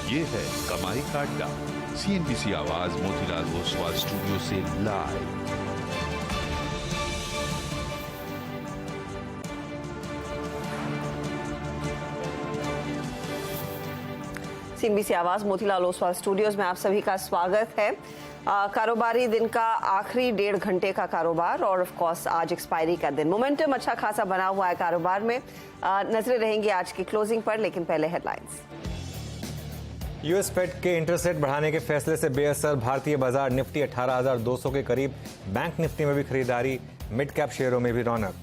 ये है कमाई का अड्डा। CNBC आवाज मोतीलाल ओसवाल स्टूडियो से लाइव। CNBC आवाज मोतीलाल ओसवाल स्टूडियोज में आप सभी का स्वागत है। कारोबारी दिन का आखिरी 1.5 घंटे का कारोबार और ऑफ कोर्स आज एक्सपायरी का दिन। मोमेंटम अच्छा खासा बना हुआ है कारोबार में। नजरें रहेंगी आज की क्लोजिंग पर, लेकिन पहले हेडलाइंस। यूएस फेड के इंटरेस्ट रेट बढ़ाने के फैसले से बेअसर भारतीय बाजार। निफ्टी 18,200 के करीब। बैंक निफ्टी में भी खरीदारी। मिड कैप शेयरों में भी रौनक।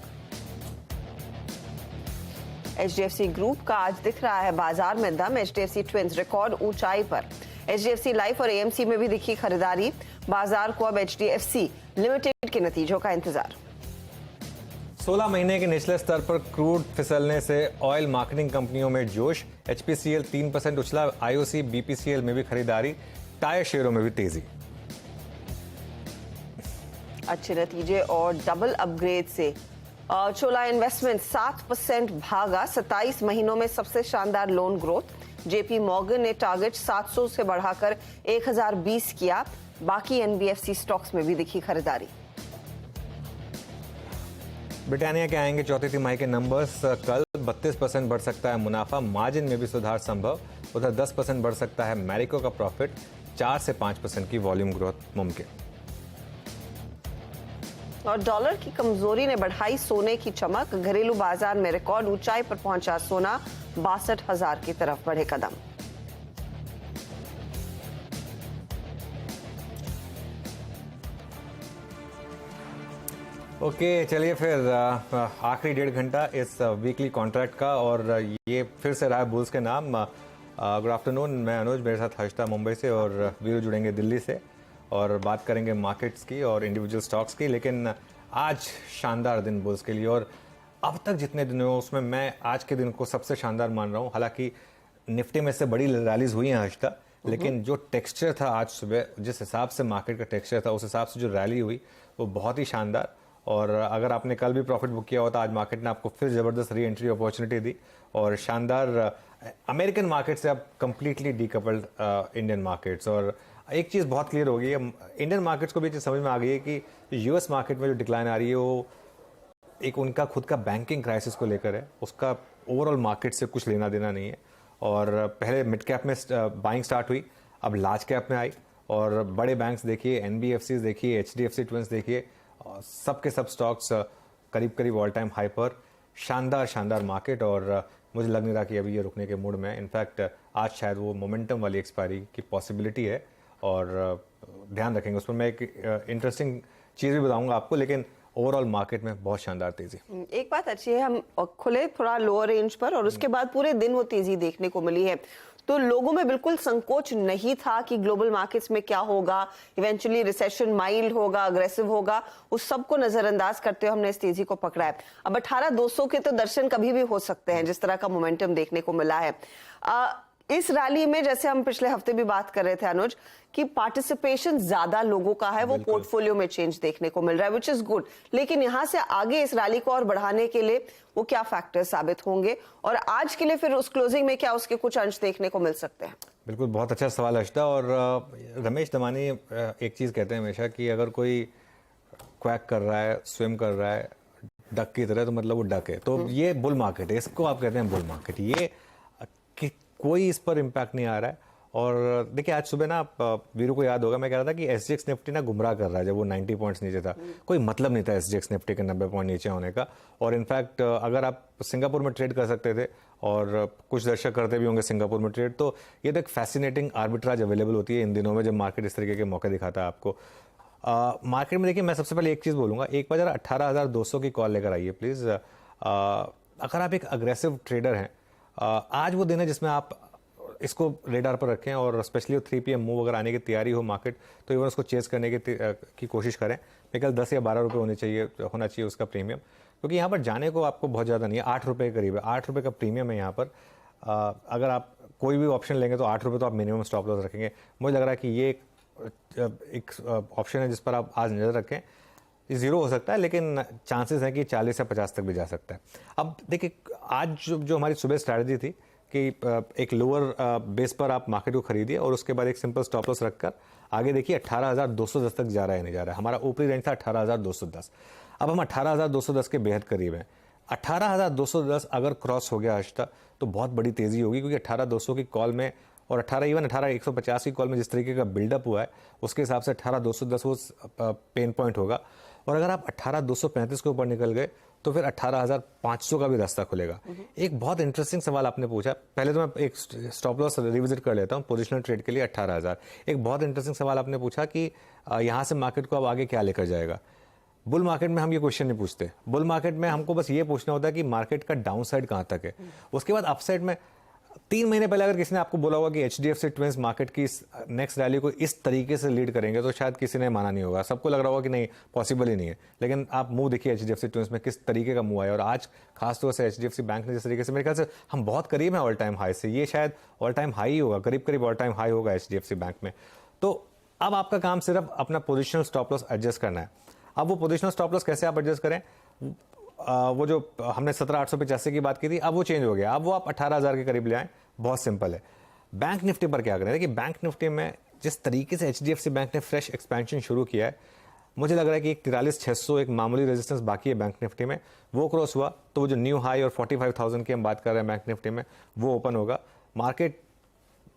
HDFC ग्रुप का आज दिख रहा है बाजार में दम। HDFC ट्विंस रिकॉर्ड ऊंचाई पर। HDFC लाइफ और AMC में भी दिखी खरीदारी। बाजार को अब HDFC लिमिटेड के नतीजों का इंतजार। 16 महीने के निचले स्तर पर क्रूड फिसलने से ऑयल मार्केटिंग कंपनियों में जोश। HPCL 3% उछला। IOC BPCL में भी खरीदारी। टायर शेयरों में भी तेजी। अच्छे नतीजे और डबल अपग्रेड से चोला इन्वेस्टमेंट 7% भागा। 27 महीनों में सबसे शानदार लोन ग्रोथ। JP मॉर्गन ने टारगेट 700 से बढ़ाकर 1020 किया। बाकी NBFC स्टॉक्स में भी दिखी खरीदारी। ब्रिटानिया के आएंगे चौथी तिमाही के नंबर्स। कल 32% बढ़ सकता है मुनाफा। मार्जिन में भी सुधार संभव। उधर 10% बढ़ सकता है मैरिको का प्रॉफिट। 4 से 5% की वॉल्यूम ग्रोथ मुमकिन। और डॉलर की कमजोरी ने बढ़ाई सोने की चमक। घरेलू बाजार में रिकॉर्ड ऊंचाई पर पहुंचा सोना। 62,000 की तरफ बढ़े कदम। ओके, चलिए फिर आखिरी 1.5 घंटा इस वीकली कॉन्ट्रैक्ट का, और ये फिर से रहा है बुल्स के नाम। गुड आफ्टरनून, मैं अनुज, मेरे साथ हर्षिता मुंबई से और वीरू जुड़ेंगे दिल्ली से, और बात करेंगे मार्केट्स की और इंडिविजुअल स्टॉक्स की। लेकिन आज शानदार दिन बुल्स के लिए, और अब तक जितने दिन हुए उसमें मैं आज के दिन को सबसे शानदार मान रहा हूँ। हालांकि निफ्टी में से बड़ी रैलीज हुई हैं हर्षिता, लेकिन जो टेक्सचर था आज सुबह, जिस हिसाब से मार्केट का टेक्सचर था, उस हिसाब से जो रैली हुई वो बहुत ही शानदार। और अगर आपने कल भी प्रॉफिट बुक किया होता, आज मार्केट ने आपको फिर जबरदस्त री एंट्री अपॉर्चुनिटी दी, और शानदार अमेरिकन मार्केट से अब कंप्लीटली डीकपल्ड इंडियन मार्केट्स। और एक चीज़ बहुत क्लियर हो गई है, इंडियन मार्केट्स को भी चीज़ समझ में आ गई है कि यूएस मार्केट में जो डिक्लाइन आ रही है वो एक उनका खुद का बैंकिंग क्राइसिस को लेकर है। उसका ओवरऑल मार्केट से कुछ लेना देना नहीं है। और पहले मिड कैप में बाइंग स्टार्ट हुई, अब लार्ज कैप में आई, और बड़े बैंक्स देखिए, NBFCs देखिए, HDFC ट्विंस देखिए, सब के सब स्टॉक्स करीब करीब ऑल टाइम हाई पर। शानदार शानदार मार्केट, और मुझे लग नहीं रहा कि अभी ये रुकने के मूड में है। इनफैक्ट आज शायद वो मोमेंटम वाली एक्सपायरी की पॉसिबिलिटी है, और ध्यान रखेंगे उस पर। मैं एक इंटरेस्टिंग चीज़ भी बताऊंगा आपको, लेकिन ओवरऑल मार्केट में बहुत शानदार तेजी। एक बात अच्छी है, हम खुले थोड़ा लोअर रेंज पर, और उसके बाद पूरे दिन वो तेजी देखने को मिली है। तो लोगों में बिल्कुल संकोच नहीं था कि ग्लोबल मार्केट्स में क्या होगा, इवेंचुअली रिसेशन माइल्ड होगा, अग्रेसिव होगा। उस सब को नजरअंदाज करते हुए हमने इस तेजी को पकड़ा है। अब 18,200 के तो दर्शन कभी भी हो सकते हैं, जिस तरह का मोमेंटम देखने को मिला है। इस रैली में, जैसे हम पिछले हफ्ते भी बात कर रहे थे अनुज, कि पार्टिसिपेशन ज्यादा लोगों का है, वो पोर्टफोलियो में चेंज देखने को मिल रहा है, विच इज गुड। लेकिन यहां से आगे इस रैली को और बढ़ाने के लिए वो क्या फैक्टर साबित होंगे, और आज के लिए फिर उस क्लोजिंग में क्या उसके कुछ अंश देखने को मिल सकते हैं? बिल्कुल, बहुत अच्छा सवाल हर्षिता। और रमेश दमानी एक चीज़ कहते हैं हमेशा कि अगर कोई क्वैक कर रहा है, स्विम कर रहा है डक की तरह, तो मतलब वो डक है। तो ये बुल मार्केट है, इसको आप कहते हैं बुल मार्केट। ये कि कोई इस पर इम्पैक्ट नहीं आ रहा है। और देखिए, आज सुबह ना, वीरू को याद होगा, मैं कह रहा था कि SGX निफ्टी ना गुमराह कर रहा है। जब वो 90 पॉइंट्स नीचे था, कोई मतलब नहीं था SGX निफ्टी के 90 पॉइंट नीचे होने का। और इनफैक्ट अगर आप सिंगापुर में ट्रेड कर सकते थे, और कुछ दर्शक करते भी होंगे सिंगापुर में ट्रेड, तो ये तो एक फैसिनेटिंग आर्बिट्राज अवेलेबल होती है इन दिनों में, जब मार्केट इस तरीके के मौके दिखाता है आपको। मार्केट में देखिए, मैं सबसे पहले एक चीज़ बोलूँगा, एक बार 18,200 की कॉल लेकर आइए प्लीज़। अगर आप एक अग्रेसिव ट्रेडर हैं, आज वो दिन है जिसमें आप इसको रेडार पर रखें, और स्पेशली 3 PM मूव अगर आने की तैयारी हो मार्केट, तो इवन उसको चेस करने की कोशिश करें। मेरे ख्याल 10 या 12 रुपये होना चाहिए उसका प्रीमियम, क्योंकि यहाँ पर जाने को आपको बहुत ज़्यादा नहीं है। 8 रुपये के करीब है, 8 रुपये का प्रीमियम है यहाँ पर। अगर आप कोई भी ऑप्शन लेंगे तो 8 रुपये तो आप मिनिमम स्टॉप लॉस रखेंगे। मुझे लग रहा है कि ये एक ऑप्शन है जिस पर आप आज नज़र रखें। जीरो हो सकता है, लेकिन चांसेस हैं कि 40 या 50 तक भी जा सकता है। अब देखिए, आज जो हमारी सुबह स्ट्रैटेजी थी कि एक लोअर बेस पर आप मार्केट को खरीदिए और उसके बाद एक सिंपल स्टॉप लॉस रखकर आगे देखिए 18,210 तक जा रहा है नहीं जा रहा है। हमारा ऊपरी रेंज था 18,210, अब हम 18,210 के बेहद करीब हैं। 18,210 अगर क्रॉस हो गया आज तक तो बहुत बड़ी तेजी होगी, क्योंकि 18,200 की कॉल में और 18,150 की कॉल में जिस तरीके का बिल्डअप हुआ है उसके हिसाब से 18,210 वो पेन पॉइंट होगा। और अगर आप 18,235 के ऊपर निकल गए तो फिर 18,500 का भी रास्ता खुलेगा। एक बहुत इंटरेस्टिंग सवाल आपने पूछा, पहले तो मैं एक स्टॉप लॉस रिविजिट कर लेता हूँ पोजिशनल ट्रेड के लिए 18,000। एक बहुत इंटरेस्टिंग सवाल आपने पूछा कि यहाँ से मार्केट को अब आगे क्या लेकर जाएगा। बुल मार्केट में हम ये क्वेश्चन नहीं पूछते, बुल मार्केट में हमको बस ये पूछना होता है कि मार्केट का डाउन साइड कहाँ तक है। उसके बाद अपसाइड में 3 महीने पहले अगर किसी ने आपको बोला होगा कि HDFC ट्विंस मार्केट की नेक्स्ट रैली को इस तरीके से लीड करेंगे तो शायद किसी ने माना नहीं होगा, सबको लग रहा होगा कि नहीं पॉसिबल ही नहीं है। लेकिन आप मूव देखिए HDFC ट्विंस में किस तरीके का मूव आया, और आज खासतौर से HDFC बैंक ने जिस तरीके से, मेरे ख्याल से हम बहुत करीब हैं ऑल टाइम हाई से, ये शायद ऑल टाइम हाई होगा, करीब करीब ऑल टाइम हाई होगा HDFC बैंक में। तो अब आपका काम सिर्फ अपना पोजिशनल स्टॉप लॉस एडजस्ट करना है। अब वो पोजिशनल स्टॉप लॉस कैसे आप एडजस्ट करें, वो जो हमने 17,885 की बात की थी अब वो चेंज हो गया, अब वो आप 18,000 के करीब ले आए। बहुत सिंपल है। बैंक निफ्टी पर क्या करें, देखिए बैंक निफ्टी में जिस तरीके से HDFC बैंक ने फ्रेश एक्सपेंशन शुरू किया है, मुझे लग रहा है कि एक 43,600 एक मामूली रेजिस्टेंस बाकी है बैंक निफ्टी में, वो क्रॉस हुआ तो वो जो न्यू हाई और 45,000 की हम बात कर रहे हैं बैंक निफ्टी में वो ओपन होगा। मार्केट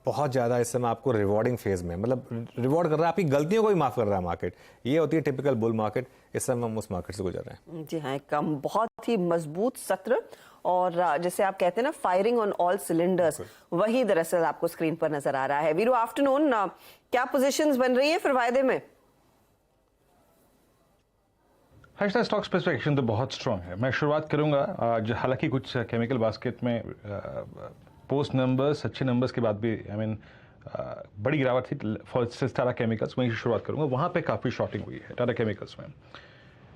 बहुत ज़्यादा इस समय आपको रिवॉर्डिंग फेज में, मतलब रिवॉर्ड कर रहा है, आपकी गलतियों को भी माफ़ कर रहा है मार्केट। ये होती है टिपिकल बुल मार्केट, इस समय हम उस मार्केट से गुजर रहे हैं। जी हाँ, एक बहुत ही मजबूत सत्र और जैसे आप कहते हैं ना फायरिंग ऑन ऑल सिलेंडर्स, वही दरअसल आपको स्क्रीन पर नजर आ रहा है। वीरू आफ्टरनून, क्या पोजीशंस बन रही है फिर वायदे में? हर्षदा, स्टॉक स्पेसिफिकेशन तो बहुत स्ट्रांग है। मैं शुरुआत करूंगा आज, हालांकि कुछ केमिकल बास्केट में पोस्ट नंबर्स अच्छे नंबर्स के बाद भी बड़ी गिरावट थी फॉर टाटा केमिकल्स, वहीं से शुरुआत करूंगा। वहां पे काफ़ी शॉर्टिंग हुई है टाटा केमिकल्स में,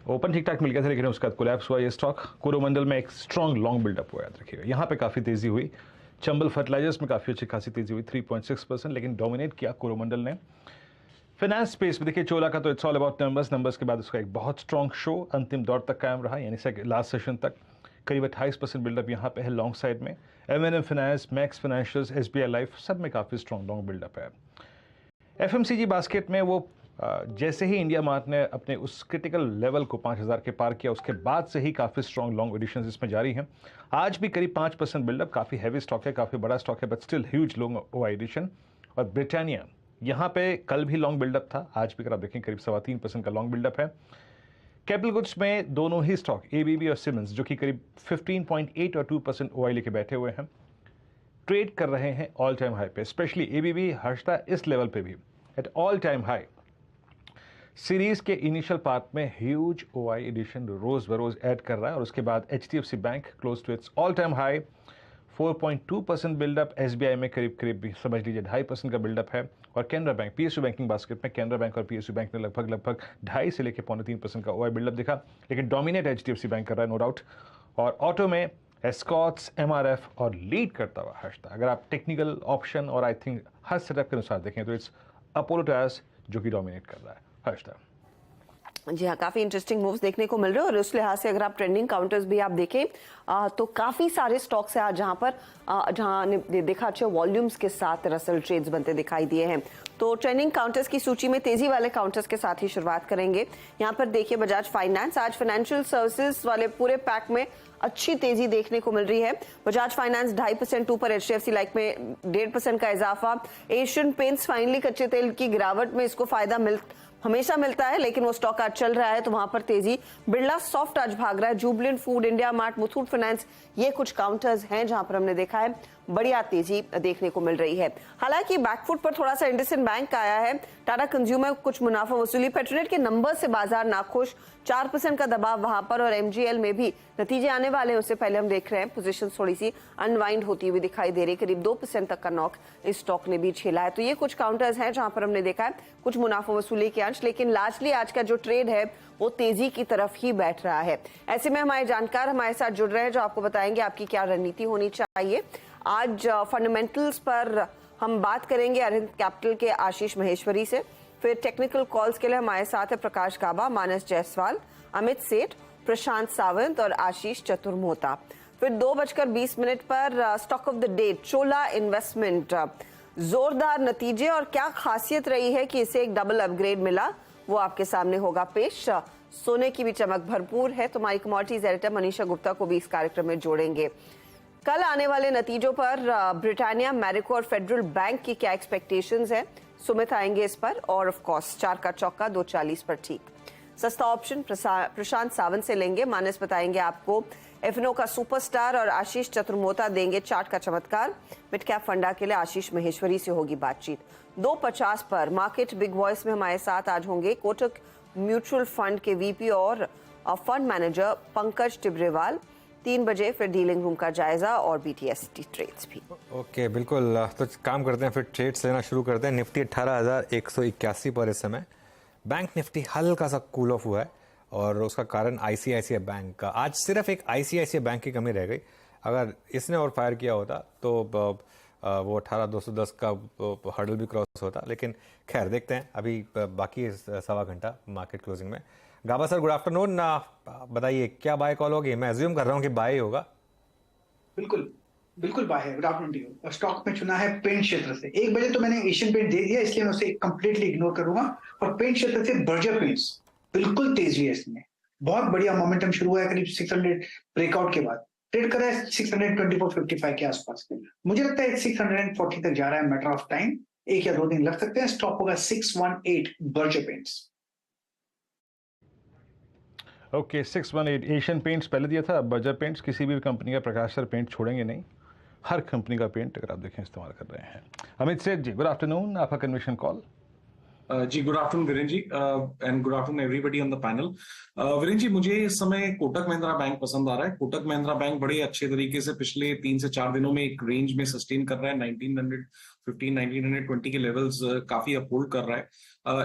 ओपन ठीक ठाक मिल गया था लेकिन उसके बाद कोलैप्स हुआ ये स्टॉक। कोरोमंडल में एक स्ट्रॉन्ग लॉन्ग बिल्डअप हुआ, याद रखिएगा। यहाँ पे काफ़ी तेज़ी हुई। चंबल फर्टिलाइजर्स में काफ़ी अच्छी खासी तेज़ी हुई 3.6%, लेकिन डोमिनेट किया कोरोमंडल ने। फाइनेंस स्पेस में देखिए चोला का तो इट्स ऑल अबाउट नंबर्स के बाद उसका एक बहुत स्ट्रॉन्ग शो अंतिम दौर तक कायम रहा, यानी लास्ट सेशन तक करीब 28% बिल्डअप यहाँ पे है लॉन्ग साइड में। M&M finance, max financials, SBI life, सब में काफ़ी स्ट्रॉन्ग लॉन्ग बिल्डअप है। FMCG बास्केट में वो जैसे ही इंडिया मार्ट ने अपने उस क्रिटिकल लेवल को 5,000 के पार किया, उसके बाद से ही काफ़ी स्ट्रॉन्ग लॉन्ग एडिशंस इसमें जारी हैं। आज भी करीब 5% बिल्डअप, काफ़ी हैवी स्टॉक है, काफ़ी बड़ा स्टॉक है, but still huge long OI addition. और ब्रिटानिया यहाँ पे कल भी लॉन्ग बिल्डअप था, आज भी अगर आप देखें करीब 3.25% का लॉन्ग बिल्डअप है। कैपिटल गुड्स में दोनों ही स्टॉक ABB और सिमेंस, जो कि करीब 15.8 और 2% ओआई लेके बैठे हुए हैं, ट्रेड कर रहे हैं ऑल टाइम हाई पे। स्पेशली ABB हर्षता इस लेवल पे भी at all time high. Series के इनिशियल पार्ट में ह्यूज ओआई एडिशन रोज बरोज ऐड कर रहा है, और उसके बाद HDFC bank close to its all time high, 4.2% buildup. SBI में करीब करीब समझ लीजिए 2.5% का बिल्डअप है। और Canara bank, PSU banking basket में कैनरा बैंक और PSU बैंक ने लगभग 2.5 से लेकर 3.25% का ओआई बिल्डअप दिखा, लेकिन डोमिनेट HDFC बैंक कर रहा है नो डाउट। और ऑटो में एस्कॉट्स, MRF और लीड करता हुआ हर्षता। अगर आप टेक्निकल ऑप्शन और आई थिंक हर सेटअप के अनुसार देखें तो इट्स अपोलो टायर्स जो कि डोमिनेट कर रहा है हर्षता। जी हाँ, काफी इंटरेस्टिंग मूव्स देखने को मिल रहे हैं और उस लिहाज से अगर आप ट्रेंडिंग काउंटर्स भी आप देखें तो काफी सारे स्टॉक्स है आज जहां देखा अच्छे वॉल्यूम्स के साथ दरअसल ट्रेड्स बनते दिखाई दिए हैं। तो ट्रेंडिंग काउंटर्स की सूची में तेजी वाले काउंटर्स के साथ ही शुरुआत करेंगे। यहाँ पर देखिए बजाज फाइनेंस, आज फाइनेंशियल सर्विसेज वाले पूरे पैक में अच्छी तेजी देखने को मिल रही है। बजाज फाइनेंस 2.5% ऊपर, HDFC लाइफ में 1.5% का इजाफा। एशियन पेंट्स फाइनली कच्चे तेल की गिरावट में इसको फायदा हमेशा मिलता है, लेकिन वो स्टॉक आज चल रहा है तो वहां पर तेजी। बिरला सॉफ्ट आज भाग रहा है। Jubilant food, India mart, Muthoot finance, ये कुछ काउंटर्स हैं जहां पर हमने देखा है बढ़िया तेजी देखने को मिल रही है। हालांकि बैकफुट पर थोड़ा सा इंडसइंड बैंक आया है। टाटा कंज्यूमर कुछ मुनाफा वसूली। पेट्रोनेट के नंबर से बाजार नाखुश, 4% का दबाव वहां पर। और MGL में भी नतीजे आने वाले हैं, उससे पहले हम देख रहे हैं पोजीशन थोड़ी सी अनवाइंड होती हुई दिखाई दे रही है। करीब 2% तक का नॉक इस स्टॉक ने भी झेला है। तो ये कुछ काउंटर्स हैं जहां पर हमने देखा है कुछ मुनाफा वसूली के अंश, लेकिन लार्जली आज का जो ट्रेड है वो तेजी की तरफ ही बैठ रहा है। ऐसे में हमारे जानकार हमारे साथ जुड़ रहे हैं जो आपको बताएंगे आपकी क्या रणनीति होनी चाहिए। आज फंडामेंटल्स पर हम बात करेंगे अरविंद कैपिटल के आशीष महेश्वरी से। फिर टेक्निकल कॉल्स के लिए हमारे साथ है प्रकाश गाबा, मानस जायसवाल, अमित सेठ, प्रशांत सावंत और आशीष चतुर्मोता। फिर 2:20 पर stock of the day Chola investment, जोरदार नतीजे और क्या खासियत रही है कि इसे एक डबल अपग्रेड मिला, वो आपके सामने होगा पेश। सोने की भी चमक भरपूर है, तो हमारी कमोडिटीज एडिटर मनीषा गुप्ता को भी इस कार्यक्रम में जोड़ेंगे। कल आने वाले नतीजों पर ब्रिटानिया, मैरिको और फेडरल बैंक की क्या एक्सपेक्टेशंस है, सुमित आएंगे इस पर। और ऑफ कोर्स 4 का चौका 2:40 पर ठीक। सस्ता ऑप्शन प्रशांत सावंत से लेंगे, मानस बताएंगे आपको एफनो का सुपरस्टार और आशीष चतुर्मोता देंगे चार्ट का चमत्कार। मिड कैप फंडा के लिए आशीष महेश्वरी से होगी बातचीत। 2:50 पर मार्केट बिग वॉइस में हमारे साथ आज होंगे कोटक म्यूचुअल फंड के वीपी और फंड मैनेजर पंकज टिब्रेवाल। 3 बजे फिर डीलिंग रूम का जायजा और बीटीएसटी ट्रेड्स भी। ओके बिल्कुल, तो काम करते हैं, फिर ट्रेड्स लेना शुरू करते हैं। निफ्टी 18,181 पर इस समय। बैंक निफ्टी हल्का सा कूल ऑफ हुआ है और उसका कारण आईसीआईसीआई बैंक का। आज सिर्फ एक आईसीआईसीआई बैंक की कमी रह गई, अगर इसने और फायर किया होता तो वो 18,210 का हर्डल भी क्रॉस होता। लेकिन खैर देखते हैं, अभी बाकी सवा घंटा मार्केट क्लोजिंग में। गाबा सर गुड आफ्टरनून, बताइए क्या बाय कॉल होगी? मैं अज्यूम कर रहा हूँ कि बाय होगा। बिल्कुल बाय है। Good afternoon to you. Stock में चुना है पेंट क्षेत्र से। 1 बजे तो मैंने एशियन पेंट दे दिया, इसलिए मैं उसे कंप्लीटली इग्नोर करूंगा और पेंट क्षेत्र से बर्जर पेंट्स बिल्कुल तेजी है इसमें। बहुत बढ़िया मोमेंटम शुरू हुआ है करीब 600 ब्रेकआउट के बाद। ट्रेड कर रहा है 624.55 के आसपास। मुझे लगता है 640 तक जा रहा है, मैटर ऑफ टाइम। 1 या 2 दिन लग सकते हैं। स्टॉप होगा 618 Berger paints. Okay 618 Asian paints पहले दिया था, बर्जर पेंट्स किसी भी कंपनी का प्रकाश सर पेंट छोड़ेंगे नहीं, हर कंपनी का पेंट अगर आप देखें इस्तेमाल कर रहे हैं। अमित सेठ जी गुड आफ्टरनून, आपका कन्वेंशन कॉल। जी good afternoon Viren ji and good afternoon everybody on the panel. Viren ji मुझे इस समय कोटक महिंद्रा बैंक पसंद आ रहा है। कोटक महिंद्रा बैंक बड़े अच्छे तरीके से पिछले 3 से 4 दिनों में एक रेंज में सस्टेन कर रहा है। 1915 1920 के लेवल्स काफी अपहोल्ड कर रहा है।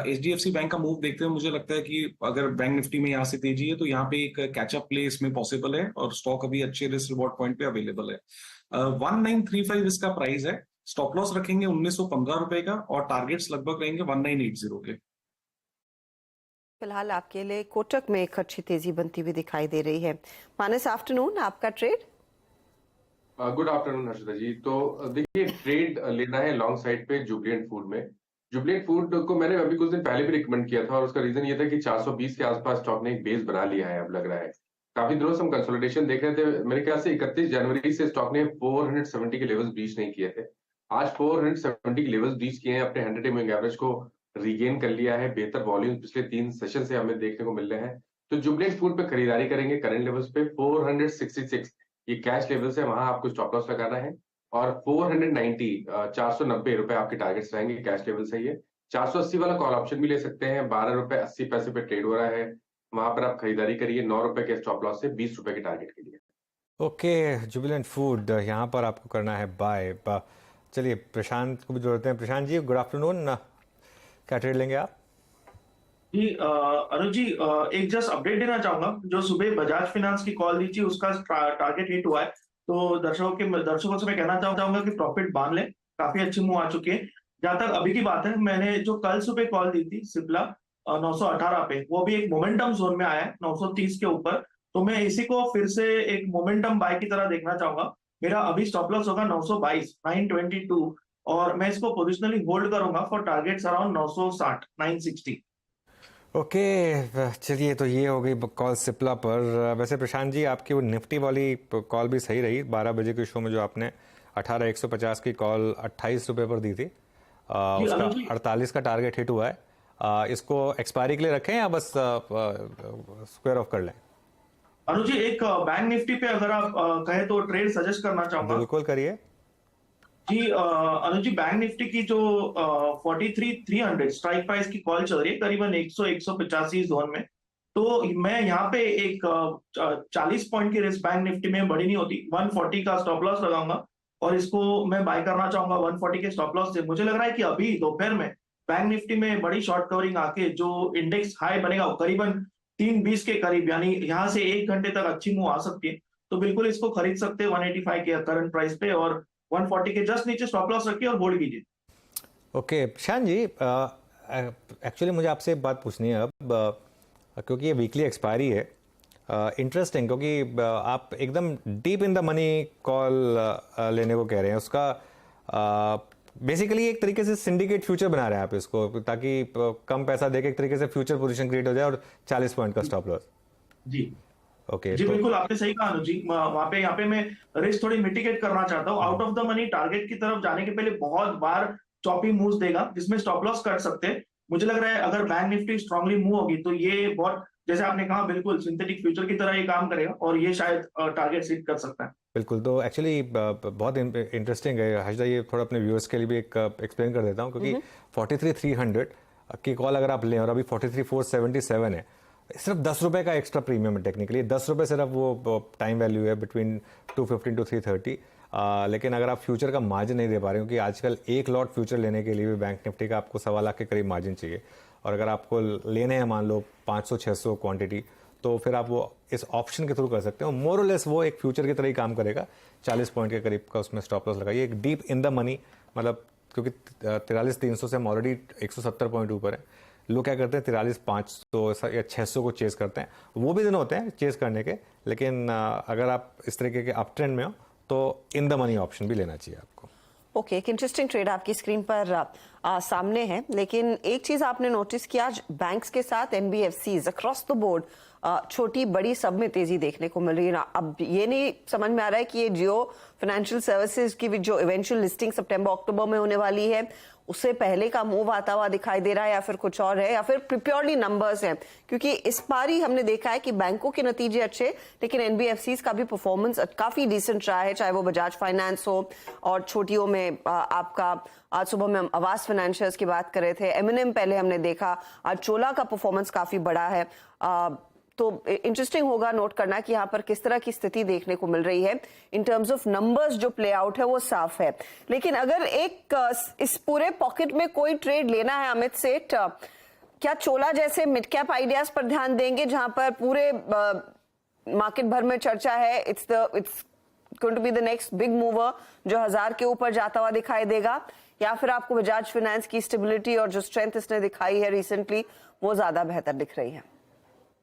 एचडीएफसी बैंक का मूव देखते हुए मुझे लगता है कि अगर बैंक निफ्टी में यहाँ से तेजी है तो यहाँ पे एक कैचअप प्ले इसमें पॉसिबल है और स्टॉक अभी अच्छे रिस्क रिवॉर्ड पॉइंट पे अवेलेबल है। 1935 इसका प्राइस है। स्टॉप लॉस रखेंगे 1915 रुपए का और टारगेट्स लगभग रहेंगे 1980 के। फिलहाल आपके लिए कोटक में एक अच्छी तेजी बनती हुई दिखाई दे रही है। मानस आफ्टरनून, आपका ट्रेड। गुड आफ्टरनून हर्षिता जी। तो देखिए ट्रेड लेना है लॉन्ग साइड पे जुबिलेंट फूड में। जुबिलेंट फूड को मैंने अभी कुछ दिन पहले भी रिकमेंड किया था और उसका रीजन ये था कि 420 के आसपास स्टॉक ने एक बेस बना लिया है। अब लग रहा है काफी दिनों से हम कंसोलिडेशन देख रहे थे। मेरे ख्याल से 31 जनवरी से स्टॉक ने 470 के लेवल्स ब्रीच नहीं किए थे। आज 470 के लेवल्स ब्रीच किए हैं, अपने 100 मूविंग एवरेज को रीगेन कर लिया है। बेहतर वॉल्यूम पिछले 3 सेशन से हमें देखने को मिल रहे हैं। तो जुबिलेंट फूड पे खरीदारी करेंगे करंट लेवल्स पे। 466 ये कैश लेवल्स है, वहां आपको स्टॉप लॉस लगाना है। और 490 490 रुपए आपके टारगेट्स रहेंगे, कैश लेवल्स है ये। 480 वाला कॉल ऑप्शन भी ले सकते हैं। 12 रुपए 80 पैसे पे ट्रेड हो रहा है, वहां पर आप खरीदारी करिए 9 रुपए के स्टॉप लॉस से 20 रुपए के टारगेट के लिए। ओके जुबिलेंट फूड यहाँ पर आपको करना है बाय। चलिए प्रशांत को भी जोड़ते हैं। प्रशांत जी गुड आफ्टरनून, क्या ट्रेड लेंगे आप? जी अनुज जी, एक जस्ट अपडेट देना चाहूंगा। जो सुबह बजाज फाइनेंस की कॉल दी थी उसका टारगेट हिट हुआ है, तो दर्शकों से मैं कहना चाहूंगा कि प्रॉफिट बांध लें। काफी अच्छी मूव आ चुकी है। जहां तक अभी की बात है, मैंने जो कल सुबह कॉल दी थी सिप्ला 918 पे, वो भी एक मोमेंटम जोन में आया है 930 के ऊपर। तो मैं इसी को फिर से एक मोमेंटम बाय की तरह देखना चाहूंगा। मेरा अभी स्टॉप लॉस होगा 922 922 और मैं इसको पोजिशनली होल्ड करूंगा फॉर टारगेट्स अराउंड 960 960। ओके चलिए, तो ये हो गई कॉल सिप्ला पर। वैसे प्रशांत जी आपकी वो निफ्टी वाली कॉल भी सही रही। 12 बजे के शो में जो आपने 18,150 की कॉल 28 रुपए पर दी थी, उसका 48 का टारगेट हिट हुआ है। इसको एक्सपायरी के लिए रखें या बस स्क्वायर ऑफ कर लें? अनुज जी एक बैंक निफ्टी पे अगर आप कहे तो ट्रेड सजेस्ट करना चाहूंगा। बिल्कुल करिए जी। अनुज जी बैंक निफ्टी की जो 43,300 स्ट्राइक प्राइस की कॉल चल रही है करीबन 100-185 जोन में, तो मैं यहाँ पे एक 40 पॉइंट की रिस्क बैंक निफ्टी में बड़ी नहीं होती। 140 का स्टॉप लॉस लगाऊंगा और इसको मैं बाय करना चाहूंगा 140 के स्टॉप लॉस से। मुझे लग रहा है कि अभी दोपहर में बैंक निफ्टी में बड़ी शॉर्ट कवरिंग आके जो इंडेक्स हाई बनेगा वो करीबन 320 के करीब, यानी यहाँ से 1 घंटे तक अच्छी मूव आ सकती है। तो बिल्कुल इसको खरीद सकते हैं 185 के करंट प्राइस पे और 140 के जस्ट नीचे स्टॉप लॉस रखिए और होल्ड कीजिए। ओके शान जी, एक्चुअली मुझे आपसे एक बात पूछनी है अब, क्योंकि ये वीकली एक्सपायरी है इंटरेस्टिंग, क्योंकि आप एकदम deep in the money call लेने को कह रहे हैं। उसका बेसिकली एक तरीके से सिंडिकेट फ्यूचर बना रहे हैं आप इसको, ताकि कम पैसा देके एक तरीके से फ्यूचर पोजीशन क्रिएट हो जाए और 40 पॉइंट का स्टॉप लॉस। जी ओके, जी बिल्कुल आपने सही कहा अनुज जी। यहाँ पे मैं रिस्क थोड़ी मिटिगेट करना चाहता हूँ। Out of the money target की तरफ जाने के पहले बहुत बार चॉपी मूव्स देगा जिसमें स्टॉप लॉस कर सकते हैं। मुझे लग रहा है अगर बैंक निफ्टी स्ट्रांगली मूव होगी तो ये बहुत, जैसे आपने कहा, बिल्कुल सिंथेटिक फ्यूचर की तरह ये काम करेगा और ये शायद टारगेट सीट कर सकता है। बिल्कुल। तो एक्चुअली बहुत इंटरेस्टिंग है हर्षदा, ये थोड़ा अपने व्यूअर्स के लिए भी एक एक्सप्लेन कर देता हूँ, क्योंकि 43,300 की कॉल अगर आप लें और अभी 43,477 है, सिर्फ 10 रुपए का एक्स्ट्रा प्रीमियम है टेक्निकली। 10 रुपए सिर्फ वो टाइम वैल्यू है बिटवीन 215 टू 330। लेकिन अगर आप फ्यूचर का मार्जिन नहीं दे पा रहे हो, क्योंकि आजकल एक लॉट फ्यूचर लेने के लिए भी बैंक निफ्टी का आपको 1.25 लाख के करीब मार्जिन चाहिए, और अगर आपको लेने हैं मान लो 500-600 क्वांटिटी, तो फिर आप वो इस ऑप्शन के थ्रू कर सकते हो। मोर और लेस वो एक फ्यूचर की तरह ही काम करेगा। 40 पॉइंट के करीब का उसमें स्टॉप लॉस लगाइए, एक डीप इन द मनी, मतलब क्योंकि 43,300 से हम ऑलरेडी 170 पॉइंट ऊपर है। लोग क्या करते हैं 43,500 या 600 को चेस करते हैं, वो भी दिन होते हैं चेस करने के, लेकिन अगर आप इस तरीके के अप ट्रेंड में हो तो इन द मनी ऑप्शन भी लेना चाहिए आपको। ओके, एक इंटरेस्टिंग ट्रेड आपकी स्क्रीन पर सामने है, लेकिन एक चीज आपने नोटिस किया, आज बैंक्स के साथ एनबीएफसीज अक्रॉस द बोर्ड छोटी बड़ी सब में तेजी देखने को मिल रही है ना। अब ये नहीं समझ में आ रहा है कि ये जियो फाइनेंशियल सर्विसेज की जो इवेंचुअल लिस्टिंग सितंबर अक्टूबर में होने वाली है, उससे पहले का मूव आता हुआ दिखाई दे रहा है, या फिर कुछ और है, या फिर प्योरली नंबर्स हैं। क्योंकि इस बार ही हमने देखा है कि बैंकों के नतीजे अच्छे, लेकिन एनबीएफसीज का भी परफॉर्मेंस काफी डिसेंट रहा है, चाहे वो बजाज फाइनेंस हो और छोटियों में आपका आज सुबह में हम आवास फाइनेंशियर्स की बात कर रहे थे, एमएनएम पहले हमने देखा, आज चोला का परफॉर्मेंस काफी बड़ा है। तो इंटरेस्टिंग होगा नोट करना कि यहाँ पर किस तरह की स्थिति देखने को मिल रही है। इन टर्म्स ऑफ नंबर्स जो प्ले आउट है वो साफ है, लेकिन अगर एक इस पूरे पॉकेट में कोई ट्रेड लेना है अमित सेठ, क्या चोला जैसे मिड कैप आइडियाज पर ध्यान देंगे जहां पर पूरे मार्केट भर में चर्चा है, it's going to be the next big mover जो 1000 के ऊपर जाता हुआ दिखाई देगा, या फिर आपको बजाज फाइनेंस की स्टेबिलिटी और जो स्ट्रेंथ इसने दिखाई है रिसेंटली वो ज्यादा बेहतर दिख रही है?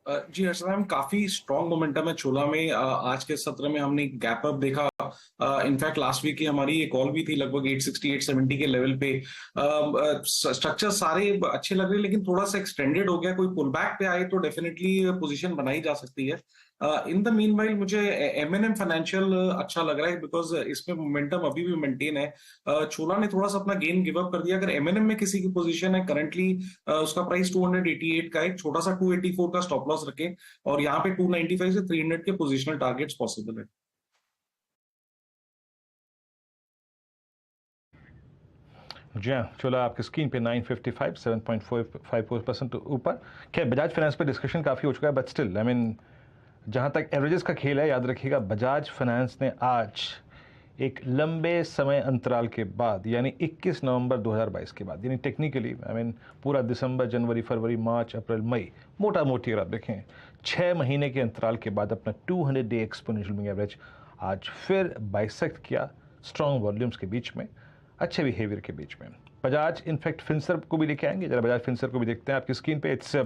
जी हर्षद मैम, काफी स्ट्रॉन्ग मोमेंटम है चोला में। आज के सत्र में हमने गैप अप देखा। इनफैक्ट लास्ट वीक की हमारी एक कॉल भी थी लगभग 860-870 के लेवल पे। स्ट्रक्चर सारे अच्छे लग रहे हैं, लेकिन थोड़ा सा एक्सटेंडेड हो गया। कोई पुल बैक पे आए तो डेफिनेटली पोजीशन बनाई जा सकती है। इन द मीनवाइल मुझे एमएनएम फाइनेंशियल अच्छा लग रहा है, बिकॉज इसमें मोमेंटम अभी भी मेंटेन है। चोला ने थोड़ा सा अपना गेन गिव अप कर दिया। अगर एमएनएम में किसी की पोजीशन है करंटली, उसका प्राइस 288 का, एक छोटा सा 284 का स्टॉप लॉस रखें, और यहाँ पे 295 से 300 के पोजिशनल टारगेट्स पॉसिबल है। जी हाँ, चोला आपकी स्क्रीन पे 955 7.54% ऊपर। खैर बजाज फाइनेंस पे डिस्कशन काफ़ी हो चुका है, बट स्टिल आई मीन जहाँ तक एवरेजेस का खेल है, याद रखिएगा बजाज फाइनेंस ने आज एक लंबे समय अंतराल के बाद, यानी 21 नवंबर 2022 के बाद, यानी टेक्निकली आई मीन पूरा दिसंबर, जनवरी, फरवरी, मार्च, अप्रैल, मई, मोटा मोटी अगर आप देखें 6 महीने के अंतराल के बाद अपना 200 डे एक्सपोनेंशियल मूविंग एवरेज आज फिर बाइसेक्ट किया, स्ट्रॉन्ग वॉल्यूम्स के बीच में, अच्छे बिहेवियर के बीच में। बजाज इनफैक्ट फिनसर को भी लेके आएंगे, जरा बजाज फिनसर को भी देखते हैं आपकी स्क्रीन पे। इट्स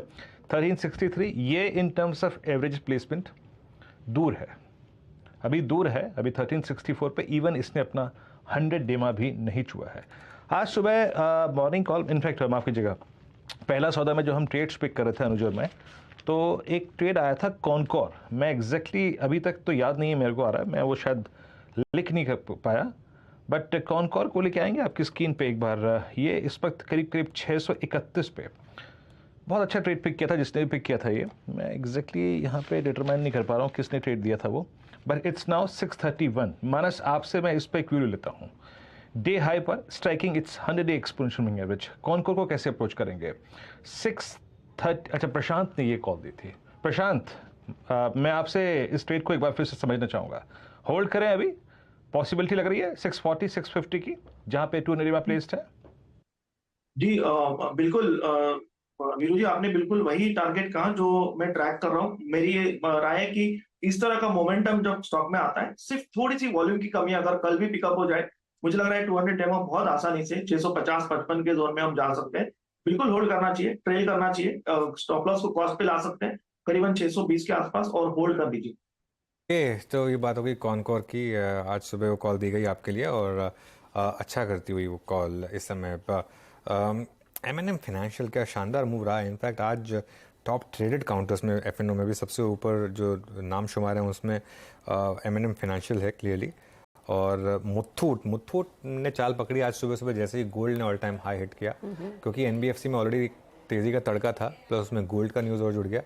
1363। ये in terms of average placement दूर है, अभी दूर है, अभी 1364 पे इवन इसने अपना 100 डेमा भी नहीं छुआ है। आज सुबह मॉर्निंग कॉल, इनफैक्ट माफ कीजिएगा, पहला सौदा में जो हम ट्रेड्स पिक कर रहे थे अनुज और मैं, तो एक ट्रेड आया था कॉनकॉर। मैं एग्जैक्टली अभी तक तो याद नहीं है मेरे को आ रहा है, मैं वो शायद लिख नहीं कर पाया, बट कॉनकॉर को लेके आएंगे आपकी स्क्रीन पे एक बार। ये इस वक्त करीब करीब 631 पे बहुत अच्छा ट्रेड पिक किया था जिसने भी पिक किया था। ये मैं एग्जैक्टली यहाँ पे डिटरमाइन नहीं कर पा रहा हूँ किसने ट्रेड दिया था वो, बट इट्स नाउ 631। मानस आपसे मैं इस पर एक व्यू लेता हूँ, डे हाई पर striking it's 100 day exponential moving average. Concor को कैसे अप्रोच करेंगे? 630। अच्छा, प्रशांत ने ये कॉल दी थी। प्रशांत, मैं आपसे इस ट्रेड को एक बार फिर से समझना चाहूँगा। होल्ड करें अभी? पॉसिबिलिटी लग रही है 640 650 की, जहाँ पे 2 नेरिमा प्लेस्ड है। जी बिल्कुल वीरू जी, आपने बिल्कुल वही टारगेट कहा जो मैं ट्रैक कर रहा हूँ। मेरी ये राय है कि इस तरह का मोमेंटम जब स्टॉक में आता है, सिर्फ थोड़ी सी वॉल्यूम की कमी अगर कल भी पिकअप हो जाए, मुझे लग रहा है 200 डेमो बहुत आसानी से 650-55 के जोन में हम जा सकते हैं। बिल्कुल होल्ड करना चाहिए, ट्रेल करना चाहिए, स्टॉप लॉस को कॉस्ट पे ला सकते हैं। करीबन 620 के आसपास और होल्ड कर दीजिए। तो ये बात होगी कॉनकोर की। आज सुबह वो कॉल दी गई आपके लिए और अच्छा करती हुई वो कॉल इस समय M&M फाइनेंशियल का शानदार मूव रहा है। इनफैक्ट आज टॉप ट्रेडेड काउंटर्स में F&O में भी सबसे ऊपर जो नाम शुमार हैं उसमें M&M फाइनेंशियल है क्लियरली। और मुथूट ने चाल पकड़ी आज सुबह सुबह जैसे ही गोल्ड ने ऑल टाइम हाई हिट किया, क्योंकि NBFC में ऑलरेडी तेज़ी का तड़का था, प्लस उसमें गोल्ड का न्यूज़ और जुड़ गया,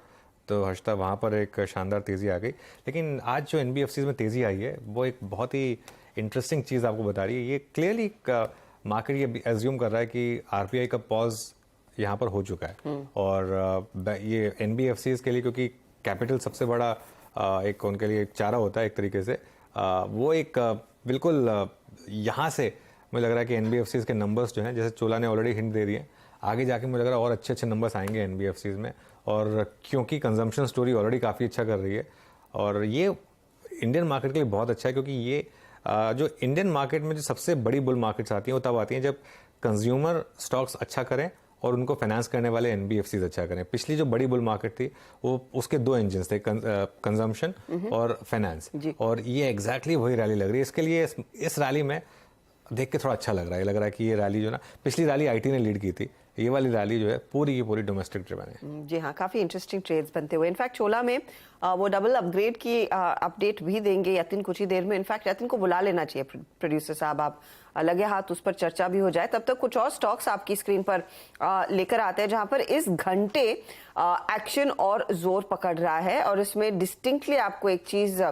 तो हर्षता वहाँ पर एक शानदार तेज़ी आ गई। लेकिन आज जो NBFCs में तेज़ी आई है वो एक बहुत ही इंटरेस्टिंग चीज़ आपको बता रही है। ये क्लियरली मार्केट ये एज्यूम कर रहा है कि RBI का पॉज यहाँ पर हो चुका है और ये NBFCs के लिए, क्योंकि कैपिटल सबसे बड़ा एक उनके लिए एक चारा होता है एक तरीके से, वो एक बिल्कुल यहाँ से मुझे लग रहा है कि NBFCs के नंबर्स जो हैं, जैसे चोला ने ऑलरेडी हिंट दे दिए, आगे जाके मुझे लग रहा है और अच्छे नंबर्स आएंगे NBFCs में। और क्योंकि कंजम्पशन स्टोरी ऑलरेडी काफ़ी अच्छा कर रही है और ये इंडियन मार्केट के लिए बहुत अच्छा है, क्योंकि ये जो इंडियन मार्केट में जो सबसे बड़ी बुल मार्केट्स आती हैं वो तब आती हैं जब कंज्यूमर स्टॉक्स अच्छा करें और उनको फाइनेंस करने वाले NBFCs अच्छा करें। पिछली जो बड़ी बुल मार्केट थी वो उसके दो इंजन थे, कंजम्पशन और फाइनेंस, और ये एग्जैक्टली वही रैली लग रही है। इसके लिए इस रैली में देख के थोड़ा अच्छा लग रहा है कि ये रैली जो ना, पिछली रैली IT ने लीड की थी, ये वाली रैली जो है पूरी की पूरी डोमेस्टिक ड्रिवन है। जी हाँ, काफी इंटरेस्टिंग ट्रेड्स बनते हुए। इनफैक्ट चोला में वो डबल अपग्रेड की अपडेट भी देंगे यतिन कुछ ही देर में। इनफैक्ट यतिन को बुला लेना चाहिए प्रोड्यूसर साहब, आप लगे हाथ उस पर चर्चा भी हो जाए। तब तक कुछ और स्टॉक्स आपकी स्क्रीन पर लेकर आते हैं जहां पर इस घंटे एक्शन और जोर पकड़ रहा है, और इसमें डिस्टिंक्टली आपको एक चीज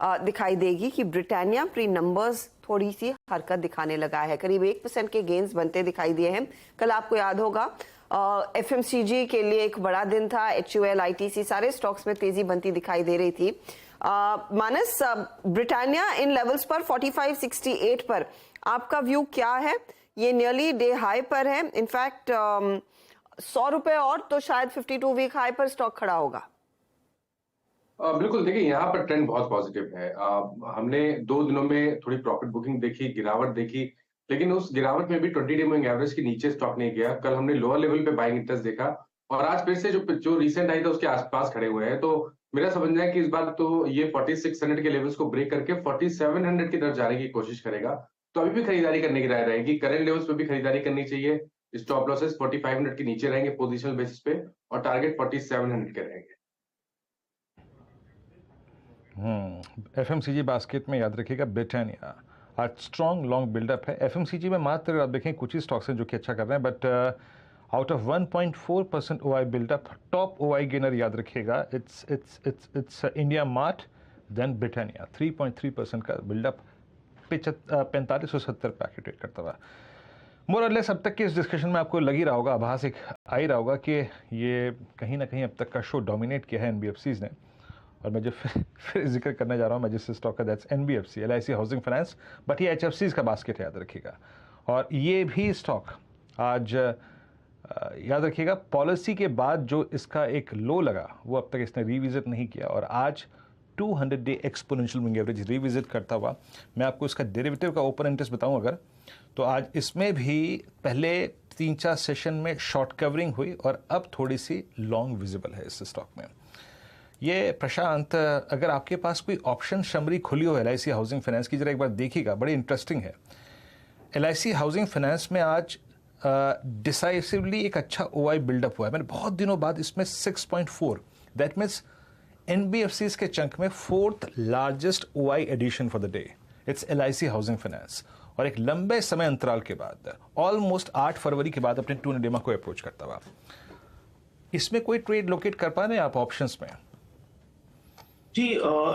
दिखाई देगी कि ब्रिटानिया प्री नंबर्स थोड़ी सी हरकत दिखाने लगा है। करीब 1% के गेंस बनते दिखाई दिए हैं। कल आपको याद होगा FMCG के लिए एक बड़ा दिन था, HUL, ITC सारे स्टॉक्स में तेजी बनती दिखाई दे रही थी। मानस, ब्रिटानिया इन लेवल्स पर 45.68 पर आपका व्यू क्या है? ये नियरली डे हाई पर है। इनफैक्ट 100 रुपए और तो शायद 52 वीक हाई पर स्टॉक खड़ा होगा। बिल्कुल, देखिए यहाँ पर ट्रेंड बहुत पॉजिटिव है। हमने 2 दिनों में थोड़ी प्रॉफिट बुकिंग देखी, गिरावट देखी, लेकिन उस गिरावट में भी 20 डे मूविंग एवरेज के नीचे स्टॉक नहीं गया। कल हमने लोअर लेवल पे बाइंग इंटरेस्ट देखा और आज फिर से जो रिसेंट आई था उसके आसपास खड़े हुए हैं। तो मेरा समझना है कि इस बार तो ये 4600 के लेवल्स को ब्रेक करके 4700 की तरफ जाने की कोशिश करेगा। तो अभी भी खरीदारी करने की राय रहेगी, करंट लेवल्स पे भी खरीदारी करनी चाहिए। स्टॉप लॉसेस 4500 के नीचे रहेंगे पोजिशनल बेसिस पे और टारगेट 4700 के रहेंगे। FMCG बास्केट में याद रखिएगा ब्रिटानिया आज स्ट्रॉन्ग लॉन्ग बिल्डअप है। FMCG में मात्र आप देखें कुछ ही स्टॉक्स हैं जो कि अच्छा कर रहे हैं, but out of 1.4% OI buildup, top OI gainer याद रखिएगा it's India Mart, then Britannia 3.3% का बिल्डअप 4570 पैकेट ट्रेड करता हुआ। मोर और लेस अब तक के इस डिस्कशन में आपको लग ही रहा होगा, आभास एक आ ही रहा होगा कि ये कहीं ना कहीं अब तक का शो डोमिनेट किया है NBFCs ने। और मैं जो फिर जिक्र करने जा रहा हूँ मैं जिस स्टॉक का, that's NBFC, LIC housing finance, but ये HFCs का बास्केट है, याद रखिएगा। और ये भी स्टॉक आज याद रखिएगा पॉलिसी के बाद जो इसका एक लो लगा वो अब तक इसने रिविजिट नहीं किया, और आज 200 day exponential moving average revisit करता हुआ। मैं आपको इसका डेरिवेटिव का ओपन इंटरेस्ट बताऊं अगर, तो आज इसमें भी पहले 3-4 सेशन में शॉर्ट कवरिंग हुई और अब थोड़ी सी लॉन्ग विजिबल है इस स्टॉक में। ये प्रशांत, अगर आपके पास कोई ऑप्शन शमरी खुली हो LIC हाउसिंग फाइनेंस की, जरा एक बार देखिएगा, बड़ी इंटरेस्टिंग है। LIC हाउसिंग फाइनेंस में आज डिसाइसिवली एक अच्छा OI बिल्डअप हुआ है। मैंने बहुत दिनों बाद इसमें 6.4, दैट मीन्स NBFCs के चंक में 4th largest OI addition for the day, it's LIC housing finance, और एक लंबे समय अंतराल के बाद ऑलमोस्ट 8 फरवरी के बाद अपने 200 डेमा को अप्रोच करता हुआ। इसमें कोई ट्रेड लोकेट कर पा रहे हैं आप ऑप्शंस में? जी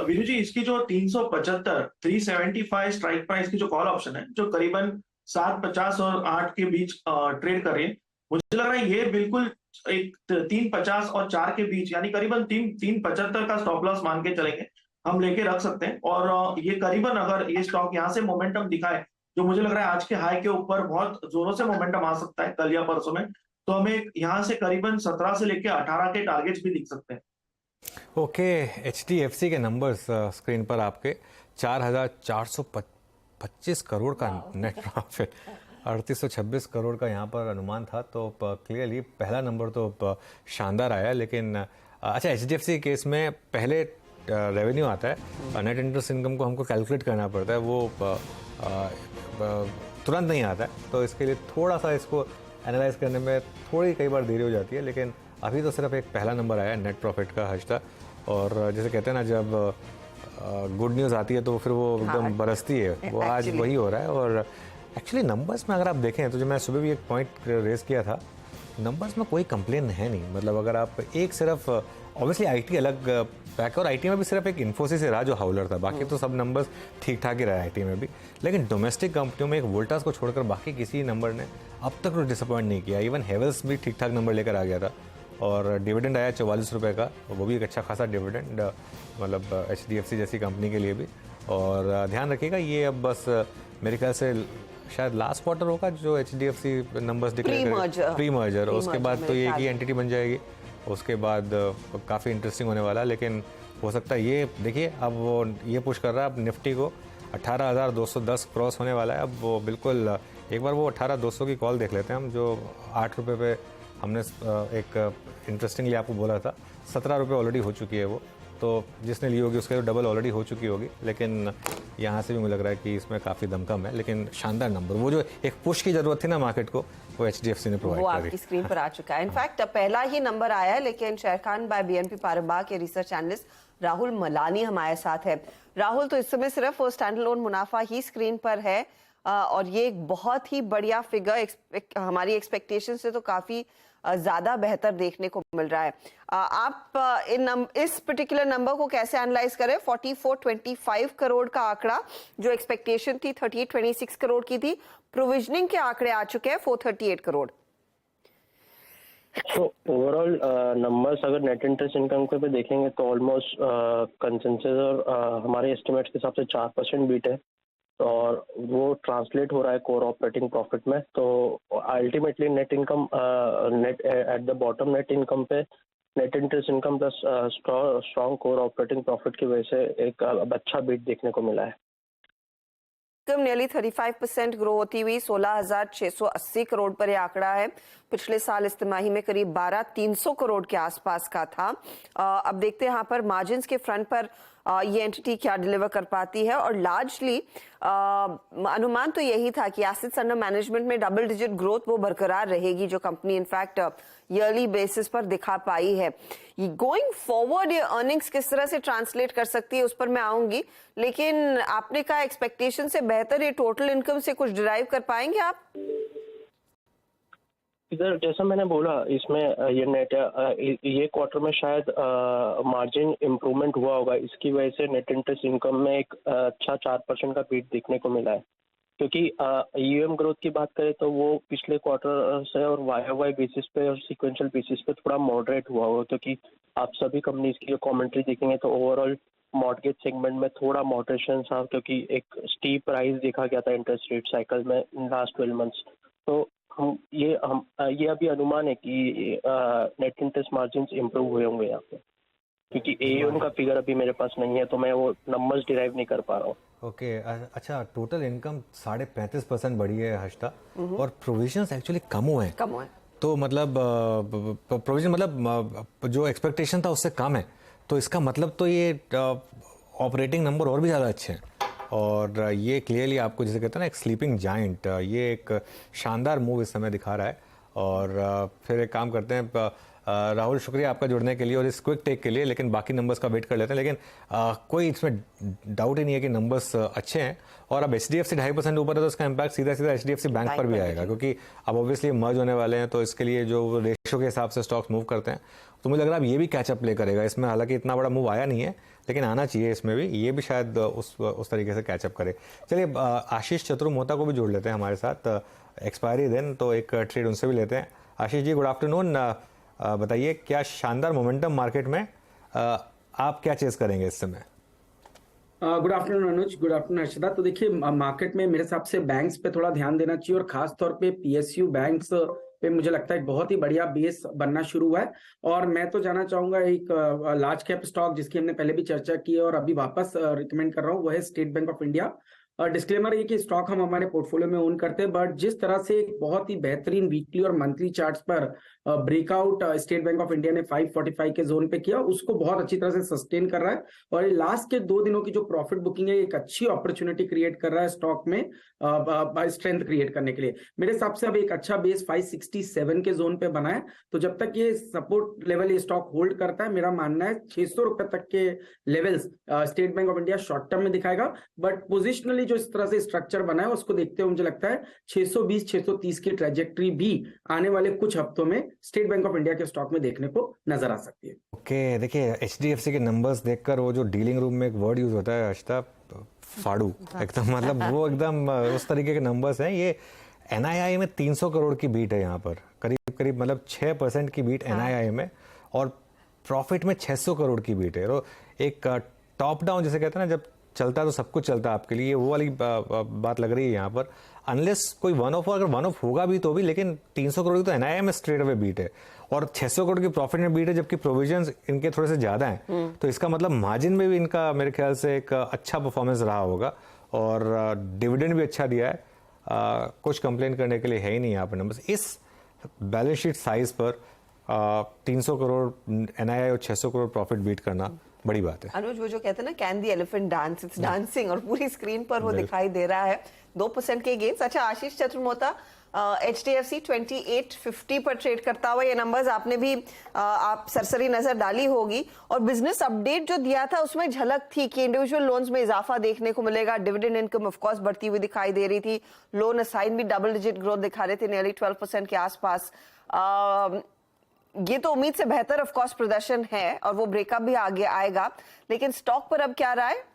वीरू जी, इसकी जो 375 375 स्ट्राइक प्राइस की जो कॉल ऑप्शन है, जो करीबन 750 और 8 के बीच ट्रेड कर रही है, मुझे लग रहा है ये बिल्कुल एक 350 और 4 के बीच, यानी करीबन 375 का स्टॉप लॉस मान के चलेंगे, हम लेके रख सकते हैं। और ये करीबन अगर ये स्टॉक यहाँ से मोमेंटम दिखाए, जो मुझे लग रहा है आज के हाई के ऊपर बहुत जोरों से मोमेंटम आ सकता है कल या परसों में, तो हमें यहाँ से करीबन 17 से लेके 18 के टारगेट्स भी दिख सकते हैं। ओके, HDFC के नंबर्स स्क्रीन पर आपके 4425 करोड़ का नेट प्रॉफिट, 3826 करोड़ का यहाँ पर अनुमान था, तो क्लियरली पहला नंबर तो शानदार आया। लेकिन अच्छा, HDFC केस में पहले रेवेन्यू आता है, नेट इंटरेस्ट इनकम को हमको कैलकुलेट करना पड़ता है, वो तुरंत नहीं आता है, तो इसके लिए थोड़ा सा इसको एनालाइज करने में थोड़ी कई बार देरी हो जाती है। लेकिन अभी तो सिर्फ एक पहला नंबर आया है नेट प्रॉफिट का हर्षदा, और जैसे कहते हैं ना, जब गुड न्यूज़ आती है तो फिर वो एकदम बरसती है, वो आज वही हो रहा है। और एक्चुअली नंबर्स में अगर आप देखें तो जो मैं सुबह भी एक पॉइंट रेज किया था, नंबर्स में कोई कंप्लेन है नहीं। मतलब अगर आप एक सिर्फ ऑब्वियसली आईटी अलग पैक, और आईटी में भी सिर्फ एक इन्फोसिस रहा जो हाउलर था, बाकी तो सब नंबर्स ठीक ठाक ही रहा आईटी में भी। लेकिन डोमेस्टिक कंपनियों में एक वोल्टास को छोड़कर बाकी किसी नंबर ने अब तक तो डिसअपॉइंट नहीं किया। इवन हेवल्स भी ठीक ठाक नंबर लेकर आ गया था, और डिविडेंड आया 44 रुपये का, वो भी एक अच्छा खासा डिविडेंड, मतलब HDFC जैसी कंपनी के लिए भी। और ध्यान रखिएगा, ये अब बस मेरे ख्याल से शायद लास्ट क्वार्टर होगा जो HDFC numbers declare pre merger, उसके बाद तो ये एक ही एंटिटी बन जाएगी, उसके बाद काफ़ी इंटरेस्टिंग होने वाला है। लेकिन हो सकता है ये देखिए, अब वो ये पुश कर रहा है अब निफ्टी को 18,210 क्रॉस होने वाला है। अब वो बिल्कुल एक बार वो 18,200 की कॉल देख लेते हैं हम, जो 8 रुपये पे हमने एक इंटरेस्टिंगली आपको बोला था। 17 रुपये ऑलरेडी हो चुकी है वो, तो जिसने ली होगी उसके तो डबल ऑलरेडी हो चुकी होगी। लेकिन यहाँ से भी मुझे लग रहा है कि इसमें काफ़ी दमकम है, लेकिन शानदार नंबर, वो जो एक पुश की जरूरत थी ना मार्केट को, वो HDFC ने प्रोवाइड वो करी। आपकी स्क्रीन पर आ चुका है। इनफैक्ट पहला ही नंबर आया है, लेकिन Sharekhan by BNP Paribas के रिसर्च एनालिस्ट राहुल मलानी हमारे साथ है। राहुल, तो इस समय सिर्फ स्टैंड अलोन मुनाफा ही स्क्रीन पर है, और ये एक बहुत ही बढ़िया फिगर हमारी एक्सपेक्टेशन से तो काफी ज्यादा बेहतर देखने को मिल रहा है। आप इस पर्टिकुलर नंबर को कैसे एनालाइज करें? 4425 करोड़ का आंकड़ा, जो एक्सपेक्टेशन थी 3826 करोड़ की थी, प्रोविजनिंग के आंकड़े आ चुके हैं 438 करोड़। तो ओवरऑल नंबर्स अगर नेट इंटरेस्ट इनकम के पे देखेंगे तो ऑलमोस्ट कंसेंसस और हमारे एस्टिमेट्स के हिसाब से 4% बीट है, और वो ट्रांसलेट हो रहा है कोर ऑपरेटिंग प्रॉफिट में। तो ultimately net income net at the bottom net income पे net interest income plus strong core operating profit की वजह से एक अच्छा बीट देखने को मिला है। नियरली 35% ग्रो होती हुई 16,680 करोड़ पर यह आंकड़ा है। पिछले साल इस तिमाही में करीब 12,300 करोड़ के आसपास का था। अब देखते हैं यहाँ पर मार्जिन्स के फ्रंट पर ये एंटिटी क्या डिलीवर कर पाती है, और लार्जली अनुमान तो यही था कि एसेट्स अंडर मैनेजमेंट में डबल डिजिट ग्रोथ वो बरकरार रहेगी, जो कंपनी इनफैक्ट ईयरली बेसिस पर दिखा पाई है। गोइंग फॉरवर्ड ये अर्निंग्स किस तरह से ट्रांसलेट कर सकती है उस पर मैं आऊंगी, लेकिन आपने कहा एक्सपेक्टेशन से बेहतर ये टोटल इनकम से कुछ डिराइव कर पाएंगे आप? इधर जैसा मैंने बोला, इसमें ये नेट ये क्वार्टर में शायद मार्जिन इम्प्रूवमेंट हुआ होगा, इसकी वजह से नेट इंटरेस्ट इनकम में एक अच्छा 4% का बीट देखने को मिला है। क्योंकि EUM ग्रोथ की बात करें तो वो पिछले क्वार्टर से और YOY बेसिस पे और सीक्वेंशियल बेसिस पे थोड़ा मॉडरेट हुआ होगा, क्योंकि आप सभी कंपनीज की जो कमेंट्री देखेंगे तो ओवरऑल मॉर्गेज सेगमेंट में थोड़ा मॉडरेशन था, क्योंकि एक स्टीप राइज देखा गया था इंटरेस्ट रेट साइकिल में लास्ट 12 मंथ्स। तो ये अभी अनुमान है कि नेट इंटरेस्ट मार्जिन इम्प्रूव हुए होंगे यहाँ पे, क्योंकि AUM का फिगर अभी मेरे पास नहीं है तो मैं वो नंबर्स डिराइव नहीं कर पा रहा हूँ। ओके, अच्छा, टोटल इनकम 35.5% बढ़ी है हर्षदा, और प्रोविजंस एक्चुअली कम हुए हैं। तो मतलब प्रोविजन मतलब जो एक्सपेक्टेशन था उससे कम है, तो इसका मतलब तो ये ऑपरेटिंग नंबर और भी ज़्यादा अच्छे हैं। और ये क्लियरली आपको जैसे कहते हैं ना एक स्लीपिंग जाइंट, ये एक शानदार मूव इस समय दिखा रहा है। और फिर एक काम करते हैं, राहुल शुक्रिया आपका जुड़ने के लिए और इस क्विक टेक के लिए, लेकिन बाकी नंबर्स का वेट कर लेते हैं। लेकिन कोई इसमें डाउट ही नहीं है कि नंबर्स अच्छे हैं, और अब HDFC 2.5% ऊपर है तो उसका इम्पैक्ट सीधा HDFC बैंक पर भी आएगा, क्योंकि अब ऑब्वियसली मर्ज होने वाले हैं, तो इसके लिए जो रेशियो के हिसाब से स्टॉक्स मूव करते हैं, तो मुझे लग रहा है अब ये भी कैचअप प्ले करेगा इसमें। हालांकि इतना बड़ा मूव आया नहीं है, लेकिन आना चाहिए इसमें भी, ये भी शायद उस तरीके से कैचअप करे। चलिए आशीष चतुर्मोहता को भी जोड़ लेते हैं हमारे साथ, एक्सपायरी दिन तो एक ट्रेड उनसे भी लेते हैं। आशीष जी, गुड आफ्टरनून, बताइए क्या शानदार मोमेंटम मार्केट में, आप क्या चेस करेंगे इस समय? गुड आफ्टरनून अनुज, गुड आफ्टरनून हर्षदा। तो देखिए मार्केट में मेरे हिसाब से बैंक्स पे थोड़ा ध्यान देना चाहिए, और खास तौर पे PSU बैंक्स पे मुझे लगता है बहुत ही बढ़िया बेस बनना शुरू हुआ है। और मैं तो जाना चाहूंगा एक लार्ज कैप स्टॉक जिसकी हमने पहले भी चर्चा की है और अभी वापस रिकमेंड कर रहा हूँ, वो है state bank of India. Disclaimer ये कि स्टॉक हम हमारे पोर्टफोलियो में ओन करते हैं, बट जिस तरह से एक बहुत ही बेहतरीन वीकली और मंथली चार्ट्स पर breakout state bank of India ने 545 के जोन पे किया, उसको बहुत अच्छी तरह से सस्टेन कर रहा है। और ये लास्ट के 2 दिनों की जो प्रॉफिट बुकिंग है, एक अच्छी अपॉर्चुनिटी क्रिएट कर रहा है स्टॉक में स्ट्रेंथ क्रिएट करने के लिए। मेरे हिसाब से अब एक अच्छा बेस 567 के जोन पे बना है, तो जब तक ये सपोर्ट लेवल ये स्टॉक होल्ड करता है, मेरा मानना है 600 रुपए तक के levels state bank of India short term में दिखाएगा। बट पोजिशनली जो इस तरह से स्ट्रक्चर बना है उसको देखते हुए मुझे लगता है 620-630 की ट्रेजेक्टरी भी आने वाले कुछ हफ्तों में स्टेट बैंक ऑफ इंडिया के स्टॉक में देखने को नजर आ सकती है। ओके, देखिए HDFC के नंबर्स देखकर वो जो डीलिंग रूम में एक वर्ड यूज होता है अश्ता, फाड़ू एकदम, मतलब वो एकदम उस तरीके के नंबर्स हैं। ये NII में 300 करोड़ की बीट है यहाँ पर, करीब करीब मतलब 6% की बीट NII में, और प्रॉफिट में 600 करोड़ की बीट है। तो एक टॉप डाउन जिसे कहते हैं ना, जब चलता है तो सब कुछ चलता है आपके लिए, वो वाली बात लग रही है यहाँ पर। अनलेस कोई वन ऑफ, अगर वन ऑफ होगा भी तो भी, लेकिन 300 करोड़ की तो NII में स्ट्रेट अवे बीट है और 600 करोड़ की प्रॉफिट में बीट है, जबकि प्रोविजंस इनके थोड़े से ज्यादा हैं। तो इसका मतलब मार्जिन में भी इनका मेरे ख्याल से एक अच्छा परफॉर्मेंस रहा होगा और डिविडेंड भी अच्छा दिया है। कुछ कंप्लेन करने के लिए है ही नहीं यहाँ पर नंबर्स। इस बैलेंस शीट साइज पर 300 करोड़ NII और 600 करोड़ प्रॉफिट बीट करना बड़ी बात है। अनुज, वो जो कहते हैं ना, can the elephant dance, it's dancing, और पूरी स्क्रीन पर वो दिखाई दे रहा है। 2% के गेन्स। अच्छा, आशीष चतुर्मोता, HDFC 2850 पर ट्रेड करता हुआ, ये नंबर्स आपने भी आप सरसरी नजर डाली होगी, और बिजनेस अपडेट जो दिया था उसमें झलक थी कि इंडिविजुअल लोन्स में इजाफा देखने को मिलेगा, डिविडेंड इनकम ऑफ कोर्स बढ़ती हुई दिखाई दे रही थी, लोन असाइन भी डबल डिजिट ग्रोथ दिखा रहे थे, नियरली 12% के आसपास। ये तो उम्मीद से बेहतर ऑफ कोर्स प्रदर्शन है और वो ब्रेकअप भी आगे आएगा, लेकिन स्टॉक पर अब क्या रहा है?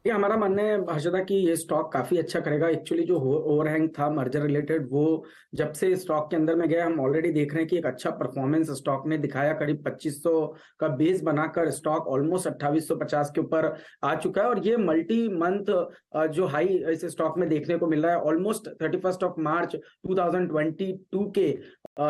ये हमारा मानना है हर्षदा कि ये स्टॉक काफी अच्छा करेगा। एक्चुअली जो ओवरहैंग था मर्जर रिलेटेड, वो जब से स्टॉक के अंदर में गया, हम ऑलरेडी देख रहे हैं कि एक अच्छा परफॉर्मेंस स्टॉक ने दिखाया। करीब 2500 का बेस बनाकर स्टॉक ऑलमोस्ट 2850 के ऊपर आ चुका है, और ये मल्टी मंथ जो हाई इस स्टॉक में देखने को मिल रहा है। ऑलमोस्ट 31 मार्च 2022 के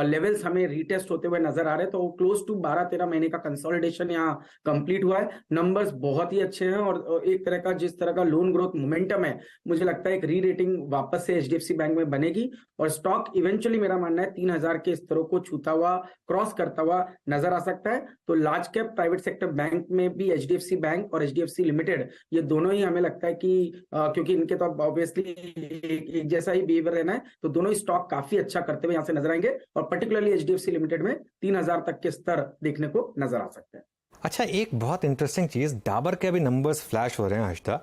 लेवल्स हमें रीटेस्ट होते हुए नजर आ रहे हैं, तो क्लोज टू 12-13 महीने का कंसोलिडेशन यहाँ कंप्लीट हुआ है। नंबर्स बहुत ही अच्छे हैं, और एक तरह का जिस तरह का लोन ग्रोथ मोमेंटम है, मुझे लगता है एक री रेटिंग वापस से HDFC बैंक में बनेगी, और स्टॉक इवेंचुअली मेरा मानना है 3000 के स्तरों को छूता हुआ, क्रॉस करता हुआ नजर आ सकता है। तो large cap private sector bank में भी HDFC बैंक और HDFC लिमिटेड, ये दोनों ही हमें लगता है कि क्योंकि इनके तो ऑब्वियसली एक जैसा ही बिहेवियर रहना है, तो दोनों ही स्टॉक काफी अच्छा करते हुए यहाँ से नजर आएंगे, और पर्टिकुलरली HDFC लिमिटेड में 3000 तक के स्तर देखने को नजर आ सकते हैं। अच्छा, एक बहुत इंटरेस्टिंग चीज, डाबर के अभी नंबर्स फ्लैश हो रहे हैं हर्षदा।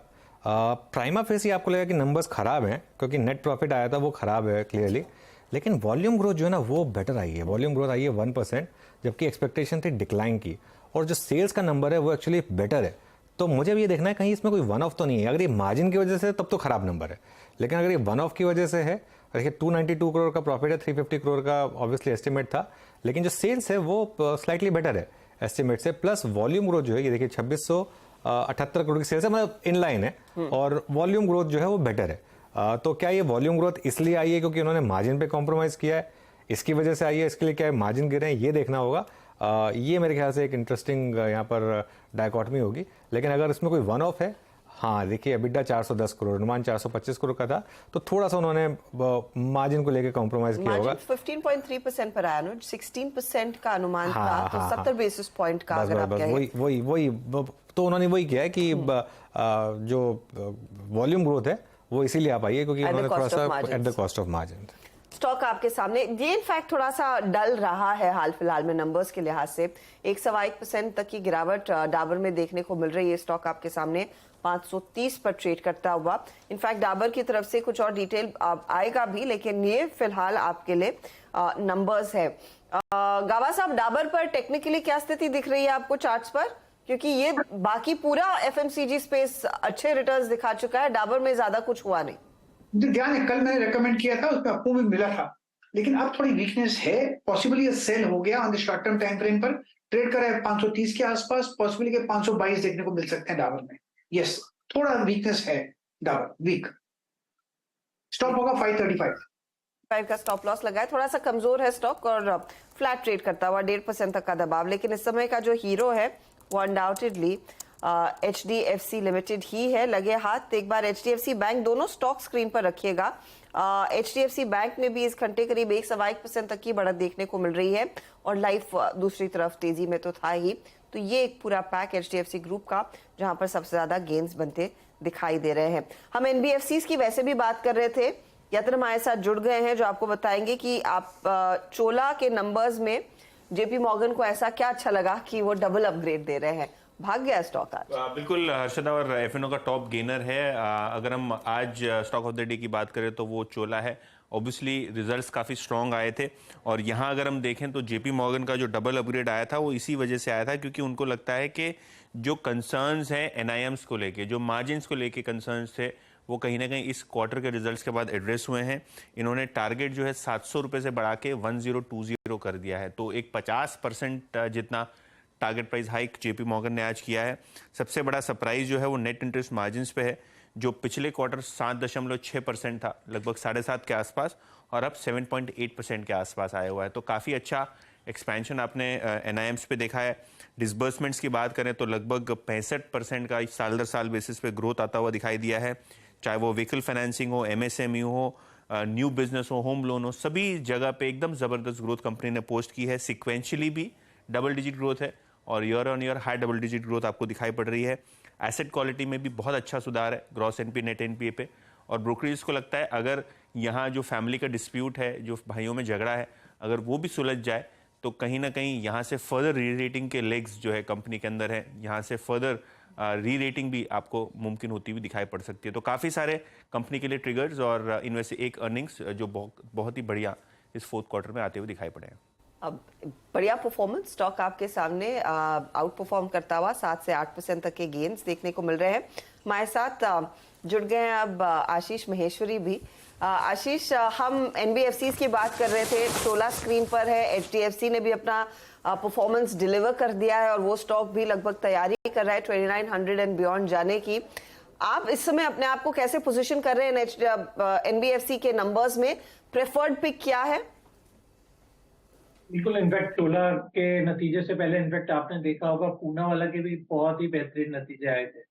प्राइमा फेसी आपको लगेगा कि नंबर्स खराब हैं क्योंकि नेट प्रॉफिट आया था वो खराब है क्लियरली, लेकिन वॉल्यूम ग्रोथ जो है ना वो बेटर आई है। वॉल्यूम ग्रोथ आई है 1%, जबकि एक्सपेक्टेशन थी डिक्लाइन की, और जो सेल्स का नंबर है वो एक्चुअली बेटर है। तो मुझे भी ये देखना है कहीं इसमें कोई वन ऑफ तो नहीं है। अगर ये मार्जिन की वजह से तब तो खराब नंबर है, लेकिन अगर ये वन ऑफ की वजह से है, देखिए 292 करोड़ का प्रॉफिट है, 350 करोड़ का ऑब्वियसली एस्टिमेट था, लेकिन जो सेल्स है वो स्लाइटली बेटर है एस्टिमेट से, प्लस वॉल्यूम ग्रोथ जो है ये देखिए 2678 करोड़ की सेल्स है, मतलब इन लाइन है, और वॉल्यूम ग्रोथ जो है वो बेटर है। तो क्या ये वॉल्यूम ग्रोथ इसलिए आई है क्योंकि उन्होंने मार्जिन पे कॉम्प्रोमाइज किया है, इसकी वजह से आई है, इसके लिए क्या है मार्जिन गिरे हैं, ये देखना होगा। ये मेरे ख्याल से एक इंटरेस्टिंग यहाँ पर डायकॉटमी होगी। लेकिन अगर इसमें कोई वन ऑफ है, हाँ देखिए EBITDA 410 करोड़, अनुमान 425 करोड़ का था, तो थोड़ा सा उन्होंने मार्जिन को लेकर कॉम्प्रोमाइज किया होगा। 15.3% पर आया, 16% का अनुमान था, तो 70 बेसिस पॉइंट का अगर आप कहें, वही तो उन्होंने वही किया है कि जो वॉल्यूम ग्रोथ है वो इसीलिए आ पाई है क्योंकि उन्होंने थोड़ा सा at the cost of margin. Stock आपके सामने ये इनफैक्ट थोड़ा सा डल रहा है हाल फिलहाल में नंबर्स के लिहाज से, 1.1% तक की गिरावट डाबर में देखने को मिल रही है। स्टॉक आपके सामने 530 पर ट्रेड करता हुआ। इनफैक्ट डाबर की तरफ से कुछ और डिटेल आएगा भी, लेकिन ये फिलहाल आपके लिए नंबर्स है। गावा साहब, डाबर पर टेक्निकली क्या स्थिति दिख रही है आपको चार्ट्स पर, क्योंकि ये बाकी पूरा FMCG स्पेस अच्छे रिटर्न्स दिखा चुका है, डाबर में ज्यादा कुछ हुआ नहीं। ध्यान है, कल मैंने रेकमेंड किया था, उसमें आपको भी मिला था, लेकिन अब थोड़ी वीकनेस है। पॉसिबली ये सेल हो गया on the short term time frame पर, ट्रेड कर रहा है 530 के आसपास, पॉसिबली के 522 देखने को मिल सकते हैं डाबर में। यस, थोड़ा वीकनेस है, डाबर वीक। स्टॉप होगा 535 का स्टॉप लॉस लगा है, थोड़ा सा कमजोर है स्टॉक और फ्लैट ट्रेड करता हुआ 1.5% तक का दबाव। लेकिन इस समय का जो हीरो है वो अनडाउटेडली HDFC लिमिटेड ही है लगे हाथ। एक बार HDFC बैंक, दोनों स्टॉक स्क्रीन पर रखिएगा। HDFC बैंक में भी इस घंटे करीब 1.25% तक की बढ़त देखने को मिल रही है और लाइफ दूसरी तरफ तेजी में तो था ही। तो ये एक पूरा पैक HDFC ग्रुप का जहां पर सबसे ज्यादा गेन्स बनते दिखाई दे रहे हैं। हम NBFCs की वैसे भी बात कर रहे थे, यत्र हमारे साथ जुड़ गए हैं जो आपको बताएंगे कि आप चोला के नंबर्स में JP मॉर्गन को ऐसा क्या अच्छा लगा कि वो डबल अपग्रेड दे रहे हैं। भाग गया स्टॉक आज। बिल्कुल हर्षदा, और एफएनओ का टॉप गेनर है। अगर हम आज स्टॉक ऑफ द डे की बात करें तो वो चोला है। ऑब्वियसली रिजल्ट्स काफ़ी स्ट्रॉन्ग आए थे और यहाँ अगर हम देखें तो JP मॉर्गन का जो डबल अपग्रेड आया था वो इसी वजह से आया था क्योंकि उनको लगता है कि जो कंसर्न्स हैं NIMs को लेके, जो मार्जिन्स को लेके कंसर्न्स थे, वो कहीं ना कहीं इस क्वार्टर के रिजल्ट्स के बाद एड्रेस हुए हैं। इन्होंने टारगेट जो है 700 रुपये से बढ़ा के 1020 कर दिया है, तो एक 50% जितना target price hike JP Morgan ने आज किया है। सबसे बड़ा सरप्राइज जो है वो नेट इंटरेस्ट मार्जिन्स पे है, जो पिछले क्वार्टर 7.6% था, लगभग 7.5 के आसपास, और अब 7.8% के आसपास आया हुआ है। तो काफ़ी अच्छा एक्सपेंशन आपने NIMs पे देखा है। डिसबर्समेंट्स की बात करें तो लगभग 65% का साल दर साल बेसिस पे ग्रोथ आता हुआ दिखाई दिया है, चाहे वो व्हीकल फाइनेंसिंग हो, MSME हो, न्यू बिजनेस हो, होम लोन हो, सभी जगह पे एकदम ज़बरदस्त ग्रोथ कंपनी ने पोस्ट की है। सिक्वेंशियली भी डबल डिजिट ग्रोथ है और year on year high double digit growth आपको दिखाई पड़ रही है। एसेट क्वालिटी में भी बहुत अच्छा सुधार है, ग्रॉस NPA नेट NPA पे। और ब्रोकरेज को लगता है अगर यहाँ जो फैमिली का डिस्प्यूट है, जो भाइयों में झगड़ा है, अगर वो भी सुलझ जाए तो कहीं ना कहीं यहाँ से फर्दर री रेटिंग के लेग्स जो है कंपनी के अंदर है, यहाँ से फर्दर री रेटिंग भी आपको मुमकिन होती हुई दिखाई पड़ सकती है। तो काफ़ी सारे कंपनी के लिए ट्रिगर्स और इनमें से एक अर्निंग्स जो बहुत ही बढ़िया इस फोर्थ क्वार्टर में आते हुए दिखाई पड़े हैं। अब बढ़िया परफॉर्मेंस, स्टॉक आपके सामने आउट परफॉर्म करता हुआ 7 से 8% तक के गेन्स देखने को मिल रहे हैं। हमारे साथ जुड़ गए हैं अब आशीष महेश्वरी भी। आशीष, हम NBFCs की बात कर रहे थे, चोला स्क्रीन पर है, HDFC ने भी अपना परफॉर्मेंस डिलीवर कर दिया है और वो स्टॉक भी लगभग तैयारी कर रहा है 2900 एंड बियॉन्ड जाने की। आप इस समय अपने आप को कैसे पोजीशन कर रहे हैं NBFC के नंबर्स में? प्रेफर्ड पिक क्या है? बिल्कुल, इनफैक्ट चोला के नतीजे से पहले इनफैक्ट आपने देखा होगा पूना वाला के भी बहुत ही बेहतरीन नतीजे आए थे।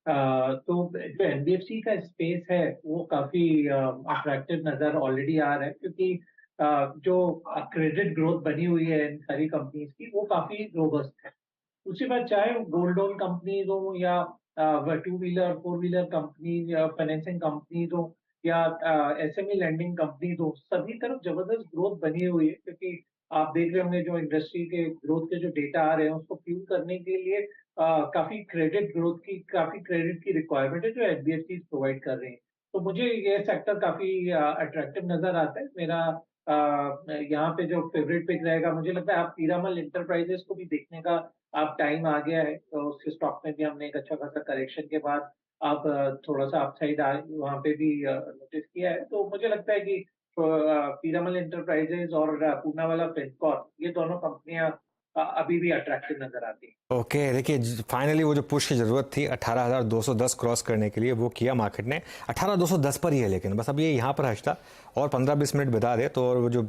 तो जो NBFC का स्पेस है वो काफी अट्रैक्टिव नजर ऑलरेडी आ रहा है क्योंकि जो क्रेडिट ग्रोथ बनी हुई है इन सारी कंपनीज की वो काफी रोबस्ट है। दूसरी बात, चाहे गोल्ड लोन कंपनीज हो या 2 व्हीलर 4 व्हीलर कंपनीज या फाइनेंसिंग कंपनीज हो या SME लैंडिंग कंपनीज हो, सभी तरफ जबरदस्त ग्रोथ बनी हुई है क्योंकि आप देख रहे होंगे जो इंडस्ट्री के ग्रोथ के जो डेटा आ रहे हैं उसको फ्यूल करने के लिए काफी क्रेडिट की रिक्वायरमेंट है जो NBFCs प्रोवाइड कर रही हैं। तो मुझे ये सेक्टर काफी अट्रैक्टिव नजर आता है। मेरा यहाँ पे जो फेवरेट पिक रहेगा, मुझे लगता है आप पीरामल इंटरप्राइजेस को भी देखने का आप टाइम आ गया है। तो उसके स्टॉक में भी हमने एक अच्छा खासा करेक्शन के बाद आप थोड़ा सा अपसाइड वहाँ पे भी नोटिस किया है। तो मुझे लगता है कि पीरामल इंटरप्राइजेस और पूना वाला फिनकॉर्प, ये दोनों कंपनियां अभी भी अट्रैक्टिव नजर आती है। ओके, देखिए फाइनली वो जो पुश की जरूरत थी 18,210 क्रॉस करने के लिए वो किया मार्केट ने। 18,210 पर ही है, लेकिन बस अब ये यहाँ पर हटता और 15-20 मिनट बिता दे तो वो जो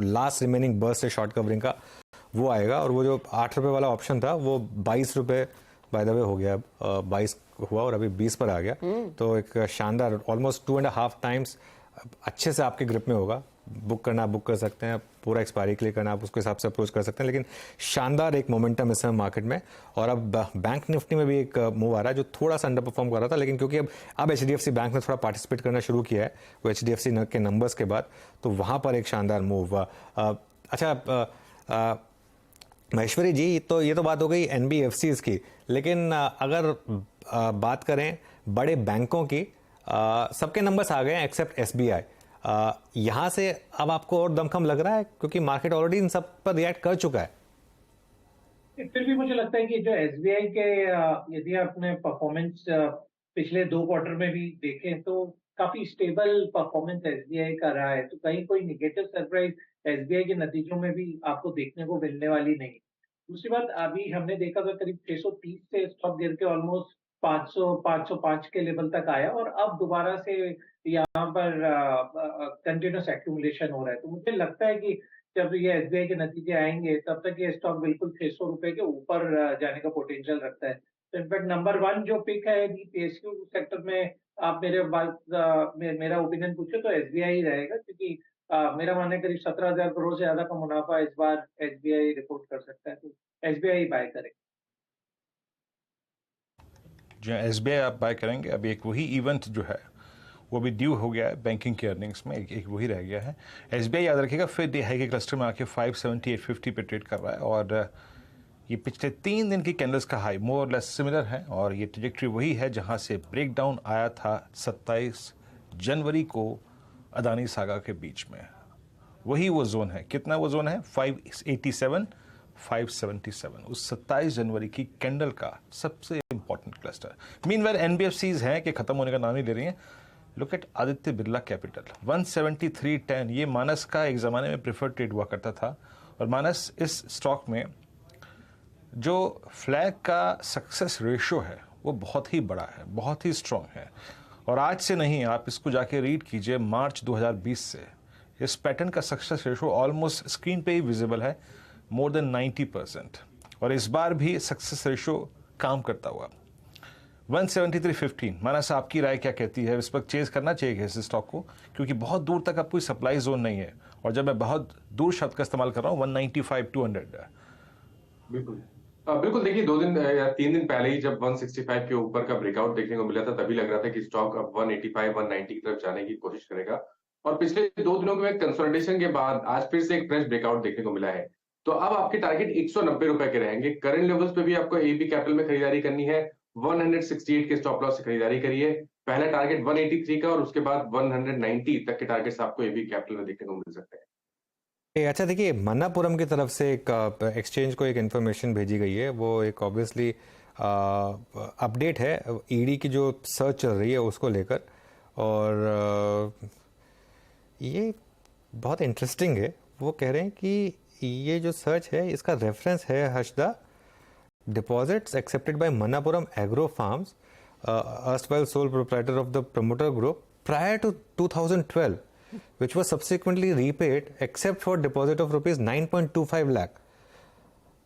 लास्ट रिमेनिंग बर्स्ट है शॉर्ट कवरिंग का वो आएगा। और वो जो 8 रुपये वाला ऑप्शन था वो 22 रुपये बाय द वे हो गया, 22 हुआ और अभी 20 पर आ गया। तो एक शानदार ऑलमोस्ट 2.5 टाइम्स अच्छे से आपके ग्रिप में होगा। बुक करना आप बुक कर सकते हैं, पूरा एक्सपायरी के लिए करना आप उसके हिसाब से अप्रोच कर सकते हैं, लेकिन शानदार एक मोमेंटम इस समय मार्केट में। और अब बैंक निफ्टी में भी एक मूव आ रहा है जो थोड़ा सा अंडर परफॉर्म कर रहा था, लेकिन क्योंकि अब HDFC बैंक ने थोड़ा पार्टिसिपेट करना शुरू किया है वो HDFC के नंबर्स के बाद, तो वहाँ पर एक शानदार मूव। अच्छा महेश्वरी जी, तो ये तो बात हो गई NBFCs की, लेकिन अगर बात करें बड़े बैंकों की, सबके नंबर्स आ गए हैं एक्सेप्ट SBI। यहाँ से अब आपको और दमखम लग रहा है क्योंकि मार्केट ऑलरेडी इन सब पर रिएक्ट कर चुका है। फिर भी मुझे लगता है कि जो SBI के यदि आपने परफॉर्मेंस पिछले 2 क्वार्टर में भी देखें तो काफी स्टेबल परफॉर्मेंस SBI का रहा है। तो कहीं कोई निगेटिव सरप्राइज SBI के नतीजों में भी आपको देखने को मिलने वाली नहीं। दूसरी बात, अभी हमने देखा था करीब 630 से स्टॉक गिर के ऑलमोस्ट 505 के लेवल तक आया और अब दोबारा से यहाँ पर कंटिन्यूस एक्यूमुलेशन हो रहा है। तो मुझे लगता है कि जब ये SBI के नतीजे आएंगे तब तक ये स्टॉक बिल्कुल 600 रुपए के ऊपर जाने का पोटेंशियल रखता है। तो इनफैक्ट नंबर 1 जो पिक है पीएसयू सेक्टर में, आप मेरा ओपिनियन पूछे तो एसबीआई ही रहेगा, क्योंकि मेरा मानना है करीब 17,000 करोड़ से ज्यादा का मुनाफा इस बार एसबीआई रिपोर्ट कर सकता है, तो एसबीआई बाय करेगा। जो एसबीआई आप बाय करेंगे। अभी एक वही इवेंट जो है वो भी ड्यू हो गया है बैंकिंग के अर्निंग्स में, एक वही रह गया है। एसबीआई याद रखिएगा फिर डे हाई के क्लस्टर में आके 570 850 पे ट्रेड कर रहा है, और ये पिछले 3 दिन की कैंडल्स का हाई मोर और लेस सिमिलर है, और ये ट्रैजेक्टरी वही है जहां से ब्रेकडाउन आया था 27 जनवरी को अदानी सागा के बीच में। वही वो जोन है, कितना वो जोन है 587 577, उस 27 जनवरी की कैंडल का सबसे इंपॉर्टेंट क्लस्टर। मीनवेयर एनबीएफसीज हैं कि खत्म होने का नाम नहीं ले रही हैं। Look at Aditya Birla capital 173.10, ये मानस का एक ज़माने में प्रेफर्ड ट्रेड हुआ करता था, और मानस इस स्टॉक में जो फ्लैग का सक्सेस रेशो है वो बहुत ही बड़ा है, बहुत ही स्ट्रॉन्ग है। और आज से नहीं, आप इसको जाके रीड कीजिए मार्च 2020 से इस पैटर्न का सक्सेस रेशो ऑलमोस्ट स्क्रीन पे ही विजिबल है, मोर देन 90%, और इस बार भी सक्सेस रेशो काम करता हुआ 173.15। मानस आपकी राय क्या कहती है, इस वक्त चेज करना चाहिए इस स्टॉक को, क्योंकि बहुत दूर तक अब कोई सप्लाई जोन नहीं है, और जब मैं बहुत दूर शब्द का इस्तेमाल कर रहा हूँ 195 200। बिल्कुल बिल्कुल, देखिए 2 दिन या 3 दिन पहले ही जब 165 के ऊपर का ब्रेकआउट देखने को मिला था, तभी लग रहा था कि स्टॉक अब 185 190 की तरफ जाने की कोशिश करेगा, और पिछले 2 दिनों में कंसोलिडेशन के बाद आज फिर से एक फ्रेश ब्रेकआउट देखने को मिला है। तो अब आपके टारगेट 190 रुपए के रहेंगे। करंट लेवल्स पे भी आपको एबी कैपिटल में खरीदारी करनी है, 168 के स्टॉप लॉस से खरीदारी करिए। पहला टारगेट 183 का, और उसके बाद 190 तक के टारगेट्स आपको एबी कैपिटल में देखने को मिल सकते हैं। अच्छा, देखिए मन्नापुरम की तरफ से एक एक्सचेंज को एक इन्फॉर्मेशन भेजी गई है, वो एक ऑब्वियसली अपडेट है ईडी की जो सर्च चल रही है उसको लेकर, और ये बहुत इंटरेस्टिंग है। वो कह रहे हैं कि ये जो सर्च है इसका रेफरेंस है Harshada, deposits accepted by Manappuram agro farms erstwhile sole proprietor of the promoter group prior to 2012, which was subsequently repaid except for deposit of rupees 9.25 lakh।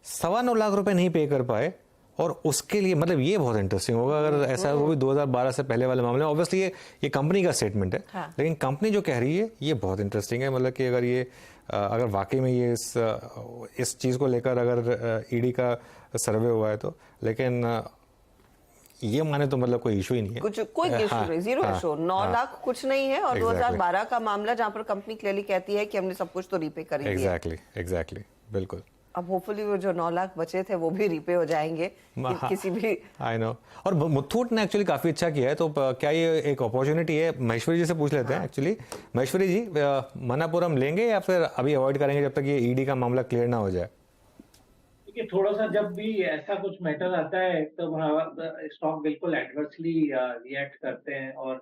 9.25 lakh रुपए नहीं पे कर पाए, और उसके लिए मतलब ये बहुत इंटरेस्टिंग होगा अगर ऐसा, वो भी 2012 से पहले वाले मामले। ऑब्वियसली ये कंपनी का स्टेटमेंट है, हाँ। लेकिन कंपनी जो कह रही है ये बहुत इंटरेस्टिंग है, मतलब कि अगर वाकई में ये इस चीज़ को लेकर अगर ईडी का सर्वे हुआ है तो, लेकिन ये माने तो मतलब कोई इशू ही नहीं है, कोई इशू नहीं, जीरो इशू। 9 लाख कुछ नहीं है, और 2012 का मामला जहां पर कंपनी क्लियरली कहती है कि हमने सब कुछ तो रीपे कर दिया। एग्जैक्टली बिल्कुल। अब होपफुली वो जो 9 लाख बचे थे वो भी रीपे हो जाएंगे किसी भी। I know. और मुथूट ने एक्चुअली काफी अच्छा किया है, तो क्या ये एक अपॉर्चुनिटी है? महेश्वरी जी से पूछ लेते हैं एक्चुअली। महेश्वरी जी, मन्नापुरम लेंगे या फिर अभी अवॉइड करेंगे जब तक ये ईडी का मामला क्लियर ना हो जाए? देखिए, थोड़ा सा जब भी ऐसा कुछ मैटर आता है तो स्टॉक बिल्कुल एडवर्सली रिएक्ट करते हैं, और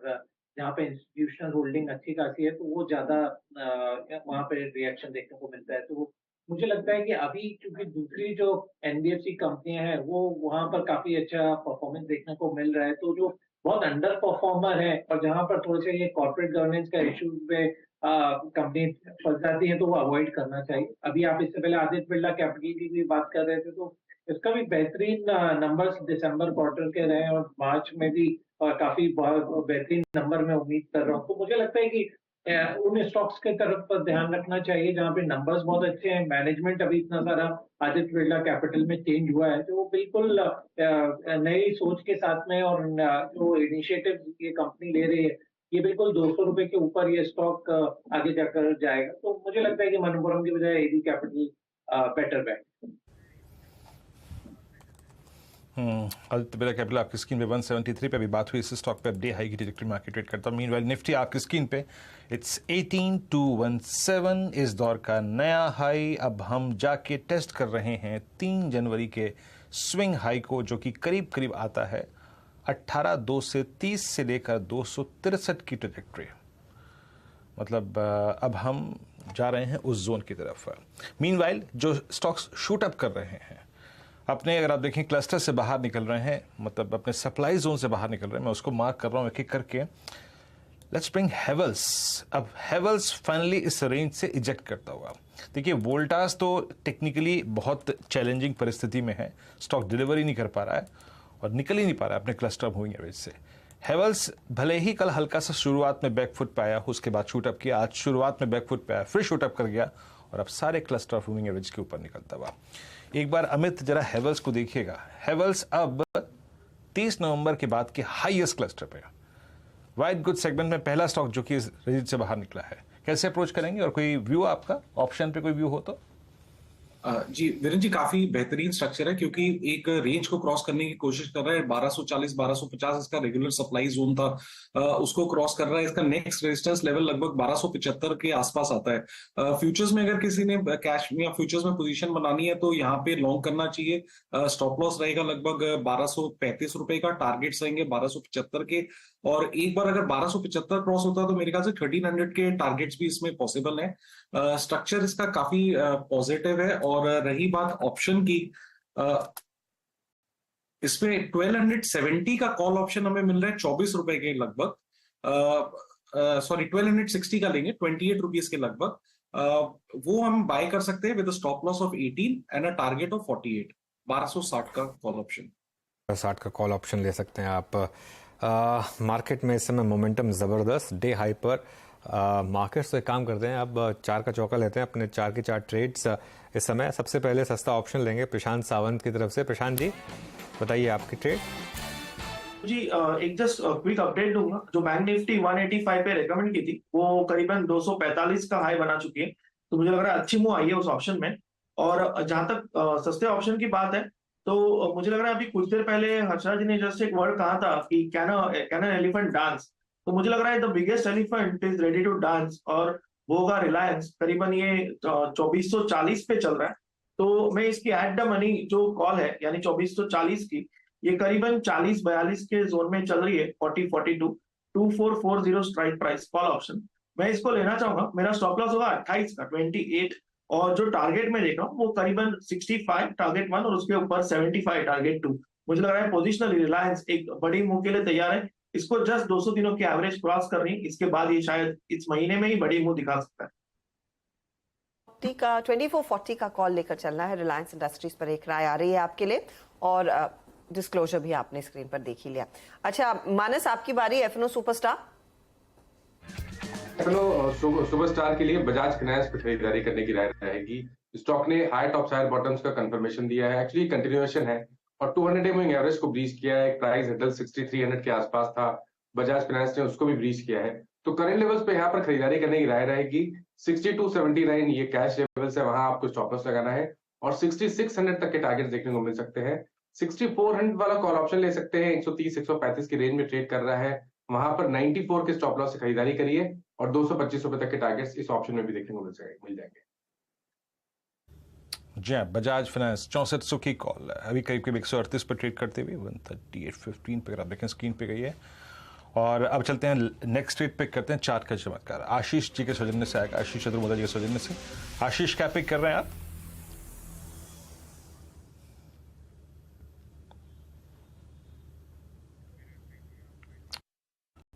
जहाँ पे इंस्टीट्यूशनल होल्डिंग अच्छी खासी है तो वो ज्यादा वहाँ पे रिएक्शन देखने को मिलता है। तो मुझे लगता है कि अभी क्योंकि दूसरी जो एनबीएफसी कंपनियां हैं वो वहां पर काफी अच्छा परफॉर्मेंस देखने को मिल रहा है, तो जो बहुत अंडर परफॉर्मर है और जहां पर थोड़े से ये कॉर्पोरेट गवर्नेंस का इशू पे कंपनी फंस जाती है तो वो अवॉइड करना चाहिए। अभी आप इससे पहले आदित्य बिरला कैपिटल की भी बात कर रहे थे, तो इसका भी बेहतरीन नंबर्स दिसंबर क्वार्टर के रहे और मार्च में भी काफी बेहतरीन नंबर में उम्मीद कर रहा हूँ। तो मुझे लगता है कि उन स्टॉक्स के तरफ पर ध्यान रखना चाहिए जहाँ पे नंबर्स बहुत अच्छे हैं, मैनेजमेंट अभी इतना सारा आदित्य बिरला कैपिटल में चेंज हुआ है, तो वो बिल्कुल नई सोच के साथ में, और जो इनिशिएटिव ये कंपनी ले रही है ये बिल्कुल 200 रुपए के ऊपर ये स्टॉक आगे जाकर जाएगा। तो मुझे लगता है कि मन्नापुरम की बजाय एडी capital better bank. Aditya Birla capital आपकी स्क्रीन पे 173 पे अभी बात हुई, इस स्टॉक पे डे हाई की ट्रैजेक्टरी में ट्रेड करता है। मीनवाइल निफ्टी आपकी स्क्रीन पे इट्स 18217 इस दौर का नया हाई। अब हम जाके टेस्ट कर रहे हैं 3 जनवरी के स्विंग हाई को, जो कि करीब करीब आता है 18,230 से लेकर 263 की ट्रैजेक्टरी। मतलब अब हम जा रहे हैं उस जोन की तरफ। मीनवाइल जो स्टॉक्स शूट अप कर रहे हैं अपने, अगर आप देखें क्लस्टर से बाहर निकल रहे हैं, मतलब अपने सप्लाई जोन से बाहर निकल रहे हैं, मैं उसको मार्क कर रहा हूँ एक एक करके। Let's bring Havells. अब हेवल्स फाइनली इस रेंज से इजेक्ट करता हुआ। देखिए वोल्टास तो टेक्निकली बहुत चैलेंजिंग परिस्थिति में है, स्टॉक डिलीवरी नहीं कर पा रहा है, और निकल ही नहीं पा रहा है अपने क्लस्टर मूविंग एवरेज से। हेवल्स भले ही कल हल्का सा शुरुआत में बैकफुट पे आया, उसके बाद शूटअप किया, आज शुरुआत में बैकफुट पे आया, फिर शूटअप कर गया और अब सारे क्लस्टर ऑफ मूविंग एवरेज के ऊपर निकलता हुआ। एक बार अमित जरा हेवल्स को देखिएगा। हेवल्स अब 30 नवंबर के बाद के हाईएस्ट क्लस्टर पे, वाइट गुड सेगमेंट में पहला स्टॉक जो कि रेंज से बाहर निकला है। कैसे अप्रोच करेंगे और कोई व्यू आपका ऑप्शन पे कोई व्यू हो तो? जी वीरेंद्र जी, काफी बेहतरीन स्ट्रक्चर है क्योंकि एक रेंज को क्रॉस करने की कोशिश कर रहा है। 1240 1250 इसका रेगुलर सप्लाई जोन था, उसको क्रॉस कर रहा है। इसका नेक्स्ट रेजिस्टेंस लेवल लगभग 1275 के आसपास आता है। फ्यूचर्स में अगर किसी ने कैश या फ्यूचर्स में पोजीशन बनानी है तो यहाँ पे लॉन्ग करना चाहिए। स्टॉप लॉस रहेगा लगभग 1235 रुपए का, टारगेट्स रहेंगे 1275 के, और एक बार अगर 1275 क्रॉस होता है तो मेरे ख्याल से 1300 के टारगेट्स भी इसमें पॉसिबल है। स्ट्रक्चर इसका काफी पॉजिटिव है। और रही बात ऑप्शन की, इसमें 1270 का कॉल ऑप्शन हमें मिल रहा है 24 रुपए के लगभग, सॉरी 1260 का लेंगे 28 रुपीज के लगभग। वो हम बाय कर सकते हैं with stop loss of 18 and a target of 48। 1260 का कॉल ऑप्शन, 60 का कॉल ऑप्शन ले सकते हैं आप। मार्केट में इस समय मोमेंटम ज़बरदस्त, डे हाई पर मार्केट्स तो एक काम करते हैं, अब 4 का चौका लेते हैं अपने 4 के 4 ट्रेड्स इस समय। सबसे पहले सस्ता ऑप्शन लेंगे प्रशांत सावंत की तरफ से। प्रशांत जी बताइए आपकी ट्रेड। जी एक जस्ट क्विक अपडेट दूंगा। जो बैंक निफ्टी 185 पे रेकमेंड की थी वो करीबन 245 का हाई बना चुकी है, तो मुझे लग रहा है अच्छी मूव आई है उस ऑप्शन में। और जहां तक सस्ते ऑप्शन की बात है तो मुझे लग रहा है अभी कुछ देर पहले हर्षा जी ने जस्ट एक वर्ड कहा था कि कैन एन एलिफेंट डांस, तो मुझे लग रहा है the biggest elephant is ready to dance, और वो होगा रिलायंस। करीबन ये 2440 पे चल रहा है, तो मैं इसकी एट द मनी जो कॉल है यानी 2440 की, ये करीबन 40-42 के जोन में चल रही है। 40-42 2440 स्ट्राइक प्राइस कॉल ऑप्शन, मैं इसको लेना चाहूंगा। मेरा स्टॉप लॉस होगा 28 का 28, और जो टारगेट में देख रहा हूँ वो करीबन 65 टारगेट 1 और उसके ऊपर 75 टारगेट 2। मुझे लग रहा है पोजिशनल रिलायंस एक बड़ी मूव के लिए तैयार है। इसको जस्ट 200 दिनों की एवरेज क्रॉस करनी, इसके बाद ये शायद इस महीने में ही बड़ी मूव दिखा सकता है। 2440 का कॉल लेकर चलना है रिलायंस इंडस्ट्रीज पर। एक राय आ रही है आपके लिए और डिस्क्लोजर भी आपने स्क्रीन पर देख ही लिया। अच्छा मानस, आपकी बारी। F&O superstar. एफएनओ सुपरस्टार के लिए बजाज फाइनेंस पर खरीदारी करने की राय रहेगी। स्टॉक ने हाई टॉप्स हायर बॉटम्स का कंफर्मेशन दिया है, एक्चुअली कंटिन्यूएशन है, और 200 डे मूविंग एवरेज को ब्रीच किया है। प्राइस हैंडल 6300 के आसपास था, बजाज फाइनेंस ने उसको भी ब्रीच किया है। तो करंट लेवल्स पे यहाँ पर खरीदारी करने की राय रहेगी। 6279 ये कैश लेवल्स है, वहां आपको स्टॉप लॉस लगाना है, और 6600 तक के टारगेट देखने को मिल सकते हैं। 6400 वाला कॉल ऑप्शन ले सकते हैं, 130-135 की रेंज में ट्रेड कर रहा है, वहां पर 94 के स्टॉप लॉस से खरीदारी करिए, और 225 रुपए तक के टारगेट्स इस ऑप्शन में भी देखने को मिल जाएंगे। जी बजाज फाइनेंस 6400 की कॉल अभी करीब करीब 138 पर ट्रेड करते हुए 138.15 पे आप देखें स्क्रीन पे गई है। और अब चलते हैं नेक्स्ट ट्रेड पिक करते हैं। चार्ट का चमत्कार आशीष जी के सौजन्य से आएगा, आशीष चतुर्वेदी जी के सौजन्य से। आशीष क्या पिक कर रहे हैं आप?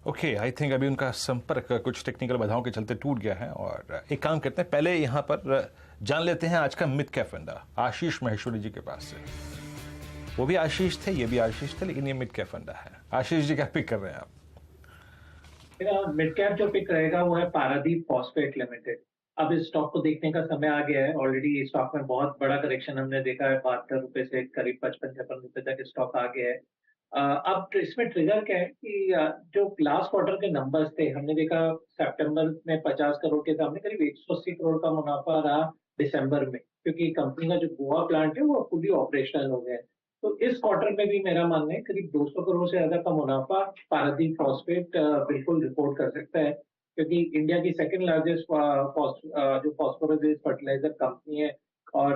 ओके, आई थिंक अभी उनका संपर्क कुछ टेक्निकल बाधाओं के चलते टूट गया है। और एक काम करते हैं, पहले यहाँ पर जान लेते हैं आज का मिड कैप फंडा आशीष महेश्वरी जी के पास से। वो भी आशीष थे, ये भी आशीष थे, लेकिन ये मिड कैप फंडा है। आशीष जी क्या पिक कर रहे हैं आप? मेरा मिड कैप जो पिक रहेगा वो है पारादीप फॉस्फेट लिमिटेड। अब इस स्टॉक को देखने का समय आ गया है। ऑलरेडी इस स्टॉक में बहुत बड़ा करेक्शन हमने देखा है, 72 रुपए से करीब 55-56 रुपए तक स्टॉक आ गया है। अब इसमें ट्रिगर क्या है कि जो लास्ट क्वार्टर के नंबर्स थे, हमने देखा सितंबर में 50 करोड़ के सामने करीब 180 करोड़ का मुनाफा रहा दिसंबर में, क्योंकि कंपनी का जो गोवा प्लांट है वो फुली ऑपरेशनल हो गया है। तो इस क्वार्टर में भी मेरा मानना है करीब 200 करोड़ से ज्यादा का मुनाफा पारादीप फॉस्फेट बिल्कुल रिपोर्ट कर सकता है, क्योंकि इंडिया की सेकंड लार्जेस्ट जो फॉस्फोरस बेस्ड फर्टिलाइजर कंपनी है, और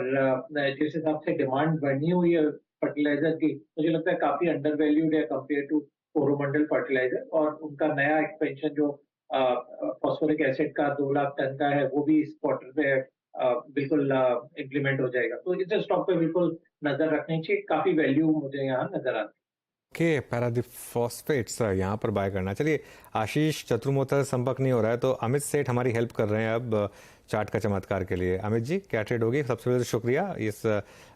जिस हिसाब से डिमांड बढ़नी हुई है फर्टिलाइजर की, मुझे लगता है काफी अंडर वैल्यूड है कंपेयर टू कोरोमंडल फर्टिलाइजर। और उनका नया एक्सपेंशन जो फॉस्फोरिक एसिड का 2 लाख टन का है वो भी इस क्वार्टर पे बिल्कुल इम्प्लीमेंट हो जाएगा। तो इस स्टॉक पे बिल्कुल नजर रखनी चाहिए, काफी वैल्यू मुझे यहाँ नजर आती है। ओके, पैरादीप फॉस्फेट्स यहाँ पर बाय करना। चलिए, आशीष चतुर्मोता से संपर्क नहीं हो रहा है, तो अमित सेठ हमारी हेल्प कर रहे हैं अब चार्ट का चमत्कार के लिए। अमित जी क्या ट्रेड होगी? सबसे पहले शुक्रिया इस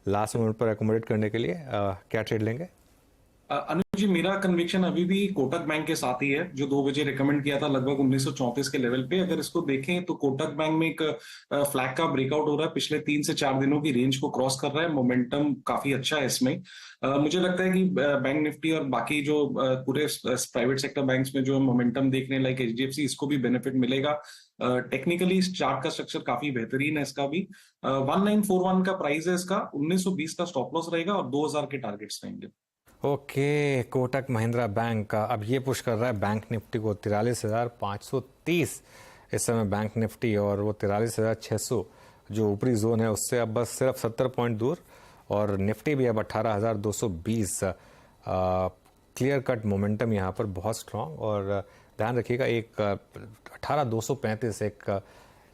लास्ट मोमेंट पर एकोमोडेट करने के लिए। क्या ट्रेड लेंगे? अनुज जी, मेरा कन्विक्शन अभी भी कोटक बैंक के साथ ही है, जो 2 बजे रिकमेंड किया था लगभग 1934 के लेवल पे। अगर इसको देखें तो कोटक बैंक में एक फ्लैग का ब्रेकआउट हो रहा है, पिछले 3 से 4 दिनों की रेंज को क्रॉस कर रहा है, मोमेंटम काफी अच्छा है इसमें। मुझे लगता है कि बैंक निफ्टी और बाकी जो पूरे प्राइवेट सेक्टर बैंक्स में जो मोमेंटम देखने लाइक एचडीएफसी, इसको भी बेनिफिट मिलेगा। टेक्निकली इस चार्ट का स्ट्रक्चर काफी बेहतरीन है इसका भी। 1941 का प्राइस है इसका, 1920 का स्टॉप लॉस रहेगा और 2000 के टारगेट्स रहेंगे। ओके, कोटक महिंद्रा बैंक का अब ये पुश कर रहा है बैंक निफ्टी को 43,530 इस समय बैंक निफ्टी, और वो 43,600 जो ऊपरी जोन है उससे अब बस सिर्फ 70 पॉइंट दूर, और निफ्टी भी अब 18,220। क्लियर कट मोमेंटम यहाँ पर बहुत स्ट्रांग, और ध्यान रखिएगा एक 18,235 एक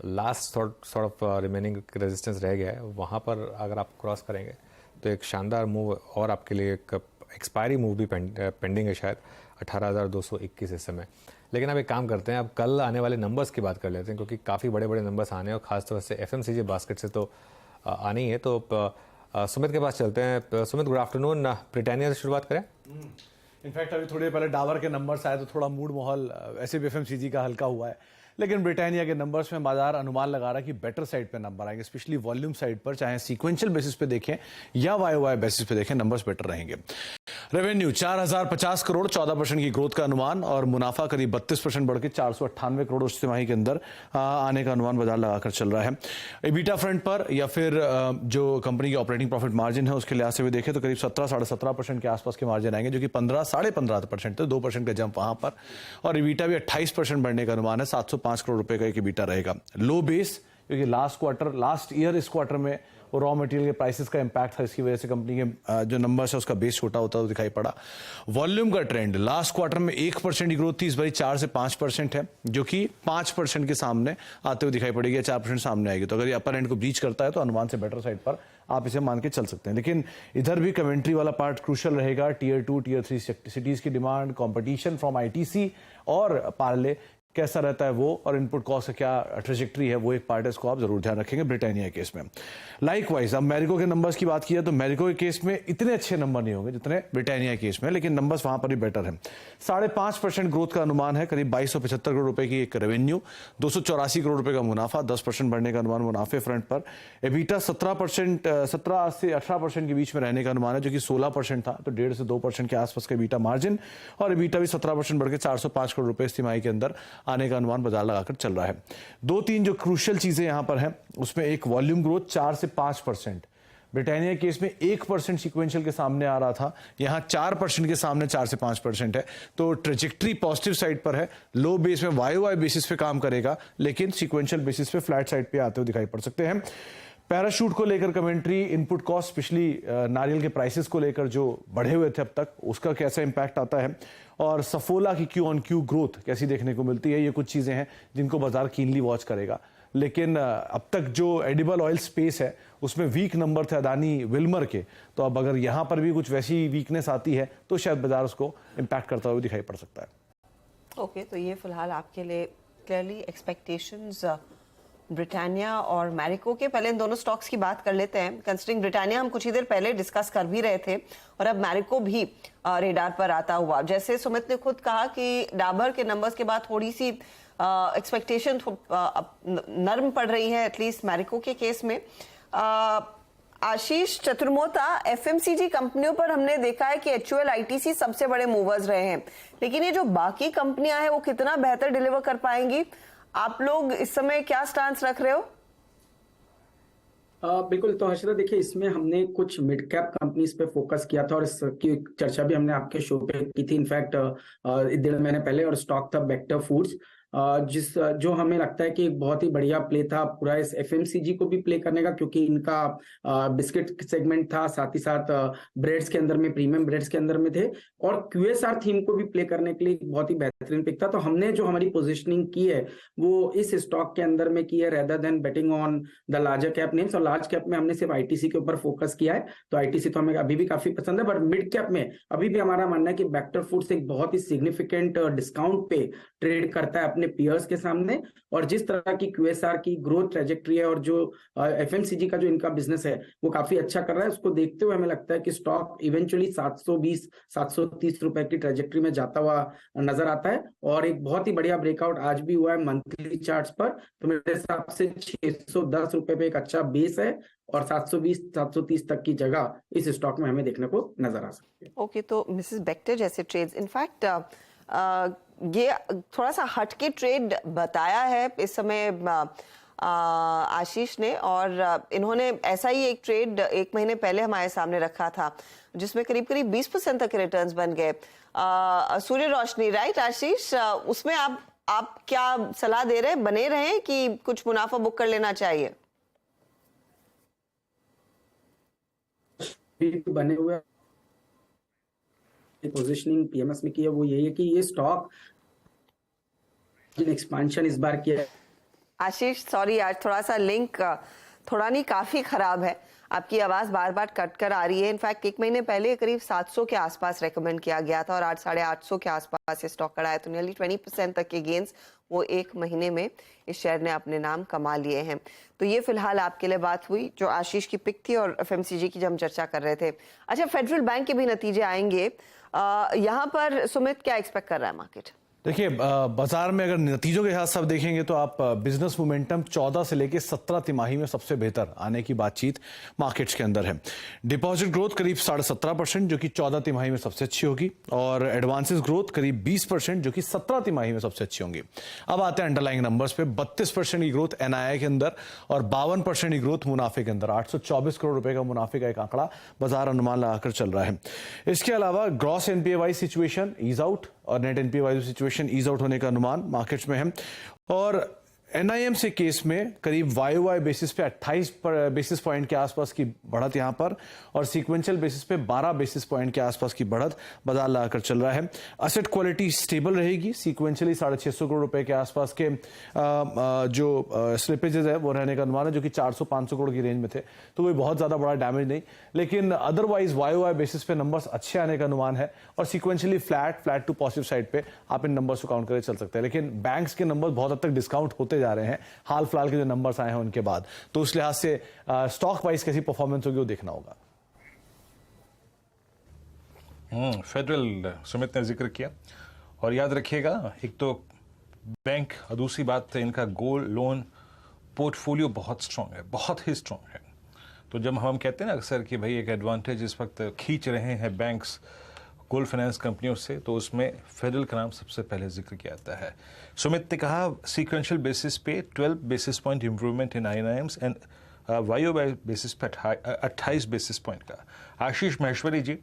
last sort of remaining resistance रह गया है, वहाँ पर अगर आप क्रॉस करेंगे तो एक शानदार मूव, और आपके लिए एक एक्सपायरी मूव भी पेंडिंग है शायद 18,221 इस समय। लेकिन अब एक काम करते हैं, अब कल आने वाले नंबर्स की बात कर लेते हैं, क्योंकि काफ़ी बड़े बड़े नंबर्स आने हैं, और खासतौर से एफएमसीजी बास्केट से तो आनी है। तो सुमित के पास चलते हैं। Sumit, good afternoon. ब्रिटानिया से शुरुआत करें। इनफैक्ट अभी थोड़ी देर पहले डाबर के नंबर्स आए तो थोड़ा मूड माहौल ऐसे भी एफएमसीजी का हल्का हुआ है, लेकिन ब्रिटानिया के नंबर्स में बाजार अनुमान लगा रहा है कि बेटर साइड पे नंबर आएंगे, स्पेशली वॉल्यूम साइड पर, चाहे सीक्वेंशियल बेसिस पे देखें या वाई बेसिस पे देखें, नंबर्स बेटर रहेंगे। रेवेन्यू 4050 करोड़, 14% की ग्रोथ का अनुमान, और मुनाफा करीब 32% बढ़ के 498 करोड़ उस तिमाही के अंदर आने का अनुमान बाजार लगाकर चल रहा है। एबिटा फ्रंट पर या फिर जो कंपनी की ऑपरेटिंग प्रॉफिट मार्जिन है उसके लिहाज से भी देखें तो करीब 17-17.5% के आसपास के मार्जिन आएंगे, जो कि 15-15.5% तो 2% का जंप वहां पर, और एबिटा भी 28% बढ़ने का अनुमान है, 705 करोड़ रुपए का एक एबिटा रहेगा। लो बेस, क्योंकि लास्ट ईयर इस क्वार्टर में वो रॉ मटेरियल के प्राइसेस का इंपैक्ट था, इसकी वजह से कंपनी के जो नंबर्स है उसका बेस छोटा होता हुआ दिखाई पड़ा। वॉल्यूम का ट्रेंड लास्ट क्वार्टर में 1% की ग्रोथ थी, इस बार 4 से 5% है, जो कि 5% के सामने आते हुए दिखाई पड़ेगी, 4% सामने आएगी। तो अगर ये अपर एंड को ब्रीच करता है तो अनुमान से बेटर साइड पर आप इसे मान के चल सकते हैं। लेकिन इधर भी कमेंट्री वाला पार्ट क्रूशल रहेगा। टियर 2 टियर 3 सिटीज की डिमांड, कॉम्पिटिशन फ्रॉम आईटीसी और पार्ले कैसा रहता है वो, और इनपुट कॉस्ट का क्या ट्रेजेक्ट्री है, वो एक पार्ट है, इसको आप जरूर ध्यान रखेंगे ब्रिटानिया केस में। लाइकवाइज अब मैरिको के नंबर्स की बात किया तो मैरिको के केस में इतने अच्छे नंबर नहीं होंगे जितने ब्रिटानिया केस में, लेकिन नंबर्स वहां पर भी बेटर है। 5.5% ग्रोथ का अनुमान है, करीब 2275 करोड़ रुपए की एक रेवेन्यू, 284 करोड़ रुपए का मुनाफा, 10% बढ़ने का अनुमान मुनाफे फ्रंट पर। एबिटा 17 से 18% के बीच में रहने का अनुमान है, जो कि 16% था, तो 1.5 से 2% के आसपास का एबिटा मार्जिन, और एबिटा भी 17% बढ़ के 405 करोड़ रुपए इस तिमाही के अंदर आने का अनुमान बाजार लगाकर चल रहा है। 2-3 जो क्रूशियल चीजें यहां पर हैं, उसमें एक वॉल्यूम ग्रोथ 4 से 5%, ब्रिटानिया केस में 1% सीक्वेंशियल के सामने आ रहा था, यहां 4% के सामने 4 से 5% है, तो ट्रेजेक्ट्री पॉजिटिव साइड पर है। लो बेस में वाई बेसिस पे काम करेगा, लेकिन सीक्वेंशियल बेसिस पे फ्लैट साइड पे आते हुए दिखाई पड़ सकते हैं। पैराशूट को लेकर कमेंट्री, इनपुट कॉस्ट, पिछली नारियल के प्राइसेस को लेकर जो बढ़े हुए थे अब तक, उसका कैसा इंपैक्ट आता है, और सफोला की क्यू ऑन क्यू ग्रोथ कैसी देखने को मिलती है, ये कुछ चीजें हैं जिनको बाजार कीनली वॉच करेगा। लेकिन अब तक जो एडिबल ऑयल स्पेस है उसमें वीक नंबर थे अदानी विल्मर के, तो अब अगर यहां पर भी कुछ वैसी वीकनेस आती है तो शायद बाजार उसको इंपैक्ट करता हुआ दिखाई पड़ सकता है। ओके, तो ये फिलहाल आपके लिए क्लियरली एक्सपेक्टेशंस ब्रिटानिया और मैरिको के। पहले इन दोनों स्टॉक्स की बात कर लेते हैं। कंसिडरिंग ब्रिटानिया हम कुछ ही देर पहले डिस्कस कर भी रहे थे, और अब मैरिको भी रेडार पर आता हुआ। जैसे सुमित ने खुद कहा कि डाबर के नंबर्स के बाद थोड़ी सी एक्सपेक्टेशन नर्म पड़ रही है, एटलीस्ट मैरिको के केस में। आशीष चतुर्मोता, एफएमसीजी कंपनियों पर हमने देखा है कि एचयूएल, आईटीसी सबसे बड़े मूवर्स रहे हैं, लेकिन ये जो बाकी कंपनियां हैं वो कितना बेहतर डिलीवर कर पाएंगी? आप लोग इस समय क्या स्टांस रख रहे हो? बिल्कुल, तो हर्षदा देखिए, इसमें हमने कुछ मिड कैप कंपनीज पे फोकस किया था, और इसकी चर्चा भी हमने आपके शो पे की थी इनफैक्ट 1.5 महीने पहले, और स्टॉक था बेक्टर फूड्स, जो हमें लगता है कि एक बहुत ही बढ़िया प्ले था पूरा इस एफएमसीजी को भी प्ले करने का, क्योंकि इनका बिस्किट सेगमेंट था, साथ ही साथ ब्रेड्स के अंदर में, प्रीमियम ब्रेड्स के अंदर में थे, और क्यूएसआर थीम को भी प्ले करने के लिए बहुत ही बेहतरीन पिक था। तो हमने जो हमारी पोजिशनिंग की है वो इस स्टॉक के अंदर में की है, rather than betting on the larger cap names. और लार्ज कैप में हमने सिर्फ आईटीसी के ऊपर फोकस किया है, तो आईटीसी तो हमें अभी भी काफी पसंद है, बट मिड कैप में अभी भी हमारा मानना है कि बेक्टर फूड्स एक बहुत ही सिग्निफिकेंट डिस्काउंट पे ट्रेड करता है अपने पियर्स के सामने, और जिस तरह की QSR की ग्रोथ ट्रेजेक्ट्री है और जो FMCG का जो इनका बिजनेस है वो काफी अच्छा कर रहा है, उसको देखते हुए हमें लगता है कि स्टॉक इवेंचुअली 720-730 रुपए की ट्रेजेक्ट्री में जाता हुआ नजर आता है। और एक बहुत ही बढ़िया ब्रेकआउट आज भी हुआ है मंथली चार्ट्स पर, तो मेरे हिसाब से 610 रुपए पे एक अच्छा बेस है और 720-730 तक की जगह इस स्टॉक में हमें देखने को नजर आ सकती है। ओके, तो मिसेस बेक्टर जैसे ट्रेड्स इनफैक्ट ये थोड़ा सा हटके ट्रेड बताया है इस समय आशीष ने, और इन्होंने ऐसा ही एक ट्रेड एक महीने पहले हमारे सामने रखा था जिसमें करीब करीब 20% तक के रिटर्न्स बन गए। सूर्य रोशनी, राइट आशीष, उसमें आप क्या सलाह दे रहे हैं, बने रहे कि कुछ मुनाफा बुक कर लेना चाहिए? बने हुए पोजीशनिंग PMS में की है वो यही है कि ये स्टॉक एक्सपेंशन इस बार किया है। आशीष सॉरी, आज थोड़ा सा लिंक थोड़ा नहीं काफी खराब है, आपकी आवाज बार बार कट कर आ रही है। इनफैक्ट एक महीने पहले करीब 700 के आसपास रेकमेंड किया गया था और आज 850 के आसपास ये स्टॉक कराया, तो नियरली 20% तक के गेन्स वो एक महीने में इस शेयर ने अपने नाम कमा लिए हैं। तो ये फिलहाल आपके लिए बात हुई जो आशीष की पिक थी और FMCG की जब हम चर्चा कर रहे थे। अच्छा, फेडरल बैंक के भी नतीजे आएंगे, यहाँ पर सुमित क्या एक्सपेक्ट कर रहा है मार्केट? देखिए, बाजार में अगर नतीजों के हिसाब से आप देखेंगे तो आप बिजनेस मोमेंटम 14 से लेकर 17 तिमाही में सबसे बेहतर आने की बातचीत मार्केट्स के अंदर है। डिपॉजिट ग्रोथ करीब 17.5% जो कि 14 तिमाही में सबसे अच्छी होगी, और एडवांसेस ग्रोथ करीब 20% जो कि 17 तिमाही में सबसे अच्छी होंगी। अब आते हैं अंडरलाइंग नंबर्स पे। 32% की ग्रोथ NII के अंदर और 52% की ग्रोथ मुनाफे के अंदर। 824 करोड़ रुपए का मुनाफे का एक आंकड़ा बाजार अनुमान लगाकर चल रहा है। इसके अलावा gross NPA wise situation ease out और net NPA wise situation ease out होने का अनुमान मार्केट्स में है। और NIM से केस में करीब YOY बेसिस पे 28 बेसिस पॉइंट के आसपास की बढ़त यहां पर, और सीक्वेंशियल बेसिस पे 12 बेसिस पॉइंट के आसपास की बढ़त बाजार लगाकर चल रहा है। एसेट क्वालिटी स्टेबल रहेगी, सीक्वेंशियली 650 करोड़ रुपए के आसपास के जो स्लिपेजेस है वो रहने का अनुमान है, जो कि 400-500 करोड़ की रेंज में थे, तो कोई बहुत ज्यादा बड़ा डैमेज नहीं। लेकिन अदरवाइज YOY बेसिस पे नंबर्स अच्छे आने का अनुमान है, और sequentially flat to positive side पे आप इन नंबर्स को काउंट करके चल सकते हैं। लेकिन बैंक्स के नंबर बहुत हद तक डिस्काउंट होते जा रहे हैं हाल फिलहाल के जो नंबर्स आए हैं उनके बाद, तो उस लिहाज से स्टॉक वाइज कैसी परफॉर्मेंस होगी वो देखना होगा। फेडरल सुमित ने जिक्र किया, और याद रखिएगा एक तो बैंक और दूसरी बात इनका गोल्ड लोन पोर्टफोलियो बहुत स्ट्रांग है, बहुत ही स्ट्रांग है। तो जब हम कहते हैं ना अक्सर कि भाई एक एडवांटेज इस वक्त खींच रहे हैं बैंक्स गोल्ड फाइनेंस कंपनियों से, तो उसमें फेडरल का नाम सबसे पहले जिक्र किया जाता है। सुमित ने कहा सीक्वेंशियल बेसिस पे 12 basis point improvement in INIMs and YOY basis पे 28 बेसिस पॉइंट का। आशीष महेश्वरी जी,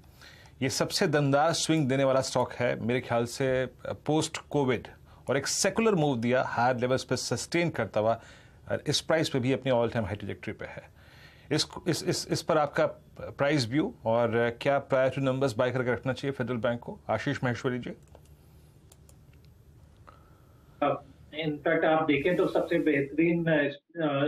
ये सबसे दमदार स्विंग देने वाला स्टॉक है मेरे ख्याल से पोस्ट कोविड, और एक सेकुलर मूव दिया हायर लेवल्स पे सस्टेन करता हुआ, इस प्राइस पे भी अपनी ऑल टाइम हाई ट्रैजेक्टरी पे है। इस पर आपका प्राइस व्यू, और क्या प्रायर टू नंबर्स बाय करके रखना चाहिए फेडरल बैंक को? आशीष महेश्वरी जी। इनफैक्ट आप देखें तो सबसे बेहतरीन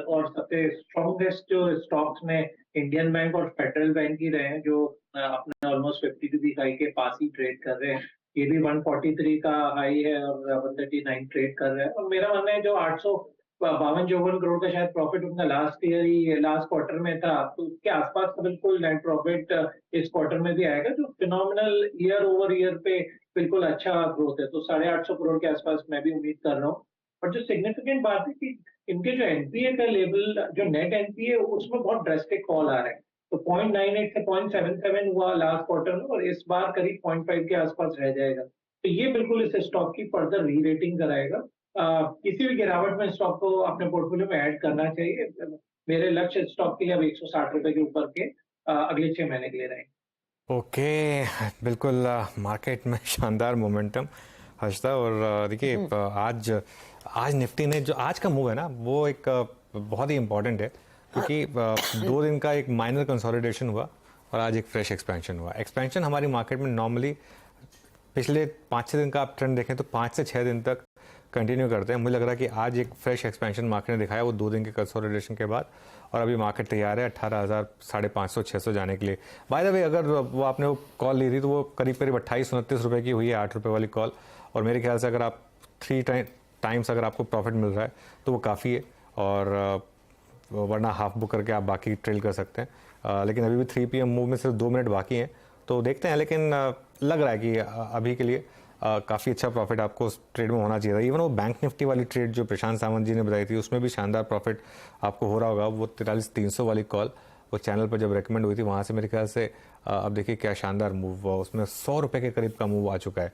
और सबसे स्ट्रॉन्गेस्ट जो स्टॉक्स में इंडियन बैंक और फेडरल बैंक ही रहे हैं, जो अपने ऑलमोस्ट 50 हाई के पास ही ट्रेड कर रहे हैं। ये भी 143 का हाई है और 139 ट्रेड कर रहे हैं। और मेरा मानना है जो 852 करोड़ का शायद प्रॉफिट उनका लास्ट क्वार्टर में था, तो उसके आसपास का बिल्कुल नेट प्रॉफिट इस क्वार्टर में भी आएगा, जो फिनोमिनल ईयर ओवर ईयर पे बिल्कुल अच्छा ग्रोथ है। तो 850 करोड़ के आसपास मैं भी उम्मीद कर रहा हूँ। और जो सिग्निफिकेंट बात है कि इनके जो NPA का लेवल, जो नेट NPA, उसमें बहुत ड्रेस्टिक फॉल आ रहा है। तो 0.98 से 0.77 हुआ लास्ट क्वार्टर में, और इस बार करीब 0.5 के आसपास रह जाएगा। तो ये बिल्कुल इस स्टॉक की फर्दर री रेटिंग कराएगा। किसी भी गिरावट में स्टॉक को अपने पोर्टफोलियो में ऐड करना चाहिए। मेरे लक्ष्य स्टॉक के लिए अब 160 रुपए के ऊपर के अगले 6 महीने के लिए रहेंगे। ओके, बिल्कुल मार्केट में शानदार मोमेंटम हर्षदा। और देखिए आज निफ्टी ने जो आज का मूव है ना, वो एक बहुत ही इंपॉर्टेंट है, क्योंकि 2 दिन का एक माइनर कंसोलिडेशन हुआ और आज एक फ्रेश एक्सपेंशन हुआ। एक्सपेंशन हमारी मार्केट में नॉर्मली पिछले 5-6 दिन का आप ट्रेंड देखें तो 5 से 6 दिन तक कंटिन्यू करते हैं। मुझे लग रहा है कि आज एक फ्रेश एक्सपेंशन मार्केट ने दिखाया, वो 2 दिन के कंसोलिडेशन के बाद, और अभी मार्केट तैयार है 18,500-600 जाने के लिए। बाय द वे, अगर वो आपने वो कॉल ली थी तो वो करीब 28-29 रुपए की हुई है, 8 रुपए वाली कॉल। और मेरे ख्याल से अगर आप टाइम्स अगर आपको प्रॉफिट मिल रहा है तो वो काफ़ी है, और वरना हाफ बुक करके आप बाकी ट्रेल कर सकते हैं। लेकिन अभी भी 3 PM मूव में सिर्फ 2 मिनट बाकी हैं, तो देखते हैं। लेकिन लग रहा है कि अभी के लिए काफ़ी अच्छा प्रॉफिट आपको उस ट्रेड में होना चाहिए था। इवन वो बैंक निफ्टी वाली ट्रेड जो प्रशांत सावंत जी ने बताई थी, उसमें भी शानदार प्रॉफिट आपको हो रहा होगा। वो 43,300 वाली कॉल वो चैनल पर जब रेकमेंड हुई थी, वहाँ से मेरे ख्याल से अब देखिए क्या शानदार मूव हुआ, उसमें 100 रुपये के करीब का मूव आ चुका है।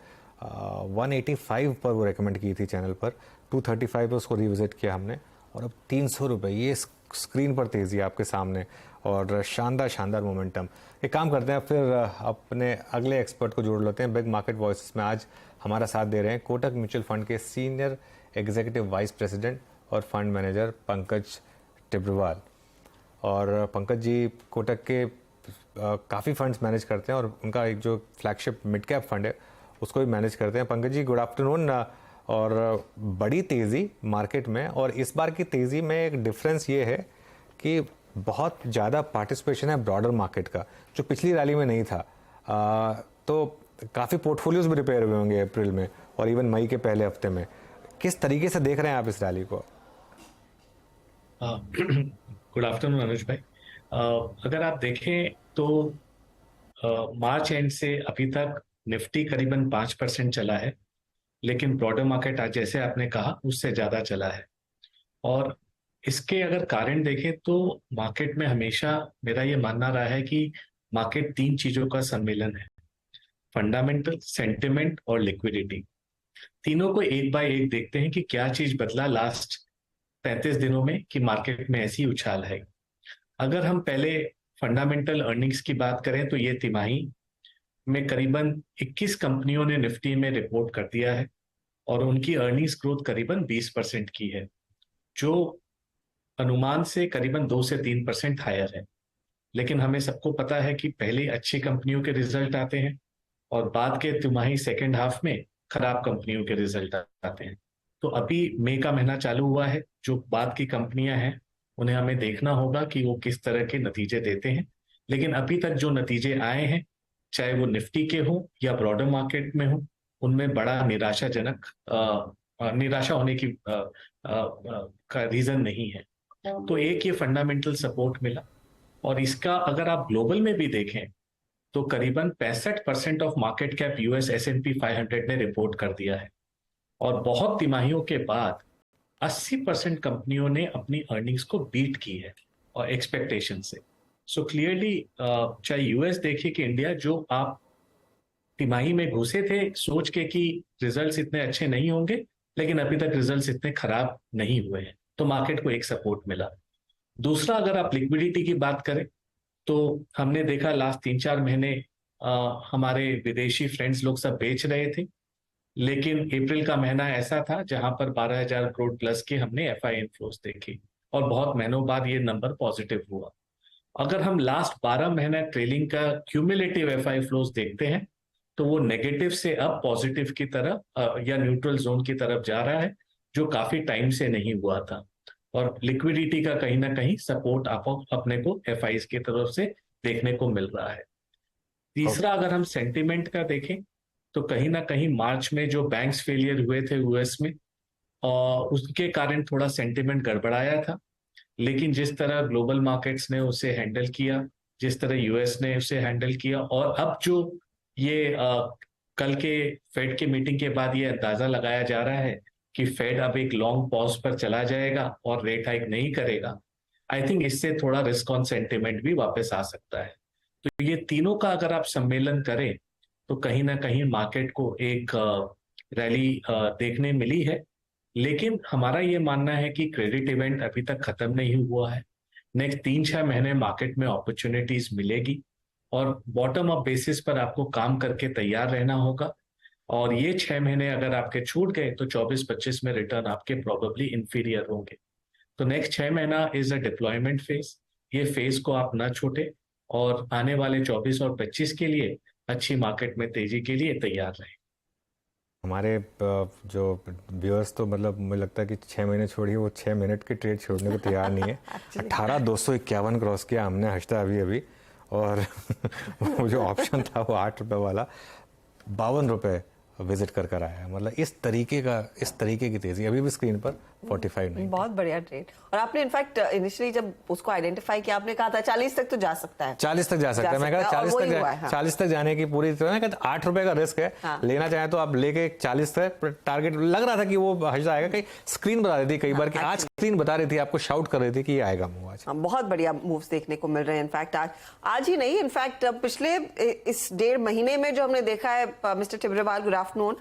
185 पर वो रेकमेंड की थी चैनल पर, 235 पर उसको रिविजिट किया हमने, और अब 300 रुपये। ये स्क्रीन पर तेज़ी है आपके सामने, और शानदार मोमेंटम। एक काम करते हैं, फिर अपने अगले एक्सपर्ट को जोड़ लेते हैं। बिग मार्केट वॉइसेस में आज हमारा साथ दे रहे हैं कोटक म्यूचुअल फंड के सीनियर एग्जीक्यूटिव वाइस प्रेसिडेंट और फंड मैनेजर पंकज टिब्रवाल। और पंकज जी कोटक के काफ़ी फंड्स मैनेज करते हैं, और उनका एक जो फ्लैगशिप मिड कैप फंड है उसको भी मैनेज करते हैं। Pankaj ji good afternoon. और बड़ी तेज़ी मार्केट में, और इस बार की तेज़ी में एक डिफरेंस ये है कि बहुत ज़्यादा पार्टिसिपेशन है ब्रॉडर मार्केट का, जो पिछली रैली में नहीं था। तो काफ़ी पोर्टफोलियोज भी रिपेयर हुए होंगे अप्रैल में और इवन मई के पहले हफ्ते में। किस तरीके से देख रहे हैं आप इस रैली को? गुड आफ्टरनून अनुज भाई। अगर आप देखें तो मार्च एंड से अभी तक निफ्टी करीबन 5% चला है, लेकिन ब्रॉडर मार्केट आज जैसे आपने कहा उससे ज़्यादा चला है। और इसके अगर कारण देखें तो मार्केट में हमेशा मेरा ये मानना रहा है कि मार्केट 3 चीज़ों का सम्मेलन है, फंडामेंटल, सेंटिमेंट और लिक्विडिटी। तीनों को एक बाय एक देखते हैं कि क्या चीज़ बदला लास्ट 35 दिनों में कि मार्केट में ऐसी उछाल है। अगर हम पहले फंडामेंटल अर्निंग्स की बात करें तो ये तिमाही में करीबन 21 कंपनियों ने निफ्टी में रिपोर्ट कर दिया है, और उनकी अर्निंग्स ग्रोथ करीबन 20% की है, जो अनुमान से करीबन 2 से 3% हायर है। लेकिन हमें सबको पता है कि पहले अच्छी कंपनियों के रिजल्ट आते हैं और बाद के तिमाही सेकेंड हाफ में खराब कंपनियों के रिजल्ट आते हैं। तो अभी मई का महीना चालू हुआ है, जो बाद की कंपनियां हैं उन्हें हमें देखना होगा कि वो किस तरह के नतीजे देते हैं। लेकिन अभी तक जो नतीजे आए हैं, चाहे वो निफ्टी के हों या ब्रॉडर मार्केट में हो, उनमें बड़ा निराशाजनक निराशा होने की का रीजन नहीं है। तो एक ये फंडामेंटल सपोर्ट मिला, और इसका अगर आप ग्लोबल में भी देखें तो करीबन 65% of market cap US S&P 500 ने रिपोर्ट कर दिया है, और बहुत तिमाहियों के बाद 80% कंपनियों ने अपनी अर्निंग्स को बीट की है और एक्सपेक्टेशन से। सो क्लियरली चाहे यूएस देखिए कि इंडिया, जो आप तिमाही में घुसे थे सोच के कि रिजल्ट्स इतने अच्छे नहीं होंगे, लेकिन अभी तक रिजल्ट्स इतने खराब नहीं हुए हैं, तो मार्केट को एक सपोर्ट मिला। दूसरा, अगर आप लिक्विडिटी की बात करें तो हमने देखा लास्ट 3-4 महीने हमारे विदेशी फ्रेंड्स लोग सब बेच रहे थे, लेकिन अप्रैल का महीना ऐसा था जहां पर 12,000 करोड़ प्लस के हमने FI इनफ्लोस देखे, और बहुत महीनों बाद ये नंबर पॉजिटिव हुआ। अगर हम लास्ट 12 महीना ट्रेलिंग का क्यूमुलेटिव FI फ्लोस देखते हैं तो वो नेगेटिव से अब पॉजिटिव की तरफ या न्यूट्रल जोन की तरफ जा रहा है, जो काफी टाइम से नहीं हुआ था। और लिक्विडिटी का कहीं ना कहीं सपोर्ट अपने को FIs की तरफ से देखने को मिल रहा है। तीसरा, अगर हम सेंटिमेंट का देखें तो कहीं ना कहीं मार्च में जो बैंक्स फेलियर हुए थे यूएस में, उसके कारण थोड़ा सेंटिमेंट गड़बड़ाया था। लेकिन जिस तरह ग्लोबल मार्केट्स ने उसे हैंडल किया, जिस तरह यूएस ने उसे हैंडल किया, और अब जो ये कल के फेड की मीटिंग के बाद ये अंदाजा लगाया जा रहा है कि फेड अब एक लॉन्ग पॉज पर चला जाएगा और रेट हाइक नहीं करेगा, आई थिंक इससे थोड़ा रिस्क ऑन सेंटिमेंट भी वापस आ सकता है। तो ये तीनों का अगर आप सम्मेलन करें तो कहीं ना कहीं मार्केट को एक रैली देखने मिली है। लेकिन हमारा ये मानना है कि क्रेडिट इवेंट अभी तक खत्म नहीं हुआ है। नेक्स्ट 3-6 महीने मार्केट में अपॉर्चुनिटीज मिलेगी, और बॉटम अप बेसिस पर आपको काम करके तैयार रहना होगा। और ये 6 महीने अगर आपके छूट गए तो 24-25 में रिटर्न आपके प्रोबेबली इंफीरियर होंगे। तो नेक्स्ट 6 महीना इज अ डिप्लॉयमेंट फेज। ये फेज को आप ना छोड़े, और आने वाले 24 और 25 के लिए अच्छी मार्केट में तेजी के लिए तैयार रहे। हमारे जो व्यूअर्स तो मतलब मुझे लगता है कि 6 महीने छोड़िए, वो 6 मिनट की ट्रेड छोड़ने को तैयार नहीं है। 18,251 क्रॉस किया हमने हर्षदा अभी और वो जो ऑप्शन था वो 8 रुपये वाला 52 रुपये विजिट कर आया है। मतलब इस तरीके की तेजी अभी भी स्क्रीन पर 45 नहीं। बहुत बढ़िया ट्रेड। और आपने इनफैक्ट इनिशियली जब उसको आइडेंटिफाई किया आपने कहा था 40 तक तो जा सकता है, 40 तक जा सकता है। मैं कहा 40 तक जाने की पूरी तरह ना, 8 रुपए का रिस्क है। लेना चाहे तो आप लेके 40 तक टारगेट लग रहा था कि वो हर्षदा आएगा। कहीं स्क्रीन बता रही थी कई बार कि आज स्क्रीन बता रही थी, आपको शाउट कर रही थी कि ये आएगा मूव आज। बहुत बढ़िया मूव्स देखने को मिल रहे हैं। इनफैक्ट आज ही नहीं, इनफैक्ट पिछले इस 1.5 महीने में जो हमने देखा है मिस्टर टिब्रेवाल, गुड आफ्टरनून,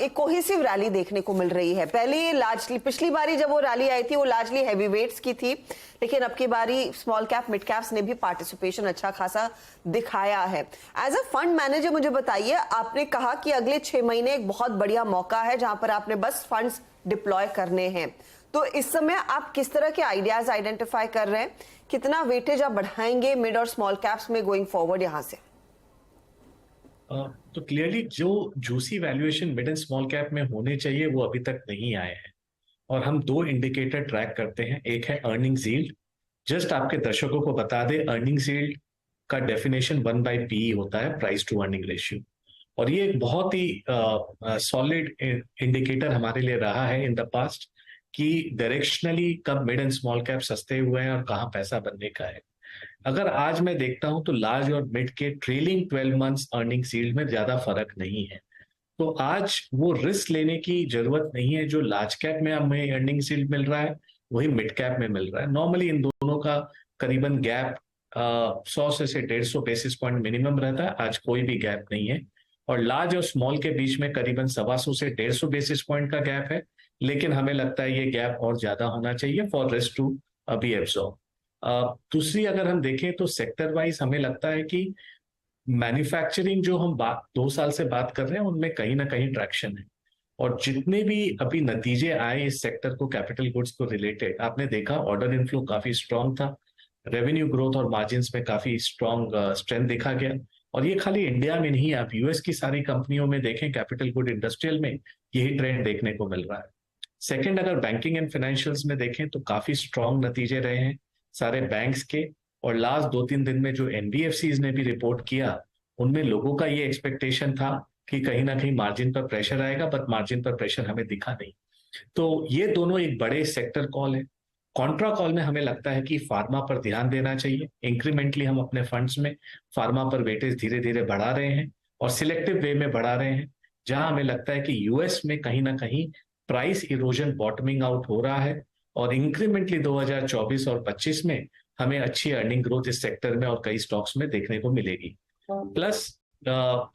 एक कोहेसिव रैली देखने को मिल रही है। पहले लार्जली पिछली बारी जब वो रैली आई थी वो लार्जली हैवी वेट्स की थी, लेकिन अब की बारी स्मॉल कैप मिड कैप्स ने भी पार्टिसिपेशन अच्छा खासा दिखाया है। एज अ फंड मैनेजर मुझे बताइए, आपने कहा कि अगले 6 महीने एक बहुत बढ़िया मौका है जहां पर आपने बस फंड्स डिप्लॉय करने हैं, तो इस समय आप किस तरह के आइडियाज आइडेंटिफाई कर रहे हैं? कितना वेटेज आप बढ़ाएंगे मिड और स्मॉल कैप्स में गोइंग फॉरवर्ड यहां से? तो क्लियरली जो juicy valuation mid and small cap में होने चाहिए वो अभी तक नहीं आए हैं, और हम 2 इंडिकेटर ट्रैक करते हैं। एक है अर्निंग्स यील्ड। जस्ट आपके दर्शकों को बता दें, अर्निंग्स यील्ड का डेफिनेशन 1/PE होता है, प्राइस टू अर्निंग रेशियो, और ये एक बहुत ही सॉलिड इंडिकेटर हमारे लिए रहा है इन द पास्ट कि डायरेक्शनली कब मिड एंड स्मॉल कैप सस्ते हुए हैं और कहाँ पैसा बनने का है। अगर आज मैं देखता हूं तो लार्ज और मिड के ट्रेलिंग 12 मंथ्स अर्निंग्स यील्ड में ज्यादा फर्क नहीं है, तो आज वो रिस्क लेने की जरूरत नहीं है। जो लार्ज कैप में हमें अर्निंग्स यील्ड मिल रहा है वही मिड कैप में मिल रहा है। नॉर्मली इन दोनों का करीबन गैप 100 से 150 बेसिस पॉइंट मिनिमम रहता है, आज कोई भी गैप नहीं है। और लार्ज और स्मॉल के बीच में करीबन 125 से 150 बेसिस पॉइंट का गैप है, लेकिन हमें लगता है ये गैप और ज्यादा होना चाहिए for risk to be absorb. दूसरी अगर हम देखें तो सेक्टर वाइज हमें लगता है कि मैन्युफैक्चरिंग जो हम 2 साल से बात कर रहे हैं उनमें कहीं ना कहीं ट्रैक्शन है, और जितने भी अभी नतीजे आए इस सेक्टर को कैपिटल गुड्स को रिलेटेड, आपने देखा ऑर्डर इनफ्लो काफी स्ट्रांग था, रेवेन्यू ग्रोथ और मार्जिन्स में काफी स्ट्रांग स्ट्रेंथ देखा गया। और ये खाली इंडिया में नहीं, आप यूएस की सारी कंपनियों में देखें कैपिटल गुड इंडस्ट्रियल में यही ट्रेंड देखने को मिल रहा है। सेकंड, अगर बैंकिंग एंड फाइनेंशियल्स में देखें तो काफी स्ट्रांग नतीजे रहे हैं सारे बैंक्स के, और लास्ट 2-3 दिन में जो एनबीएफसीज ने भी रिपोर्ट किया उनमें लोगों का ये एक्सपेक्टेशन था कि कहीं ना कहीं मार्जिन पर प्रेशर आएगा, बट मार्जिन पर प्रेशर हमें दिखा नहीं। तो ये दोनों एक बड़े सेक्टर कॉल है। कॉन्ट्रा कॉल में हमें लगता है कि फार्मा पर ध्यान देना चाहिए। इंक्रीमेंटली हम अपने फंड्स में फार्मा पर वेटेज धीरे धीरे बढ़ा रहे हैं और सिलेक्टिव वे में बढ़ा रहे हैं, जहां हमें लगता है कि यूएस में कहीं ना कहीं प्राइस इरोजन बॉटमिंग आउट हो रहा है, और इंक्रीमेंटली 2024 और 25 में हमें अच्छी अर्निंग ग्रोथ इस सेक्टर में और कई स्टॉक्स में देखने को मिलेगी। प्लस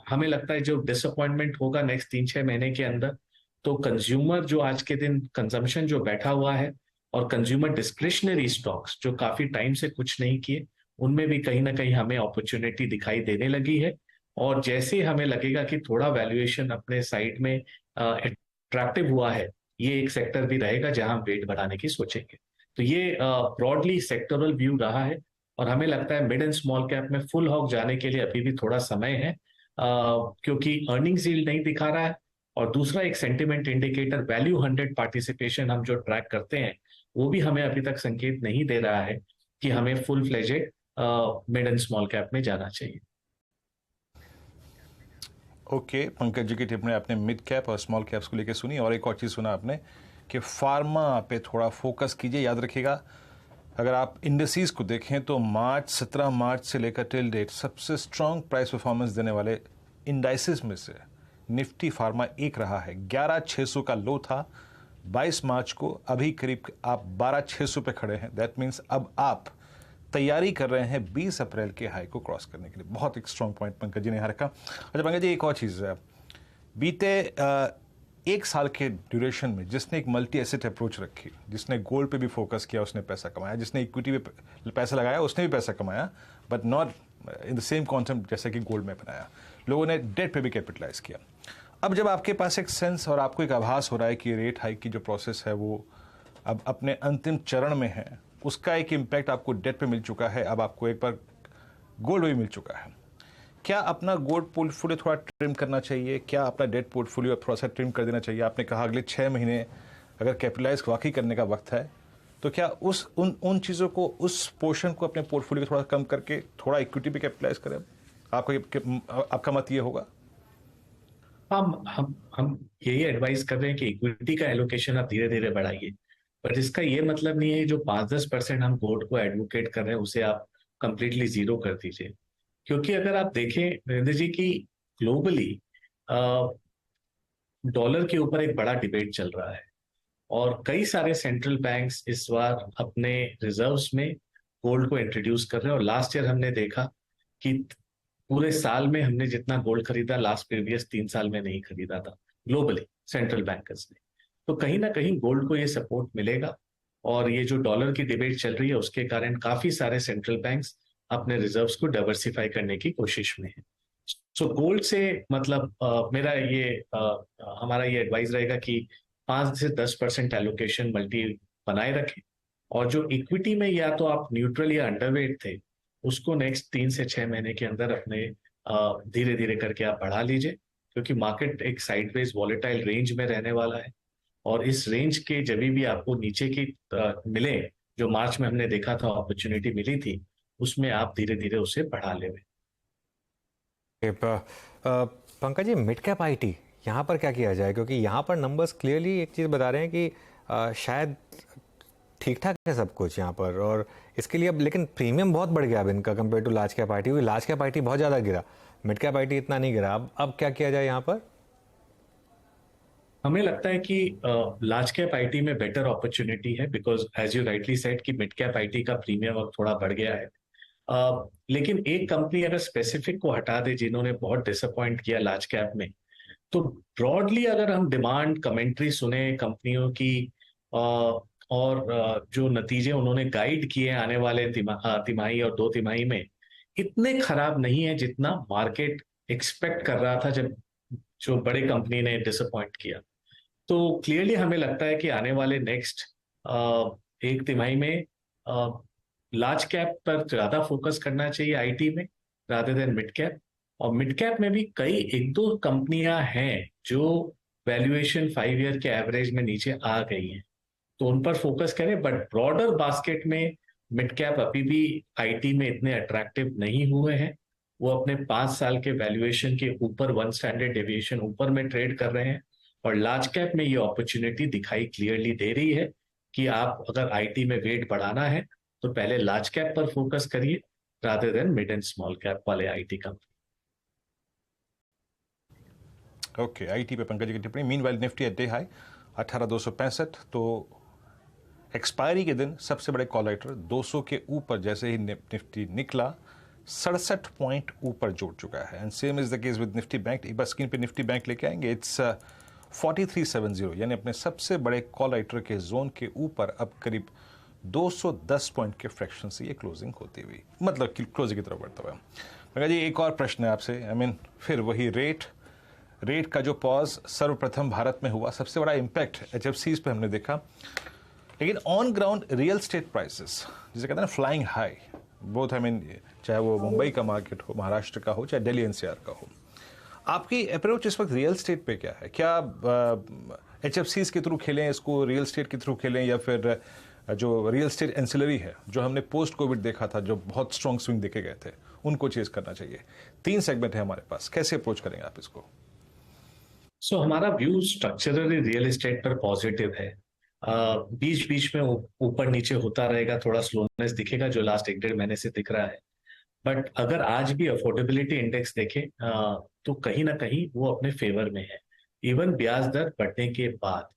हमें लगता है जो डिसअपॉइंटमेंट होगा नेक्स्ट 3-6 महीने के अंदर, तो कंज्यूमर जो आज के दिन कंजम्पशन जो बैठा हुआ है और कंज्यूमर डिस्क्रिशनरी स्टॉक्स जो काफी टाइम से कुछ नहीं किए, उनमें भी कहीं ना कहीं हमें अपॉर्चुनिटी दिखाई देने लगी है। और जैसे हमें लगेगा कि थोड़ा वैल्यूएशन अपने साइड में अट्रैक्टिव हुआ है, ये एक सेक्टर भी रहेगा जहां हम वेट बढ़ाने की सोचेंगे। तो ये ब्रॉडली सेक्टरल व्यू रहा है, और हमें लगता है मिड एंड स्मॉल कैप में फुल हॉक जाने के लिए अभी भी थोड़ा समय है, क्योंकि अर्निंग्स यील्ड नहीं दिखा रहा है। और दूसरा एक सेंटिमेंट इंडिकेटर वैल्यू 100 पार्टिसिपेशन हम जो ट्रैक करते हैं वो भी हमें अभी तक संकेत नहीं दे रहा है कि हमें full fledged mid and small cap में जाना चाहिए। ओके, पंकज जी की टिप्पणी आपने मिड कैप और स्मॉल कैप्स को लेकर सुनी, और एक और चीज़ सुना आपने कि फार्मा पे थोड़ा फोकस कीजिए। याद रखिएगा, अगर आप इंडस्ट्रीज को देखें तो 17 मार्च से लेकर टिल डेट सबसे स्ट्रॉन्ग प्राइस परफॉर्मेंस देने वाले इंडाइसिस में से निफ्टी फार्मा एक रहा है। 11,600 का लो था 22 मार्च को, अभी करीब आप 12,600 पे खड़े हैं। दैट मीन्स अब आप तैयारी कर रहे हैं 20 अप्रैल के हाई को क्रॉस करने के लिए। बहुत एक स्ट्रॉन्ग पॉइंट पंकज जी ने यहाँ रखा। अच्छा पंकज जी, एक और चीज़ है, बीते 1 साल के ड्यूरेशन में जिसने एक मल्टी एसेट अप्रोच रखी, जिसने गोल्ड पे भी फोकस किया उसने पैसा कमाया, जिसने इक्विटी पे पैसा लगाया उसने भी पैसा कमाया, but not in the same concept जैसे कि गोल्ड में बनाया। लोगों ने डेट पे भी कैपिटलाइज किया। अब जब आपके पास एक सेंस और आपको एक आभास हो रहा है कि रेट हाइक की जो प्रोसेस है वो अब अपने अंतिम चरण में है, उसका एक इम्पैक्ट आपको डेट पे मिल चुका है, अब आपको एक बार गोल्ड भी मिल चुका है, क्या अपना गोल्ड पोर्टफोलियो थोड़ा ट्रिम करना चाहिए? क्या अपना डेट पोर्टफोलियो थोड़ा सा ट्रिम कर देना चाहिए? आपने कहा अगले 6 महीने अगर कैपिटलाइज वाकई करने का वक्त है, तो क्या उन चीज़ों को, उस पोर्शन को अपने पोर्टफोलियो को थोड़ा कम करके थोड़ा इक्विटी पे कैपिटलाइज करें? आपका मत ये होगा? हम यही एडवाइस कर रहे हैं कि इक्विटी का एलोकेशन आप धीरे धीरे बढ़ाइए, पर इसका ये मतलब नहीं है जो 5-10% हम गोल्ड को एडवोकेट कर रहे हैं उसे आप कंप्लीटली जीरो कर दीजिए। क्योंकि अगर आप देखें नरेंद्र जी की ग्लोबली डॉलर के ऊपर एक बड़ा डिबेट चल रहा है और कई सारे सेंट्रल बैंक्स इस बार अपने रिजर्व्स में गोल्ड को इंट्रोड्यूस कर रहे हैं। और लास्ट ईयर हमने देखा कि पूरे साल में हमने जितना गोल्ड खरीदा लास्ट प्रीवियस 3 साल में नहीं खरीदा था ग्लोबली सेंट्रल बैंकर्स ने। तो कहीं ना कहीं गोल्ड को ये सपोर्ट मिलेगा और ये जो डॉलर की डिबेट चल रही है उसके कारण काफी सारे सेंट्रल बैंक्स अपने रिजर्व्स को डाइवर्सिफाई करने की कोशिश में है। सो गोल्ड से मतलब मेरा ये हमारा ये एडवाइस रहेगा कि 5 से 10% एलोकेशन मल्टी बनाए रखें और जो इक्विटी में या तो आप न्यूट्रल या अंडरवेट थे उसको नेक्स्ट 3 से 6 महीने के अंदर अपने धीरे धीरे करके आप बढ़ा लीजिए, क्योंकि मार्केट एक साइडवेज वॉलेटाइल रेंज में रहने वाला है और इस रेंज के जब भी आपको नीचे की मिले जो मार्च में हमने देखा था अपॉर्चुनिटी मिली थी उसमें आप धीरे धीरे उसे बढ़ा ले। Pankaj ji, mid cap IT यहाँ पर क्या किया जाए, क्योंकि यहाँ पर नंबर्स क्लियरली एक चीज़ बता रहे हैं कि शायद ठीक ठाक है सब कुछ यहाँ पर, और इसके लिए अब लेकिन प्रीमियम बहुत बढ़ गया अब इनका compare to large cap IT, क्योंकि लार्ज कैप आईटी बहुत ज़्यादा गिरा, मिड कैप आईटी इतना नहीं गिरा। अब क्या किया जाए यहाँ पर? हमें लगता है कि लार्ज कैप आईटी में बेटर अपॉर्चुनिटी है because as you rightly said कि मिड कैप आईटी का प्रीमियम अब थोड़ा बढ़ गया है। लेकिन एक कंपनी अगर स्पेसिफिक को हटा दे जिन्होंने बहुत डिसअपॉइंट किया लार्ज कैप में, तो ब्रॉडली अगर हम डिमांड कमेंट्री सुने कंपनियों की और जो नतीजे उन्होंने गाइड किए आने वाले तिमाही और 2 तिमाही में इतने खराब नहीं है जितना मार्केट एक्सपेक्ट कर रहा था जब जो बड़े कंपनी ने डिसअपॉइंट किया। तो क्लियरली हमें लगता है कि आने वाले नेक्स्ट 1 तिमाही में लार्ज कैप पर ज्यादा फोकस करना चाहिए आईटी में रादर देन मिड कैप। और मिड कैप में भी कई 1-2 कंपनियां हैं जो वैल्यूएशन 5 ईयर के एवरेज में नीचे आ गई हैं, तो उन पर फोकस करें। बट ब्रॉडर बास्केट में मिड कैप अभी भी आईटी में इतने अट्रैक्टिव नहीं हुए हैं, वो अपने 5 साल के वैल्यूएशन के ऊपर 1 स्टैंडर्ड डेविएशन ऊपर में ट्रेड कर रहे हैं। और लार्ज कैप में ये अपॉर्चुनिटी दिखाई क्लियरली दे रही है कि आप अगर आईटी में वेट बढ़ाना है तो पहले लार्ज कैप पर फोकस करिए rather than mid and small cap वाले आईटी कंपनी। ओके, आईटी पे पंकज की टिप्पणी। Meanwhile Nifty at day high 18,265, तो एक्सपायरी के दिन सबसे बड़े कॉल राइटर 200 के ऊपर जैसे ही निफ्टी निकला 67 पॉइंट ऊपर जुड़ चुका है। And same is the case with Nifty bank. एक बार स्क्रीन पे निफ्टी बैंक लेके आएंगे। इट्स 4370, यानी अपने सबसे बड़े कॉल राइटर के जोन के ऊपर अब करीब 210 पॉइंट के फ्रैक्शन से ये क्लोजिंग होती हुई, मतलब क्लोजिंग की तरफ बढ़ता हुआ। मगर जी एक और प्रश्न है आपसे, फिर वही रेट का जो पॉज सर्वप्रथम भारत में हुआ, सबसे बड़ा इम्पैक्ट एचएफसीज पे हमने देखा, लेकिन on ground real estate prices जिसे कहते हैं ना फ्लाइंग हाई, बोथ चाहे वो मुंबई का मार्केट हो, महाराष्ट्र का हो, चाहे दिल्ली एनसीआर का हो। आपकी अप्रोच इस वक्त रियल स्टेट पे क्या है? क्या एचएफसीज के थ्रू खेलें इसको, रियल स्टेट के थ्रू खेलें, या फिर जो रियल स्टेट एंसिलरी है जो हमने पोस्ट कोविड देखा था, जो बहुत स्ट्रॉन्ग स्विंग देखे गए थे, उनको चेज करना चाहिए? 3 सेगमेंट है हमारे पास, कैसे अप्रोच करेंगे आप इसको? सो हमारा व्यू स्ट्रक्चरली रियल एस्टेट पर पॉजिटिव है। बीच बीच में ऊपर नीचे होता रहेगा, थोड़ा स्लोनेस दिखेगा जो लास्ट 1-1.5 महीने से दिख रहा है। बट अगर आज भी अफोर्डेबिलिटी इंडेक्स देखें तो कहीं ना कहीं वो अपने फेवर में है, इवन ब्याज दर बढ़ने के बाद।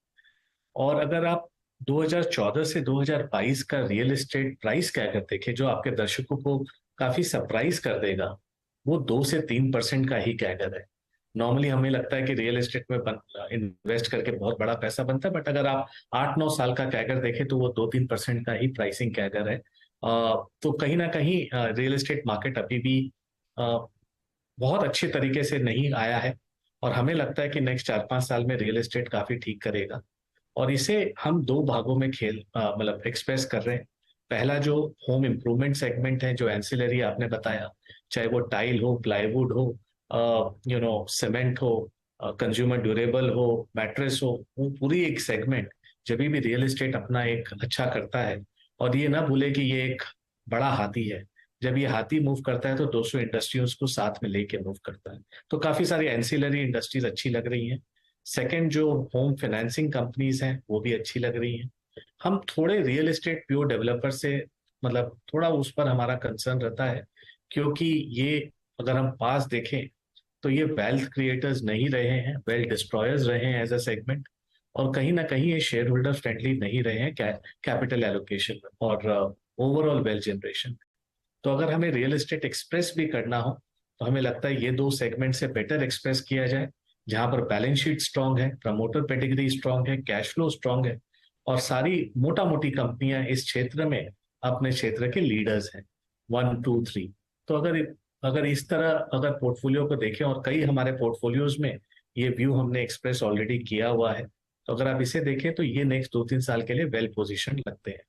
और अगर आप 2014 से 2022 का रियल एस्टेट प्राइस कैगर देखें जो आपके दर्शकों को काफी सरप्राइज कर देगा, वो 2 से 3% का ही कैगर है। नॉर्मली हमें लगता है कि रियल एस्टेट में इन्वेस्ट करके बहुत बड़ा पैसा बनता है, बट अगर आप 8-9 साल का कैगर देखें तो वो 2-3% का ही प्राइसिंग कैगर है। तो कहीं ना कहीं रियल एस्टेट मार्केट अभी भी बहुत अच्छे तरीके से नहीं आया है और हमें लगता है कि नेक्स्ट 4-5 साल में रियल एस्टेट काफी ठीक करेगा। और इसे हम 2 भागों में एक्सप्रेस कर रहे हैं। पहला जो होम इम्प्रूवमेंट सेगमेंट है, जो एंसिलरी आपने बताया, चाहे वो टाइल हो, प्लाईवुड हो, सीमेंट हो, कंज्यूमर ड्यूरेबल हो, मैट्रेस हो, वो पूरी एक सेगमेंट जब भी रियल एस्टेट अपना एक अच्छा करता है। और ये ना भूले कि ये एक बड़ा हाथी है जब ये हाथी मूव करता है तो 200 इंडस्ट्रीज को साथ में लेके मूव करता है। तो काफी सारी एंसिलरी इंडस्ट्रीज अच्छी लग रही हैं। सेकंड, जो होम फाइनेंसिंग कंपनीज हैं वो भी अच्छी लग रही हैं। हम थोड़े रियल एस्टेट प्योर डेवलपर से मतलब थोड़ा उस पर हमारा कंसर्न रहता है, क्योंकि ये अगर हम पास देखें तो ये वेल्थ क्रिएटर्स नहीं रहे हैं, वेल्थ डिस्ट्रॉयर्स रहे हैं एज अ सेगमेंट, और कहीं ना कहीं ये शेयर होल्डर फ्रेंडली नहीं रहे हैं कैपिटल एलोकेशन और ओवरऑल वेल्थ जनरेशन। तो अगर हमें रियल एस्टेट एक्सप्रेस भी करना हो तो हमें लगता है ये दो सेगमेंट से बेटर एक्सप्रेस किया जाए, जहां पर बैलेंस शीट स्ट्रांग है, प्रमोटर पेडिग्री स्ट्रांग है, कैश फ्लो स्ट्रांग है, और सारी मोटा मोटी कंपनियां इस क्षेत्र में अपने क्षेत्र के लीडर्स हैं, 1, 2, 3। तो अगर इस तरह अगर पोर्टफोलियो को देखें, और कई हमारे पोर्टफोलियोज में ये व्यू हमने एक्सप्रेस ऑलरेडी किया हुआ है, तो अगर आप इसे देखें तो ये नेक्स्ट 2-3 साल के लिए वेल पोजीशन लगते हैं।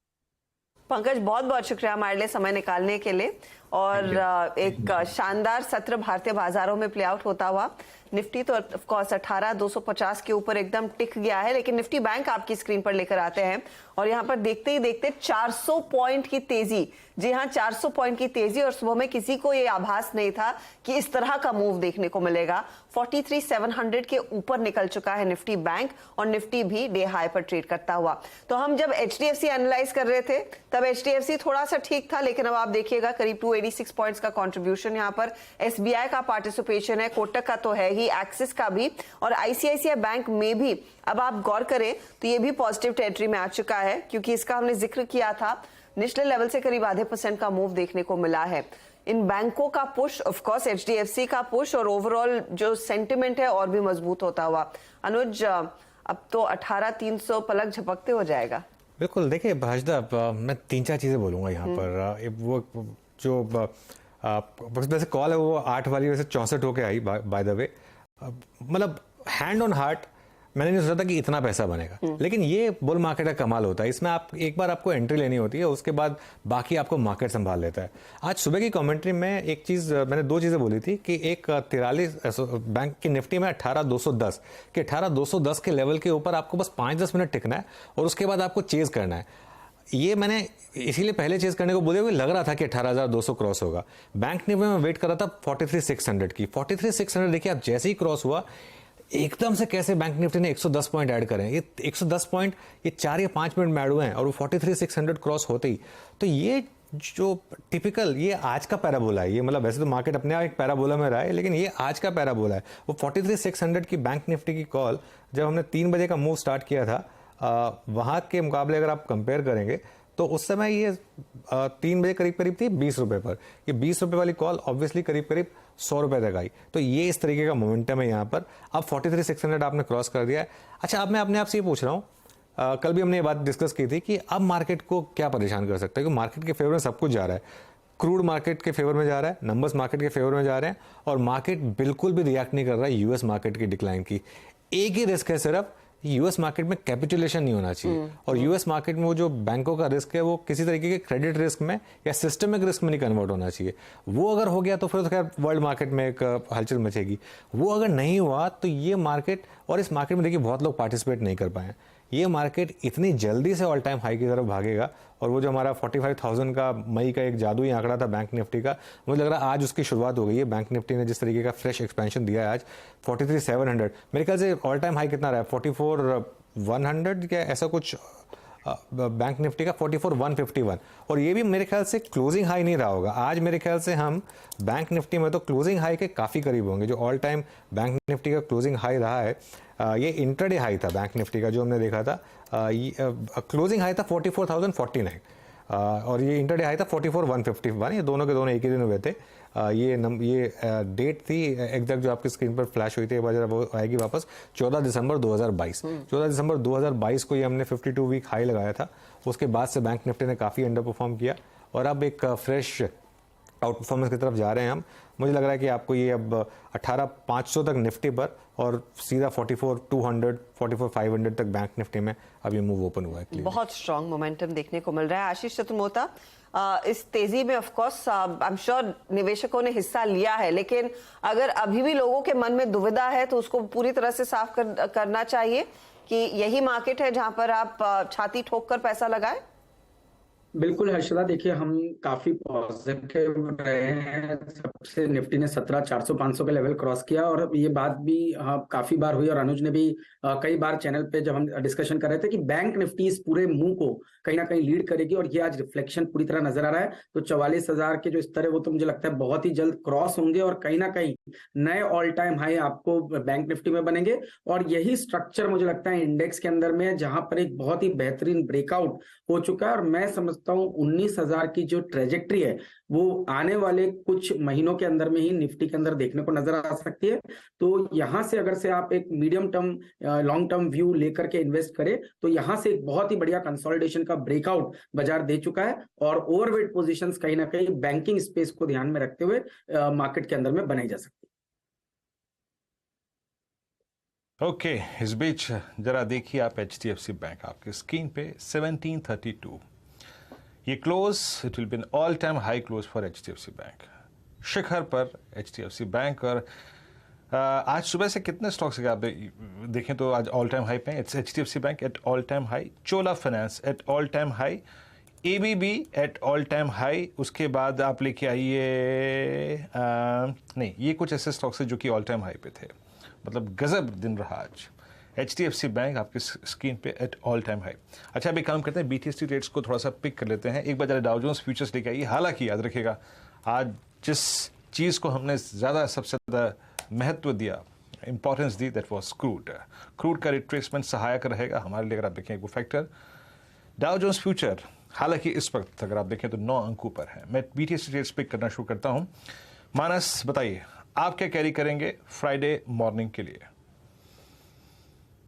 पंकज, बहुत बहुत शुक्रिया हमारे लिए समय निकालने के लिए, और एक शानदार सत्र भारतीय बाजारों में प्ले आउट होता हुआ। निफ्टी तो ऑफ कोर्स 18,250 के ऊपर एकदम टिक गया है, लेकिन निफ्टी बैंक आपकी स्क्रीन पर लेकर आते हैं और यहाँ पर देखते ही देखते 400 पॉइंट की तेजी, जी हाँ 400 पॉइंट की तेजी, और सुबह में किसी को ये आभास नहीं था कि इस तरह का मूव देखने को मिलेगा। 43,700 के ऊपर निकल चुका है निफ्टी बैंक, और निफ्टी भी डे हाई पर ट्रेड करता हुआ। तो हम जब HDFC एनालाइज कर रहे थे तब HDFC थोड़ा सा ठीक था, लेकिन अब आप देखिएगा करीब 286 पॉइंट्स का कंट्रीब्यूशन यहाँ पर SBI का पार्टिसिपेशन है, कोटक का तो है ही, एक्सिस का भी, और ICICI बैंक में भी अब आप गौर करें तो ये भी पॉजिटिव टेरिटरी में आ चुका है, क्योंकि इसका हमने जिक्र किया था, निचले लेवल से करीब आधे % का मूव देखने को मिला है। इन बैंकों का पुश, ऑफ कोर्स HDFC का पुश, और ओवरऑल जो सेंटिमेंट है और भी मजबूत होता हुआ। अनुज, अब तो 18,300 पलक झपकते हो जाएगा। बिल्कुल, देखिए भाजदा, मैं 3-4 चीज़ें बोलूँगा यहाँ पर। वो जो वैसे कॉल है वो 8 वाली वैसे 64 होके आई, बाय द वे। मतलब हैंड ऑन हार्ट मैंने नहीं सोचा था कि इतना पैसा बनेगा, लेकिन ये बुल मार्केट का कमाल होता है। इसमें आप एक बार आपको एंट्री लेनी होती है, उसके बाद बाकी आपको मार्केट संभाल लेता है। आज सुबह की कमेंट्री में एक चीज़ मैंने 2 चीज़ें बोली थी कि एक 43 बैंक की निफ्टी में 18,210 कि 18,210 के लेवल के ऊपर आपको बस 5-10 मिनट टिकना है और उसके बाद आपको चेज करना है। ये मैंने इसीलिए पहले चेज करने को बोले हुए लग रहा था कि 18,200 क्रॉस होगा। बैंक निफ्टी में मैं वेट कर रहा था 43,600 की। 43,600 देखिए आप जैसे ही क्रॉस हुआ, एकदम से कैसे बैंक निफ्टी ने 110 पॉइंट ऐड करें। ये 110 पॉइंट ये 4 या 5 मिनट में ऐड हुए हैं, और वो 43,600 क्रॉस होते ही, तो ये जो टिपिकल ये आज का पैराबोला है। ये मतलब वैसे तो मार्केट अपने आप एक पैराबोला में रहा है, लेकिन ये आज का पैराबोला है। वो 43,600 की बैंक निफ्टी की कॉल जब हमने 3 बजे का मूव स्टार्ट किया था, वहाँ के मुकाबले अगर आप कंपेयर करेंगे तो उस समय ये 3 बजे करीब करीब थी 20 रुपए पर। ये 20 रुपए वाली कॉल ऑब्वियसली करीब करीब 100 रुपए तक आई। तो ये इस तरीके का मोमेंटम है यहाँ पर। अब 43,600 आपने क्रॉस कर दिया है। अच्छा, अब मैं अपने आप से ये पूछ रहा हूँ, कल भी हमने ये बात डिस्कस की थी कि अब मार्केट को क्या परेशान कर सकता है, क्योंकि मार्केट के फेवर में सब कुछ जा रहा है। क्रूड मार्केट के फेवर में जा रहा है, नंबर्स मार्केट के फेवर में जा रहे हैं, और मार्केट बिल्कुल भी रिएक्ट नहीं कर रहा है यूएस मार्केट की डिक्लाइन की। एक ही रिस्क है सिर्फ, यूएस मार्केट में कैपिटुलेशन नहीं होना चाहिए, और यूएस मार्केट में वो जो बैंकों का रिस्क है वो किसी तरीके के क्रेडिट रिस्क में या सिस्टमिक रिस्क में नहीं कन्वर्ट होना चाहिए। वो अगर हो गया तो फिर तो खैर वर्ल्ड मार्केट में एक हलचल मचेगी। वो अगर नहीं हुआ तो ये मार्केट, और इस मार्केट में देखिए बहुत लोग पार्टिसिपेट नहीं कर पाए, ये मार्केट इतनी जल्दी से ऑल टाइम हाई की तरफ भागेगा। और वो जो हमारा 45,000 का मई का एक जादुई आंकड़ा था बैंक निफ्टी का, मुझे लग रहा है आज उसकी शुरुआत हो गई है। बैंक निफ्टी ने जिस तरीके का फ्रेश एक्सपेंशन दिया है आज, 43,700 मेरे ख्याल से ऑल टाइम हाई कितना रहा है, 44,100 क्या ऐसा कुछ बैंक निफ्टी का 44,151, और ये भी मेरे ख्याल से क्लोजिंग हाई नहीं रहा होगा। आज मेरे ख्याल से हम बैंक निफ्टी में तो क्लोजिंग हाई के काफ़ी करीब होंगे। जो ऑल टाइम बैंक निफ्टी का क्लोजिंग हाई रहा है, ये इंट्राडे हाई था बैंक निफ्टी का जो हमने देखा था, क्लोजिंग हाई था 44,049, और ये इंट्राडे हाई था 44,151। ये दोनों के दोनों एक ही दिन हुए थे। ये डेट थी एग्जैक्ट जो आपकी स्क्रीन पर फ्लैश हुई थी, वो आएगी वापस 14 दिसंबर 2022। 14 दिसंबर 2022 को ये हमने 52 वीक हाई लगाया था। उसके बाद से बैंक निफ्टी ने काफ़ी अंडर परफॉर्म किया, और अब एक फ्रेश आउट परफॉर्मेंस की तरफ जा रहे हैं हम। मुझे लग रहा है कि आपको ये अब 18,500 तक निफ्टी पर, और सीधा 44,200 44,500 तक बैंक निफ्टी में अब ये मूव ओपन हुआ है। बहुत स्ट्रॉन्ग मोमेंटम देखने को मिल रहा है। आशीष चतुर्मोता, इस तेजी में of course I am sure निवेशकों ने हिस्सा लिया है, लेकिन अगर अभी भी लोगों के मन में दुविधा है तो उसको पूरी तरह से साफ करना चाहिए कि यही मार्केट है जहां पर आप छाती ठोक कर पैसा लगाएं। बिल्कुल हर्षदा, देखिए हम काफी पॉजिटिव रहे हैं। सबसे निफ्टी ने 17,400-500 का लेवल क्रॉस किया और ये बात भी काफी बार हुई और अनुज ने भी कई बार चैनल पे जब हम डिस्कशन कर रहे थे कि बैंक निफ्टी इस पूरे मूव को कहीं ना कहीं लीड करेगी और ये आज रिफ्लेक्शन पूरी तरह नजर आ रहा है। तो 44,000 के जो स्तर है वो तो मुझे लगता है बहुत ही जल्द क्रॉस होंगे और कहीं ना कहीं नए ऑल टाइम हाई आपको बैंक निफ्टी में बनेंगे। और यही स्ट्रक्चर मुझे लगता है इंडेक्स के अंदर में, जहां पर एक बहुत ही बेहतरीन ब्रेकआउट हो चुका है और मैं समझता हूं 19,000 की जो ट्रेजेक्ट्री है वो आने वाले कुछ महीनों के अंदर में ही निफ्टी के अंदर देखने को नजर आ सकती है। तो यहां से अगर से आप एक medium term long term view लेकर के इन्वेस्ट करें तो यहां से एक बहुत ही बढ़िया कंसोलिडेशन का ब्रेकआउट बाजार दे चुका है और ओवरवेट पोजीशंस कहीं ना कहीं बैंकिंग स्पेस को ध्यान में रखते हुए मार्केट के अंदर में बनाई जा सकती है। ओके, इस बीच जरा देखिए आप HDFC बैंक आपके स्क्रीन पे 1732 ये close, it will be an all time high close for HDFC bank. शिखर पर HDFC बैंक और आज सुबह से कितने स्टॉक्स के आप देखें तो आज ऑल टाइम हाई पे it's HDFC bank at all time high, Chola finance eight all time high, ABB eight all time high. उसके बाद आप लेके आइए नहीं, ये कुछ ऐसे स्टॉक्स है जो कि ऑल टाइम हाई पे थे, मतलब गजब दिन रहा आज। HDFC बैंक आपके स्क्रीन पे एट ऑल टाइम हाई। अच्छा, अभी काम करते हैं BTST रेट्स को थोड़ा सा पिक कर लेते हैं। एक बार जरा डाउ जोन्स फ्यूचर्स लेके आइए। हालांकि याद रखिएगा आज जिस चीज़ को हमने सबसे ज़्यादा महत्व दिया, importance the, that was crude. Crude का रिट्रेसमेंट सहायक रहेगा हमारे लिए अगर आप देखें वो फैक्टर। डाउ जोन्स फ्यूचर हालांकि इस वक्त अगर आप देखें तो 9 अंकों पर है। मैं BTST रेट्स पिक करना शुरू करता हूँ। मानस बताइए आप क्या कैरी करेंगे फ्राइडे मॉर्निंग के लिए?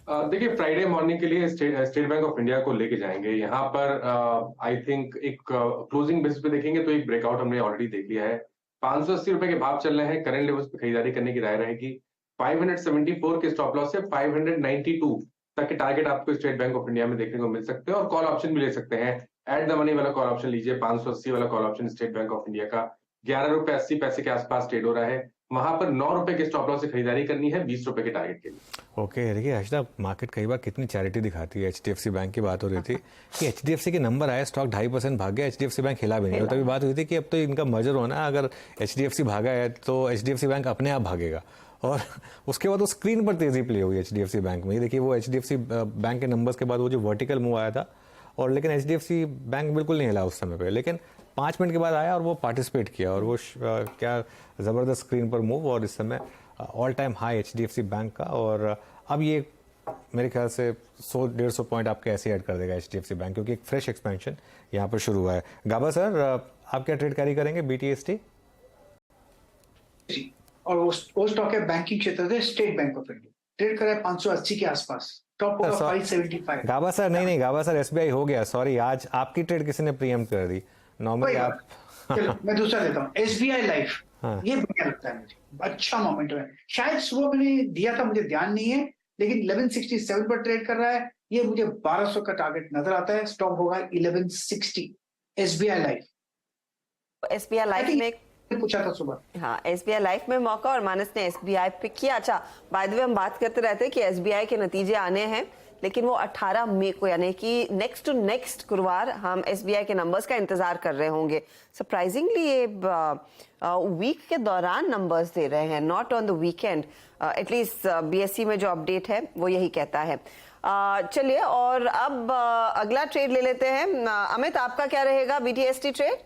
देखिए, फ्राइडे मॉर्निंग के लिए स्टेट बैंक ऑफ इंडिया को लेके जाएंगे। यहाँ पर आई थिंक एक क्लोजिंग बेसिस पे देखेंगे तो एक ब्रेकआउट हमने ऑलरेडी देख लिया है। 580 रुपए के भाव चल रहे हैं, करंट लेवल्स पे खरीदारी करने की राय रहेगी। 574 के स्टॉप लॉस से 592 तक के टारगेट आपको स्टेट बैंक ऑफ इंडिया में देखने को मिल सकते हैं और कॉल ऑप्शन भी ले सकते हैं। एट द मनी वाला कॉल ऑप्शन लीजिए, 580 वाला call option state bank of India का 11 रुपए 80 पैसे के आसपास ट्रेड हो रहा है। वहां पर 9 रुपए के स्टॉप लॉस से खरीदारी करनी है 20 रुपए के टारगेट के लिए। ओके, देखिए हर्षदा, मार्केट कई बार कितनी चैरिटी दिखाती है। HDFC बैंक की बात हो रही थी कि HDFC के नंबर आए, स्टॉक 2.5% भाग गया, HDFC बैंक हिला भी नहीं। और तभी बात हुई थी कि अब तो इनका मर्जर होना है, अगर HDFC भागा है तो HDFC बैंक अपने आप भागेगा। और उसके बाद वो स्क्रीन पर तेजी प्ले हुई HDFC बैंक में। देखिए वो HDFC बैंक के नंबर्स के बाद वो जो वर्टिकल मूव आया था, और लेकिन HDFC बैंक बिल्कुल नहीं हिला उस समय पे, लेकिन 5 मिनट के बाद आया और वो पार्टिसिपेट किया और वो क्या ज़बरदस्त स्क्रीन पर मूव। और इस समय all time high HDFC bank का, और अब ये मेरे ख्याल से 100-150 पॉइंट आपके ऐसे ऐड कर देगा HDFC बैंक, क्योंकि एक फ्रेश एक्सपेंशन यहाँ पर शुरू हुआ है। गाबा सर, आप क्या ट्रेड कैरी करेंगे BTST? और वो स्टॉक है बैंकिंग क्षेत्र से state bank of India, trade करा है 580 के आसपास, टॉप होगा 575। गाबा सर नहीं, गाबा सर SBI हो गया, सॉरी, आज आपकी ट्रेड किसी ने प्रीएम्प्ट कर दी। नॉर्मली आप चलो मैं दूसरा लेता हूँ, SBI लाइफ। ये बढ़िया लगता है मुझे, अच्छा मोमेंटम है। शायद सुबह मैंने दिया था, मुझे ध्यान नहीं है, लेकिन 1167 पर ट्रेड कर रहा है। ये मुझे 1200 का टारगेट नजर आता है। स्टॉप होगा 1160 SBI लाइफ। SBI लाइफ में पूछा था सुबह। हाँ, SBI लाइफ में मौका और मानस ने SBI पे किया। अच्छा, बाय द वे हम बात करते रहते हैं कि SBI के नतीजे आने हैं, लेकिन वो 18 मई को यानी कि नेक्स्ट टू नेक्स्ट गुरुवार हम SBI के नंबर्स का इंतजार कर रहे होंगे। सरप्राइजिंगली ये वीक के दौरान नंबर्स दे रहे हैं, not on the weekend. At least BSE में जो अपडेट है वो यही कहता है। चलिए, और अब अगला ट्रेड ले लेते हैं। अमित, आपका क्या रहेगा BTST ट्रेड?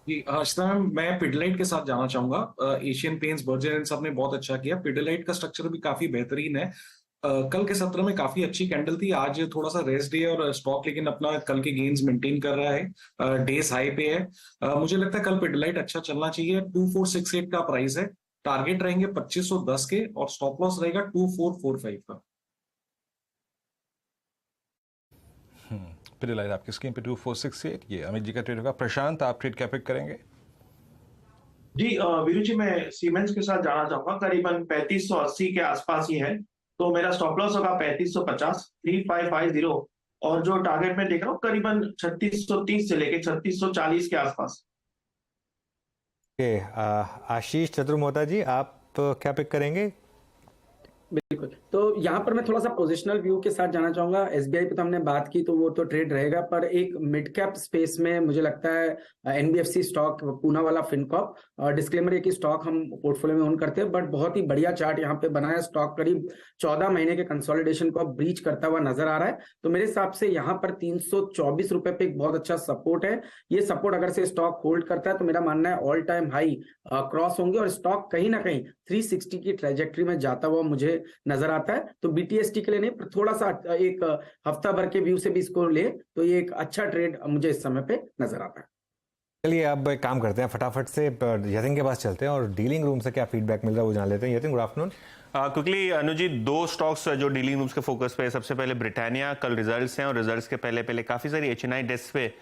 जी हर्षदा मैम, मैं पिडिलाइट के साथ जाना चाहूंगा। एशियन पेंट्स, बर्जर एंड सब ने बहुत अच्छा किया। पिडिलाइट का स्ट्रक्चर भी काफी बेहतरीन है। कल के सत्र में काफी अच्छी कैंडल थी, आज थोड़ा सा रेस्ट डे और स्टॉक लेकिन अपना कल के गेन्स मेंटेन कर रहा है, डेज हाई पे है। मुझे लगता है कल पिडिलाइट अच्छा चलना चाहिए। 2468 का प्राइस है, टारगेट रहेंगे 2510 के और स्टॉप लॉस रहेगा 2445 का। पिडिलाइट आपकी स्क्रीन पे 2468, ये अमित जी का ट्रेड होगा। प्रशांत, आप ट्रेड क्या पिक करेंगे? जी वीरू जी, मैं सीमेंस के साथ जाना चाहूंगा। करीबन 3580 के आसपास ही है, तो मेरा स्टॉप लॉस होगा 3550, 3550, और जो टारगेट में देख रहा हूँ करीबन 3630 से लेके 3640 के आसपास। आशीष चतुर्मोता जी, आप क्या पिक करेंगे? बिल्कुल, तो यहाँ पर मैं थोड़ा सा पोजिशनल व्यू के साथ जाना चाहूंगा। एसबीआई पे तो हमने बात की, तो वो तो ट्रेड रहेगा, पर एक मिड कैप स्पेस में मुझे लगता है एनबीएफसी स्टॉक, पूना वाला फिनकॉप, डिस्क्लेमर है कि स्टॉक हम पोर्टफोलियो में ओन करते हैं, बट बहुत ही बढ़िया चार्ट यहाँ पे बना है। स्टॉक करीब 14 महीने के कंसोलिडेशन को अब ब्रीच करता हुआ नजर आ रहा है। तो मेरे हिसाब से यहाँ पर 324 रुपए पे एक बहुत अच्छा सपोर्ट है। ये सपोर्ट अगर से स्टॉक होल्ड करता है तो मेरा मानना है ऑल टाइम हाई क्रॉस होंगे और स्टॉक कहीं ना कहीं 360 की ट्रेजेक्ट्री में जाता हुआ मुझे नजर आता है। तो बीटीएसटी के लिए नहीं, पर थोड़ा सा एक हफ्ता भर के व्यू से भी इसको ले तो ये एक अच्छा ट्रेड मुझे इस समय पे नजर आता है। चलिए अब एक काम करते हैं, फटाफट से यतिन के पास चलते हैं और डीलिंग रूम से क्या फीडबैक मिल रहा है वो जान लेते हैं। Yatin, good afternoon. क्विकली अनुज जी, 2 स्टॉक्स जो डीलिंग रूम्स के फोकस पे है। सबसे पहले ब्रिटानिया, कल रिजल्ट्स हैं और रिजल्ट्स के पहले काफी सारी एचएनआई डेस्क पे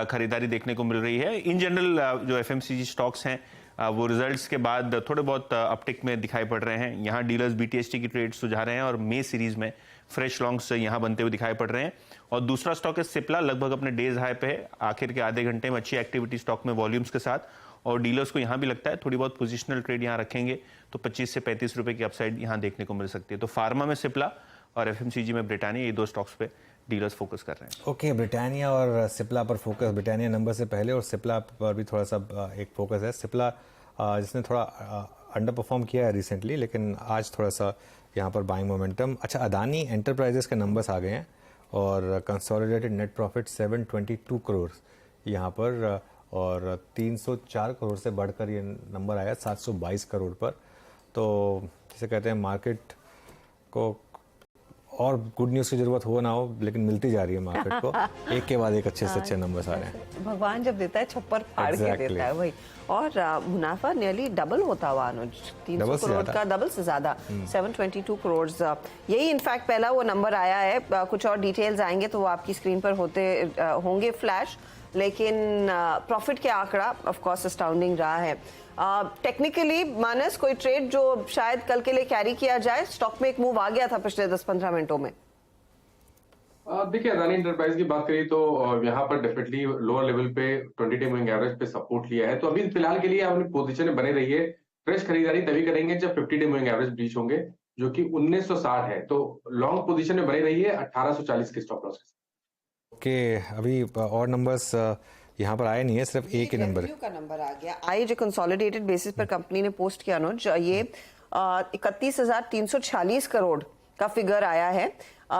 खरीदारी देखने को मिल रही है। इन जनरल जो एफएमसीजी स्टॉक्स हैं वो रिजल्ट्स के बाद थोड़े बहुत अपटिक में दिखाई पड़ रहे हैं। यहाँ डीलर्स बीटीएसटी की ट्रेड सुझा रहे हैं और मे सीरीज में फ्रेश लॉन्ग्स यहाँ बनते हुए दिखाई पड़ रहे हैं। और दूसरा स्टॉक है सिप्ला, लगभग अपने डेज हाई पे है। आखिर के आधे घंटे में अच्छी एक्टिविटी स्टॉक में वॉल्यूम्स के साथ, और डीलर्स को यहाँ भी लगता है थोड़ी बहुत पोजिशनल ट्रेड यहाँ रखेंगे तो 25 से 35 रुपए की अपसाइड यहाँ देखने को मिल सकती है। तो फार्मा में सिप्ला और एफएमसीजी में ब्रिटानिया, ये 2 स्टॉक्स पे डीलर्स फोकस कर रहे हैं। ओके, ब्रिटानिया और सिप्ला पर फोकस, ब्रिटानिया नंबर से पहले और सिप्ला पर भी थोड़ा सा एक फोकस है। सिप्ला जिसने थोड़ा अंडर परफॉर्म किया है रिसेंटली, लेकिन आज थोड़ा सा यहाँ पर बाइंग मोमेंटम। अच्छा, अदानी एंटरप्राइजेस के नंबर्स आ गए हैं और कंसोलिडेटेड नेट प्रॉफिट 722 करोड़ यहाँ पर, और 304 करोड़ से बढ़कर ये नंबर आया 722 करोड़ पर। तो जिसे कहते हैं मार्केट को और गुड न्यूज़ की जरूरत हो ना हो, लेकिन मिलती जा रही है मार्केट को, एक के बाद एक अच्छे से अच्छे नंबर्स आ रहे हैं। भगवान जब देता है छप्पर फाड़ के देता है वही। और मुनाफा नियरली डबल होता हुआ अनुज, 300 करोड़ का डबल से ज्यादा, 722 करोड़। यही इनफैक्ट पहला वो नंबर आया है। कुछ और डिटेल्स आएंगे तो वो आपकी स्क्रीन पर होते होंगे फ्लैश, लेकिन प्रॉफिट के आंकड़ा ऑफ कोर्स अस्टाउंडिंग रहा है। टेक्निकली मानस कोई ट्रेड जो शायद कल के लिए कैरी किया जाए, स्टॉक में एक मूव आ गया था पिछले 10-15 मिनटों में। देखिए, अदानी एंटरप्राइज की बात करिए तो यहाँ पर डेफिनेटली लोअर लेवल पे 20 डे मूविंग एवरेज पे सपोर्ट लिया है। तो अभी फिलहाल के लिए अपनी पोजीशन में बने रहिए। फ्रेश खरीदारी तभी करेंगे जब 50 डे मूविंग एवरेज ब्रीच होंगे, जो कि 1960 है। तो लॉन्ग पोजीशन में बने रहिए 1840 के स्टॉप लॉस के साथ। ओके, अभी और नंबर्स यहाँ पर आए नहीं है, सिर्फ एक ही नंबर का नंबर आ गया। आई जो कंसोलिडेटेड बेसिस पर कंपनी ने पोस्ट किया अनुज, ये 31,346 करोड़ का फिगर आया है।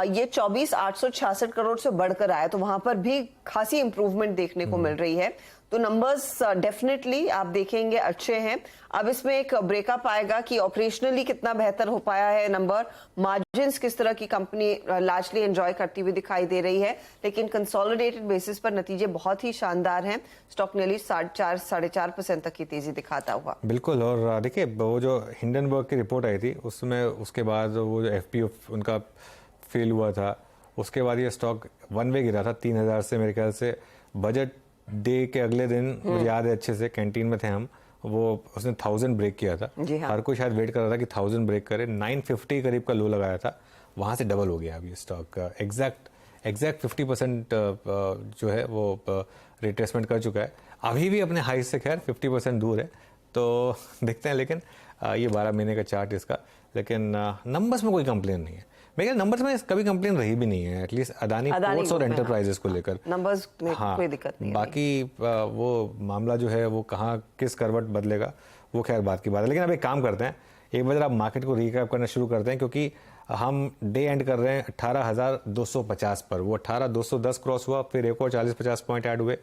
ये 24,866 करोड़ से बढ़कर आया, तो वहां पर भी खासी इंप्रूवमेंट देखने को मिल रही है। तो नंबर्स डेफिनेटली आप देखेंगे अच्छे हैं। अब इसमें एक ब्रेकअप आएगा कि ऑपरेशनली कितना बेहतर हो पाया है नंबर, मार्जिन्स किस तरह की कंपनी लार्जली एंजॉय करती हुई दिखाई दे रही है, लेकिन कंसोलिडेटेड बेसिस पर नतीजे बहुत ही शानदार हैं। स्टॉक नेली 4.5% तक की तेजी दिखाता हुआ। बिल्कुल। और देखिए, वो जो हिंडनबर्ग की रिपोर्ट आई थी उसमें, उसके बाद वो जो एफपीओ उनका फेल हुआ था, उसके बाद ये स्टॉक वन वे गिरा था 3000 से। मेरे ख्याल से बजट डे के अगले दिन, मुझे याद है अच्छे से, कैंटीन में थे हम, वो उसने 1000 ब्रेक किया था। हाँ। हर कोई शायद वेट कर रहा था कि 1000 ब्रेक करे। 950 करीब का लो लगाया था, वहां से डबल हो गया अभी स्टॉक। एग्जैक्ट 50% जो है वो रिट्रेसमेंट कर चुका है। अभी भी अपने हाई से खैर 50% दूर है, तो देखते हैं। लेकिन ये 12 महीने का चार्ट इसका, लेकिन नंबर्स में कोई कंप्लेन नहीं है। मेरे नंबर्स में कभी कंप्लेन रही भी नहीं है, एटलीस्ट अदानी पोर्ट्स और एंटरप्राइजेस को लेकर नंबर्स में कोई दिक्कत नहीं है। बाकी वो मामला जो है वो कहाँ किस करवट बदलेगा वो खैर बात की बात है। लेकिन अब एक काम करते हैं, एक बार आप मार्केट को रिकैप करना शुरू करते हैं, क्योंकि हम डे एंड कर रहे हैं 18,250 पर। वो 18,210 क्रॉस हुआ, फिर एक और 40-50 पॉइंट ऐड हुए।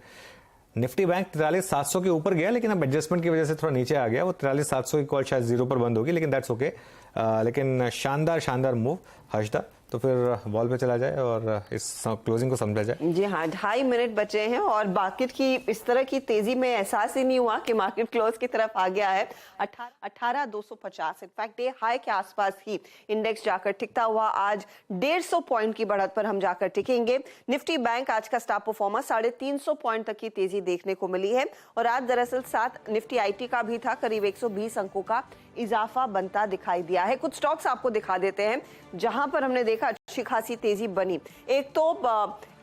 निफ्टी बैंक 43,700 के ऊपर गया, लेकिन अब एडजस्टमेंट की वजह से थोड़ा नीचे आ गया। वो 43,700 की कॉल शायद 0 पर बंद होगी, लेकिन दैट्स ओके। लेकिन शानदार मूव हर्षदा। तो फिर वॉल पे चला जाए और इस क्लोजिंग को समझा जाए। जी हाँ, 2.5 मिनट बचे हैं और मार्केट की इस तरह की तेजी में एहसास ही नहीं हुआ कि मार्केट क्लोज की तरफ आ गया है। 18,250 इनफैक्ट डे हाई के आसपास ही इंडेक्स जाकर टिकता हुआ आज 150 पॉइंट की बढ़त पर हम जाकर टिकेंगे। निफ्टी बैंक आज का स्टार परफॉर्मर 350 पॉइंट तक की तेजी देखने को मिली है और आज दरअसल साथ निफ्टी आईटी का भी था, करीब 120 अंकों का इजाफा बनता दिखाई दिया है। कुछ स्टॉक्स आपको दिखा देते हैं जहां पर हमने देखा अच्छी खासी तेजी बनी। एक तो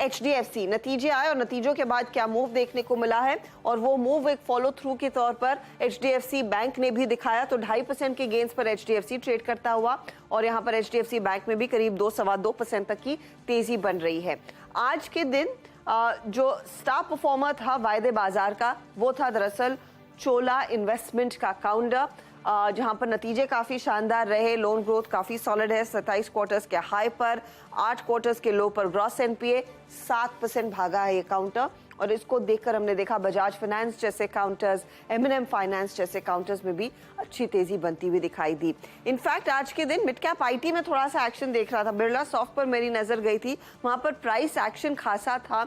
HDFC नतीजे आए और नतीजों के बाद क्या मूव देखने को मिला है, और वो मूव एक फॉलो थ्रू के तौर पर HDFC बैंक ने भी दिखाया। तो 2.5% के गेंस पर HDFC ट्रेड करता हुआ, और यहाँ पर HDFC बैंक में भी करीब 2-2.25% तक की तेजी बन रही है। आज के दिन जो स्टार परफॉर्मर था वायदे बाजार का, वो था दरअसल चोला इन्वेस्टमेंट का काउंटर, जहां पर नतीजे काफी शानदार रहे। लोन ग्रोथ काफी सॉलिड है, 27 क्वार्टर्स के हाई पर, 8 क्वार्टर्स के लो पर ग्रॉस NPA 7% भागा है ये काउंटर। और इसको देखकर हमने देखा बजाज फाइनेंस जैसे काउंटर्स, M&M फाइनेंस जैसे काउंटर्स में भी अच्छी तेजी बनती हुई दिखाई दी। इनफैक्ट आज के दिन मिड कैप IT में थोड़ा सा एक्शन देख रहा था। बिरला सॉफ्ट पर मेरी नजर गई थी, वहां पर प्राइस एक्शन खासा था।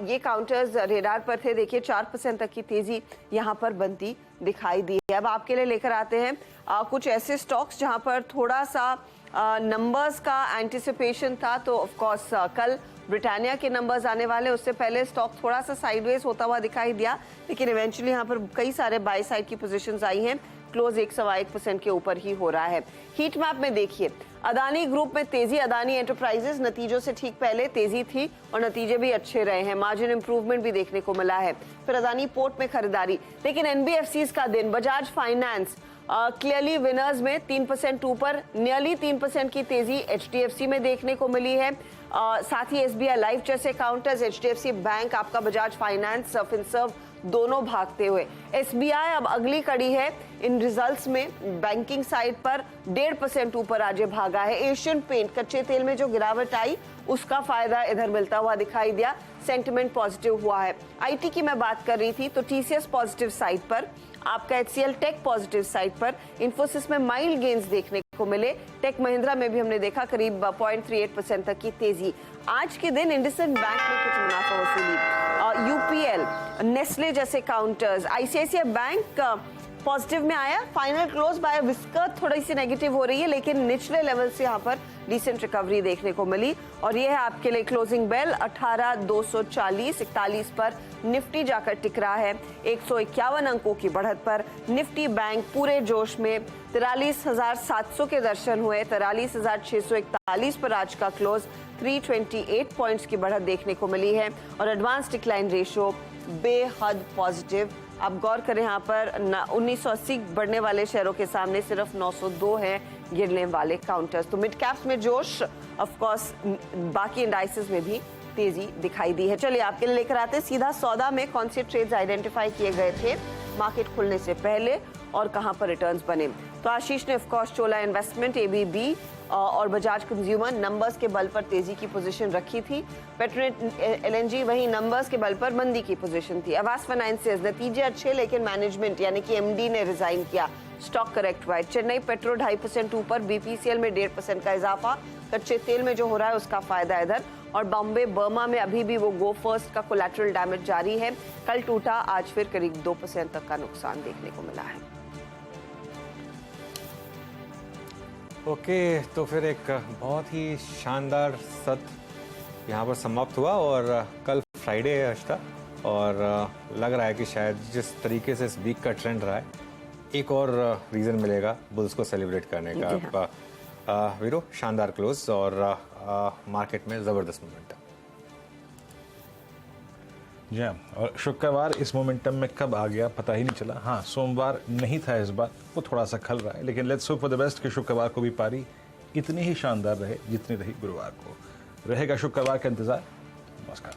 ये काउंटर्स रेडार पर थे। देखिए 4% तक की तेजी यहाँ पर बनती दिखाई दी है। अब आपके लिए लेकर आते हैं कुछ ऐसे स्टॉक्स जहां पर थोड़ा सा नंबर्स का एंटिसिपेशन था। तो ऑफ कोर्स कल ब्रिटानिया के नंबर्स आने वाले, उससे पहले स्टॉक थोड़ा सा साइडवेज होता हुआ दिखाई दिया, लेकिन इवेंचुअली यहाँ पर कई सारे बाय साइड की पोजीशंस आई हैं। क्लोज 1.1% के ऊपर ही हो रहा है। हीट मैप में देखिए अदानी ग्रुप में तेजी, अदानी एंटरप्राइजेस नतीजों से ठीक पहले तेजी थी और नतीजे भी अच्छे रहे हैं, मार्जिन इंप्रूवमेंट भी देखने को मिला है। फिर अदानी पोर्ट में खरीदारी, लेकिन NBFCs का दिन, बजाज फाइनेंस क्लियरली विनर्स में 3% ऊपर, नियरली 3% की तेजी HDFC में देखने को मिली है। साथ ही SBI लाइफ जैसे काउंटर्स, HDFC बैंक, आपका बजाज फाइनेंस, फिनसर्व दोनों भागते हुए। SBI अब अगली कड़ी है इन रिजल्ट्स में, बैंकिंग साइड पर 1.5% ऊपर आज भागा है। एशियन पेंट, कच्चे तेल में जो गिरावट आई उसका फायदा इधर मिलता हुआ दिखाई दिया, सेंटिमेंट पॉजिटिव हुआ है। IT की मैं बात कर रही थी तो TCS पॉजिटिव साइड पर, आपका HCL टेक पॉजिटिव साइड पर, इन्फोसिस में माइल्ड गेन्स देखने को मिले। टेक महिंद्रा में भी हमने देखा करीब 0.38% तक की तेजी। आज के दिन इंडसइंड बैंक में कुछ मुनाफा वसूली, UPL, नेस्ले जैसे काउंटर्स, ICICI बैंक पॉजिटिव में आया। फाइनल क्लोज बाय विस्कर थोड़ी सी नेगेटिव हो रही है, लेकिन निचले लेवल से यहाँ पर डिसेंट रिकवरी देखने को मिली। और ये है आपके लिए क्लोजिंग बेल 18,240, 41 पर निफ्टी जाकर टिक रहा है। 151 अंकों की बढ़त पर निफ्टी बैंक पूरे जोश में 43,700 के दर्शन हुए। 43,641 पर आज का क्लोज, 328 पॉइंट्स की बढ़त देखने को मिली है। और एडवांस डिक्लाइन रेशियो बेहद पॉजिटिव। आप गौर करें यहाँ पर 1980 बढ़ने वाले शेयरों के सामने सिर्फ 902 हैं गिरने वाले काउंटर्स। तो मिड कैप्स में जोश, ऑफ कोर्स बाकी इंडाइसेस में भी तेजी दिखाई दी है। चलिए आपके लिए लेकर आते हैं सीधा सौदा में कौन से ट्रेड्स आइडेंटिफाई किए गए थे मार्केट खुलने से पहले और कहां पर रिटर्न्स बने। तो आशीष ने of course Chola investment, ABB और बजाज कंज्यूमर नंबर्स के बल पर तेजी की पोजीशन रखी थी। पेट्रोनेट LNG वही नंबर्स के बल पर मंदी की पोजीशन थी। आवास फाइनेंसेस नतीजे अच्छे, लेकिन मैनेजमेंट यानी कि MD ने रिजाइन किया, स्टॉक करेक्ट हुआ है। चेन्नई पेट्रो 2.5% ऊपर, BPCL में 1.5% का इजाफा, कच्चे तेल में जो हो रहा है उसका फायदा इधर। और बॉम्बे बर्मा में अभी भी वो गो फर्स्ट का कोलैटरल डैमेज जारी है, कल टूटा, आज फिर करीब 2% तक का नुकसान देखने को मिला है। ओके, तो फिर एक बहुत ही शानदार सत्र यहाँ पर समाप्त हुआ और कल फ्राइडे है अष्टा, और लग रहा है कि शायद जिस तरीके से इस वीक का ट्रेंड रहा है एक और रीज़न मिलेगा बुल्स को सेलिब्रेट करने का। वीरो शानदार क्लोज और मार्केट में ज़बरदस्त मोमेंटम। जी हाँ, और शुक्रवार इस मोमेंटम में कब आ गया पता ही नहीं चला। हाँ, सोमवार नहीं था इस बार, वो थोड़ा सा खल रहा है, लेकिन let's hope for the best कि शुक्रवार को भी पारी इतनी ही शानदार रहे जितनी रही गुरुवार को। रहेगा शुक्रवार का इंतजार। नमस्कार।